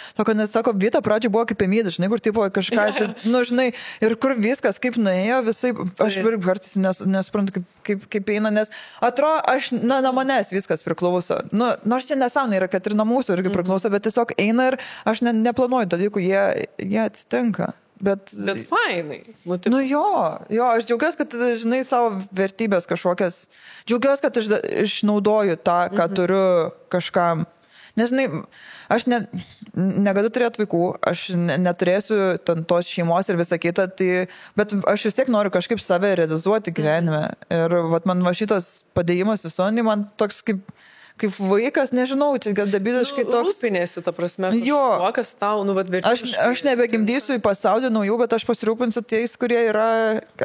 Vita pradžiai buvo kaip Emydas, žinai, kur tipo kažką, nu, žinai, ir kur viskas, kaip nuėjo, visai, aš ir kartais nesuprantu, kaip eina, nes atrodo, nuo manęs viskas priklauso. Nu, nors čia nesąmonė yra, kad ir nuo mūsų irgi priklauso, bet tiesiog eina ir aš neplanuoju dalykų, jie atsitinka. Bet fainai. Nu jo, aš džiaugiuosi, kad, žinai, savo vertybės kažkokias, džiaugiuosi, kad išnaudoju tą, ką turiu kažkam. Nes, žinai, aš negaliu turėti vaikų, aš neturėsiu ten tos šeimos ir visą kitą, tai, bet aš vis tiek noriu kažkaip save realizuoti gyvenime. Ir vat, man va šitas padėjimas visuomenį, man toks kaip vaikas, nežinau, čia gal debiliškai toks. Rūpinėsi, ta prasme, kažkuo, kas tau, nu, vat, vertiškai. Aš nebegimdysiu į pasaulį naujų, bet aš pasirūpinsiu tais, kurie yra,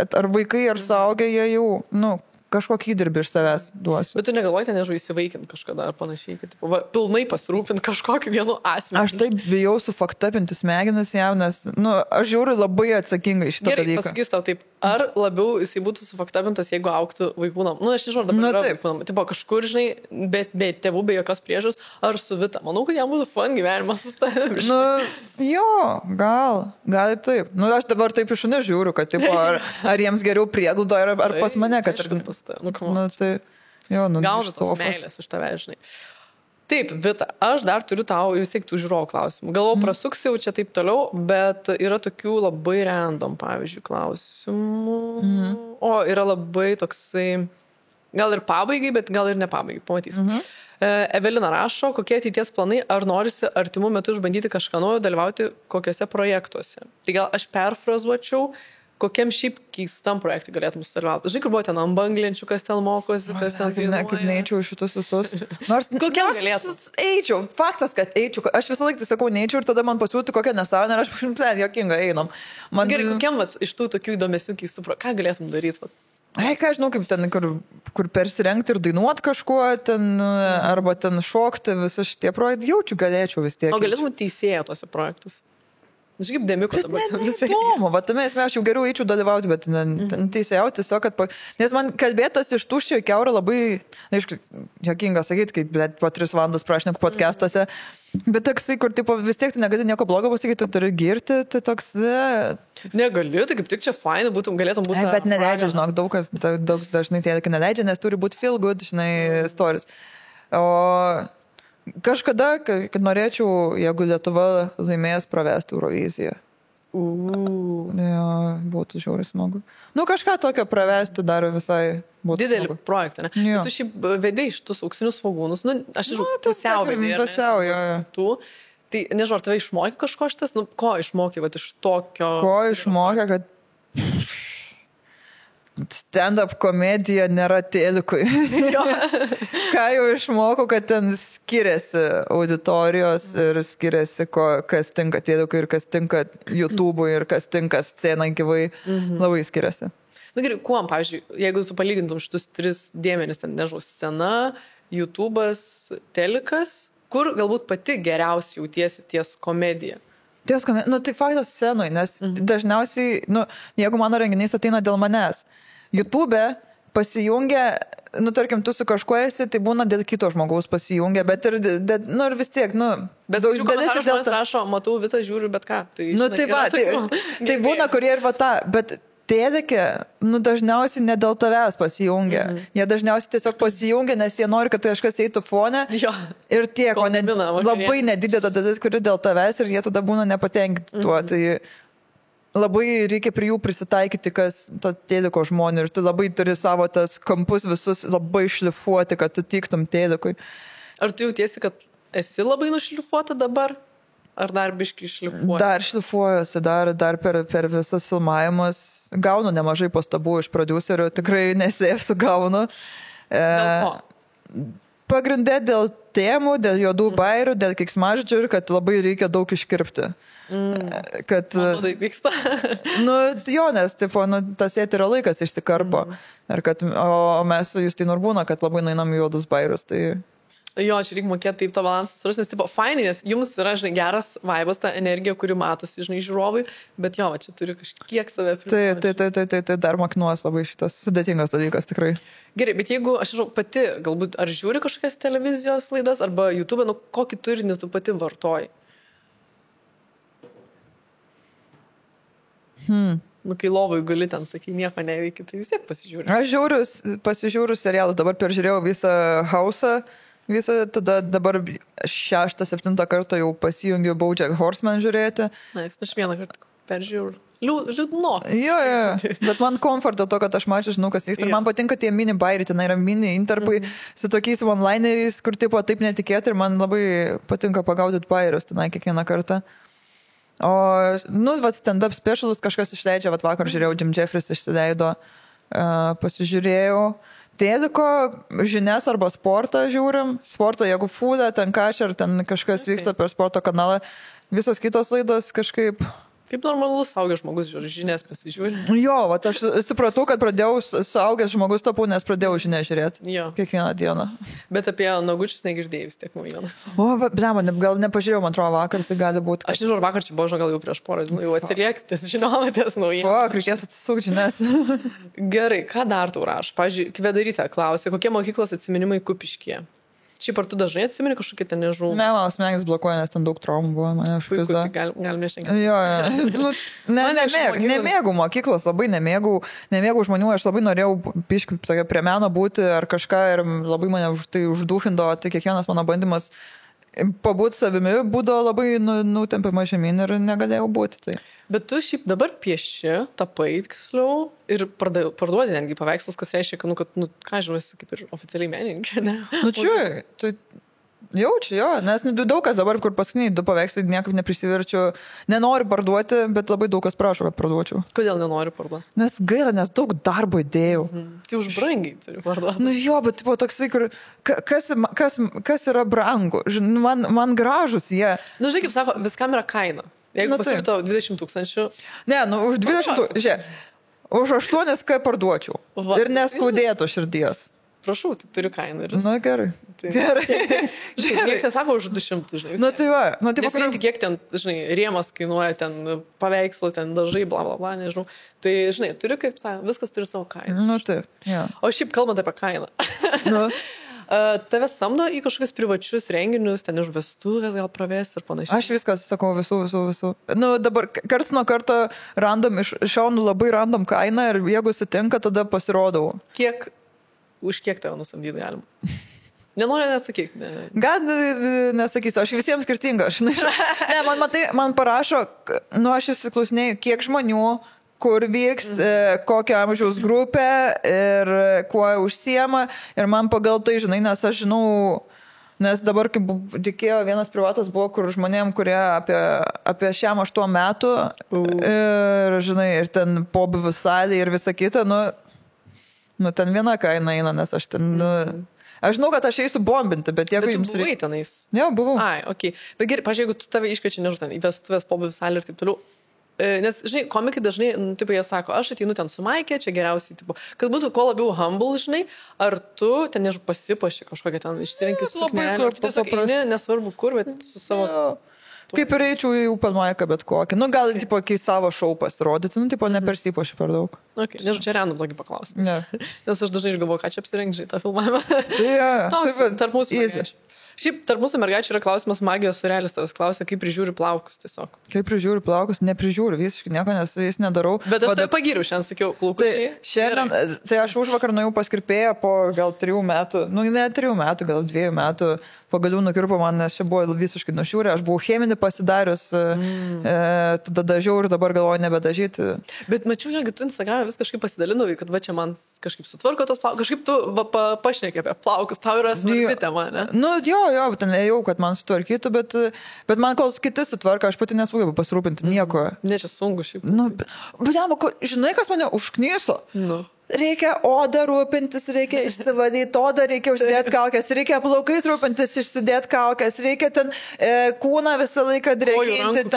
ar vaikai, ar suaugę, jie jau, nu, kažkokį įdirbį iš savęs duosiu. Bet tu negalvoji, nežinau, įsivaikinti kažkada ar panašiai, kad tipo, pilnai pasirūpinti kažkokį vienu asmeniu. Aš taip bijau sufaktapinti smegenis jau, nes, aš žiūriu labai atsakingai šitą dalyką. Gerai, pasakys tau taip, ar labiau jisai būtų sufaktapintas, jeigu augtų vaikūnam? Aš nežinau, dabar yra vaikūnam. Tipo, kažkur, žinai, be tėvų, be jokios priežos, ar su Vita. Manau, kad jam būtų fun gyvenimas su tavimi. Jo, gal ir taip. Aš dabar taip iš šunės žiūriu, kad, tipo, ar jiems geriau prieglaudo, ar pas mane, kad tai, gauna tos meilės iš tave, žinai. Taip, Vita, aš dar turiu tau vis tiek tų žiūrovų klausimų. Galvau, prasuksiu čia taip toliau, bet yra tokių labai random, pavyzdžiui, klausimų. O, yra labai toksai, gal ir pabaigai, bet gal ir ne pabaigai, pamatysim. Evelina rašo, kokie ateities planai, ar norisi artimų metų išbandyti kažką naujo, dalyvauti kokiuose projektuose. Tai gal aš perfrazuočiau, kokiam šiaip keistam projektui galėtum sudalyvauti. Žinai, kur buvo ten ant banglenčių, kas ten mokosi, kas ten dainuoja. Kaip neįčiau šitus visus. Nors galėtum? Eičiau. Faktas, kad eičiau. Aš visą laiką sakau, neįčiau ir tada man pasiūtų kokią nesąmonę ir aš jokinga einam. Gerai, kokiam iš tų tokių įdomesnių keistų projektų, ką galėtum daryti? Ką žinau, kaip ten, kur persirengti ir dainuoti kažkuo, ten, arba ten šokti, visi šitie projektai, jaučiu, galėčiau vis tiek. O galėtum teisėja tuose projektuose? Aš kaip Demiko dabar. Įdomu, va tame esmė, aš jau geriau eičiau dalyvauti, bet teisėjau tiesiog, kad... Nes man kalbėtas iš tuščio į keurą labai, aišku, jokinga sakyti, kai po 3 valandas prašneku podcastuose, bet toksai, kur tipo, vis tiek tu negali nieko blogo pasakyti, tu turi girti, tai toks... Negaliu, tai kaip tik čia fainai galėtum būti... Bet neleidžia, žinok, daug dažnai tie neleidžia, nes turi būti feel good, žinai, stories. O... Kažkada, kad norėčiau, jeigu Lietuva laimės, pravesti Euroviziją. Ja, būtų žiauriai smagu. Kažką tokio pravesti dar visai būtų didelį smagu. Projektą, ne? Jo. Tu šiaip vedai šitus auksinius svogūnus, aš nežinau, pusiau vedai. Pusiau, jo. Tai nežinau, ar tave išmokė kažko šitas, ko išmokė, iš tokio... Ko išmokė, kad... Stand-up komedija nėra tėlikui. Ką jau išmokau, kad ten skiriasi auditorijos ir skiriasi, kas tinka tėlikui ir kas tinka YouTube'ui ir kas tinka scenai gyvai. Labai skiriasi. Gerai, kuom, pavyzdžiui, jeigu tu palygintum šitus 3 dėmenis, ten, nežinau, scena, YouTube'as, telikas, kur galbūt pati geriausiai jautiesi ties komedija? Ties komedija, tai faktas scenui, nes dažniausiai, jeigu mano renginys ateina dėl manęs, YouTube'e pasijungia, tarkim, tu su kažkuo esi, tai būna dėl kito žmogaus pasijungia, bet ir vis tiek, Bet dalis žmonės rašo, matau, Vita žiūriu, bet ką. Tai būna, kurie ir va tą, bet tėdekė, dažniausiai ne dėl tavęs pasijungia. Jie dažniausiai tiesiog pasijungia, nes jie nori, kad kažkas eitų fone ir tiek, o labai nedidelė dalis, kuri dėl tavęs ir jie tada būna nepatenkinti tuo. Tai labai reikia prie jų prisitaikyti, kas ta tėliko žmonė ir tu labai turi savo tas kampus visus labai šlifuoti, kad tu tiktum tėlikui. Ar tu jautiesi, kad esi labai nušlifuota dabar? Ar dar biškai šlifuosi? Dar šlifuojuosi, dar per visus filmavimus. Gaunu nemažai pastabų iš prodiuserių, tikrai nesėsiu gaunu. Dėl ko? Pagrindė dėl temų, dėl juodų bairių, dėl keiksmažodžių ir kad labai reikia daug iškirpti. Kad... taip vyksta. Nes tas eterio laikas išsikarpo. O mes su Justinu ir būna, kad labai nueinam juodus bairius. Tai... Jo, čia reikia mokėti taip tą balansą surasti, nes fainai, nes jums yra, žinai, geras vaibas, ta energija, kuri matosi, žinai, žiūrovui, bet jo, čia turi kažkiek save pripažinti. Tai dar mokinuos labai šitas sudėtingas dalykas, tikrai. Gerai, bet jeigu, aš žinau, pati, galbūt, ar žiūri kažkokias televizijos laidas, arba YouTube, kokį turinį tu pati vartoji? Kai lovai gali ten, sakai, nieko neveikia, tai vis tiek pasižiūri. Aš pasižiūriu serialus, dabar peržiūrėjau visą House'ą, tada dabar 6-7 kartą jau pasijungiu BoJack Horseman žiūrėti. Aš vieną kartą peržiūriu. Liūdno. Jo, bet man komforto to, kad aš mačiau, žinau, kas vyksta. Ir man patinka tie mini bairiai, ten yra mini interpai su tokiais one-lineriais, kur taip netikėti ir man labai patinka pagaudyti bairius tenai kiekvieną kartą. O, stand-up specialus kažkas išleidžia, vakar žiūrėjau, Jim Jeffries išsileido, pasižiūrėjau. Tėliko žinias arba sportą žiūrim. Sportą, jeigu Food'e, ten Kašer, ten kažkas vyksta per sporto kanalą. Visos kitos laidos kažkaip Kaip normalus suaugęs žmogus žiūri, žinias pasižiūri. Jo, va, aš supratau, kad pradėjau suaugęs žmogus tapau, nes pradėjau žinias žiūrėti. Jo. Kiekvieną dieną. Bet apie nagučius negirdėjai vis tiek naujienas. O, blema, gal nepažiūrėjau, man atrodo, vakar, tai gali būti. Aš nežinau, vakar čia buvo, gal jau prieš porą dienų, jau atsiliekitės, žinomatės naujienas. O, reikės atsisukti žinias. Gerai, ką dar tau rašo? Pavyzdžiui, Kvedarytė klausė, kokie mokyklos atsiminimai Kupiškyje? Šiaip ar tu dažnai atsimeni kažkokį ten, nežinau? Ne, mano smegenys blokuoja, nes ten daug traumų buvo, mane užpizda. Galim nešnekėti. Jo. Nemėgau mokyklos, labai nemėgau žmonių, aš labai norėjau piškai tokia prie meno būti ar kažką ir labai mane tai užduhindavo, tai kiekvienas mano bandymas pabūti savimi būdavo labai nutempiama žemyn ir negalėjau būti. Tai. Bet tu šiaip dabar pieši, tapai tiksliau ir parduodi netgi paveikslus, kas reiškia, kad, ką žinau, esi kaip ir oficialiai menininkė, ne? Čia, tai jaučiu, jo, nes daug kas dabar, kur paskutiniai 2 paveikslai niekaip neprisiverčiu, nenoriu parduoti, bet labai daug kas prašo, kad parduočiau. Kodėl nenori parduoti? Nes gaila, nes daug darbo įdėjau. Tai už brangiai turi parduoti. Jo, bet tipo toksai, kur kas yra brangu, man gražus jie. Žinai, kaip sako, viskam yra kaina. Jeigu pasiūlytų 20 000. Ne, už 20 000, žiūrėk, už 8 parduočiau. Ir neskaudėtų širdies. Prašau, tai turiu kainą. Gerai. Tai, gerai. Žinai, niekas nesako už 200, žinai. Tai va. Nesvien tik kiek ten, žinai, rėmas kainuoja, ten paveikslą, ten dažai, bla, bla, bla, nežinau. Tai, žinai, turiu, kaip sakė, viskas turi savo kainą. Taip, jo. O šiaip kalbant apie kainą. Tave samdo į kažkokius privačius renginius, ten iš vestuvės gal pravės ir panašiai. Aš viskas sakau, visų. Dabar karts nuo karto šaunu labai random kainą ir jeigu sutinka, tada pasirodau. Už kiek tave nusamdyti galima? Nenori neatsakyti. Gal nesakysiu, aš visiems skirtinga. Man parašo, aš įsiklausinėjau, kiek žmonių, kur vyks, kokią amžiaus grupę ir kuo užsiema. Ir man pagal tai, žinai, nes aš žinau, nes dabar, kaip reikėjo, vienas privatas buvo, kur žmonėm, kurie apie 8 metų ir, žinai, ir ten pobūvių salė ir visa kita, ten viena kaina eina, nes aš ten, aš žinau, kad aš eisiu bombinti, bet jeigu jums reikia... Bet tu buvai tenais? Jo, buvau. Ai, okei. Bet gerai, pažiūrėjau, jeigu tu tave iškviečia, nežinau, ten į vestuvės pobūvių salę ir taip toliau. Nes, žinai, komikai dažnai, tipo, jie sako, aš ateinu ten su Maikė, čia geriausiai, tipo, kad būtų kuo labiau humble, žinai, ar tu ten, nežinau, pasipaši kažkokią ten išsirinkis suknelę, tu tiesiog eini, nesvarbu kur, bet su savo... Kaip ir eičiau į open mic'ą bet kokį. Gal, tipo, kai savo šou pasirodyti, tipo, nepersipaši per daug. Okay. Nežinau, čia random tokį paklausti. Ne. Nes aš dažnai išgalvoju, ką čia apsirengžiai tą filmavimą. Toks, tarp mūsų mergaičių. Šiaip tarp mūsų mergaičių yra klausimas, magijos surealis tavas klausia, kaip prižiūri plaukus tiesiog. Kaip prižiūri plaukus? Neprižiūri, visiškai nieko jais nedarau. Bet aš tai pagyriu šiandien, sakiau, plaukučiai. Tai aš užvakar nuėjau pas kirpėją po gal 3 metų, ne 3 metų, gal 2 metų. Pagaliau nukirpo man, nes čia buvo visiškai nušiūrė, aš buvau cheminį pasidarius, tada dažiau ir dabar galvoju nebedažyti. Bet mačiau, jeigu tu Instagram'e vis kažkaip pasidalinai, kad va čia man kažkaip sutvarko tos plaukus, kažkaip tu pašnekė apie plaukus, tau yra svarbi tema, ne? Jo, ten ėjau, kad man sutvarkytų, bet man kol kiti sutvarka, aš pati nesugebu pasirūpinti nieko. Ne, čia sunku šiaip. Žinai, kas mane užknyso? Reikia odą rūpintis, reikia išsivadyti odą, reikia uždėti kaukės, reikia plaukais rūpintis, išsidėti kaukės, reikia ten kūną visą laiką drėkinti.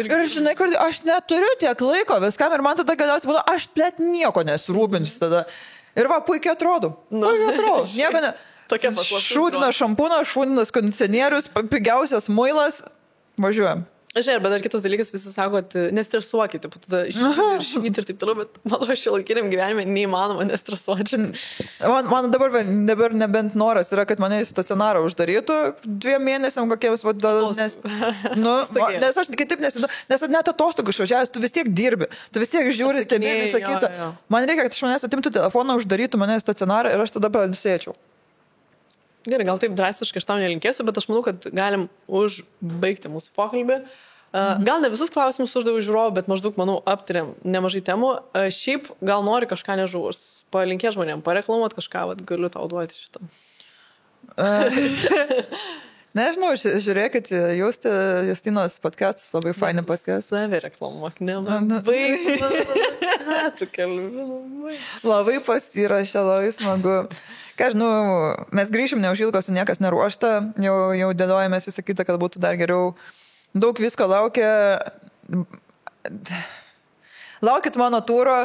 Ir žinai, aš neturiu tiek laiko viskam ir man tada galiausiai būtų, aš nieko nesirūpinsiu tada. Ir va, puikiai atrodo. Nieko ne... Šūdinas šampūnas, šūdinas kondicionierius, pigiausias muilas, važiuojam. Žiūrėk, bet dar kitas dalykas, visi sako, nestresuokite, tada išvyti ir taip toliau, bet man atrodo, šiuolaikiniam gyvenime neįmanoma nestresuoti. Man dabar nebent noras yra, kad mane į stacionarą uždarytų 2 mėnesiam kokiems, nes aš kitaip nesidau, nes net atostogų išvažiavęs, tu vis tiek dirbi, tu vis tiek žiūri, stebi visą kitą. Man reikia, kad iš manęs atimtų telefoną, uždarytų mane į stacionarą ir aš tada pailsėčiau. Gerai, gal taip drastiškai aš tau nelinkėsiu, bet aš manau, kad galim užbaigti mūsų pokalbį. Gal ne visus klausimus uždaviau žiūrovų, bet maždaug, manau, aptarėm nemažai temų. Šiaip gal nori kažką nežuvus, palinkė žmonėm, pareklamuot kažką, galiu tau duoti šitą. Nežinau, žiūrėkit, Justinos podcastas, labai faini podcast. Save reklamuok, labai pasirašė, labai smagu. Ką žinau, mes grįšim neužilgo, su niekas neruošta, jau dėliojamės visą kitą, kad būtų dar geriau. Daug visko laukia. laukit mano tūro,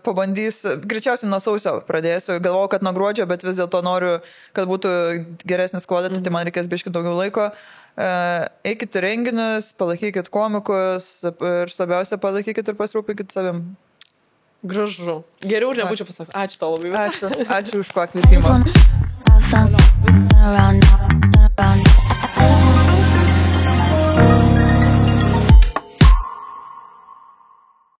pabandys, greičiausiai nuo sausio pradėsiu, galvoju, kad nuo gruodžio, bet vis dėlto noriu, kad būtų geresnis quality, tai man reikės biškit daugiau laiko. Eikit į renginius, palaikykit komikus ir svarbiausia, palaikykit ir pasirūpinkit savim. Gražu. Geriau ir nebūčiau pasakęs. Ačiū tau labai. Ačiū už pakvietimą.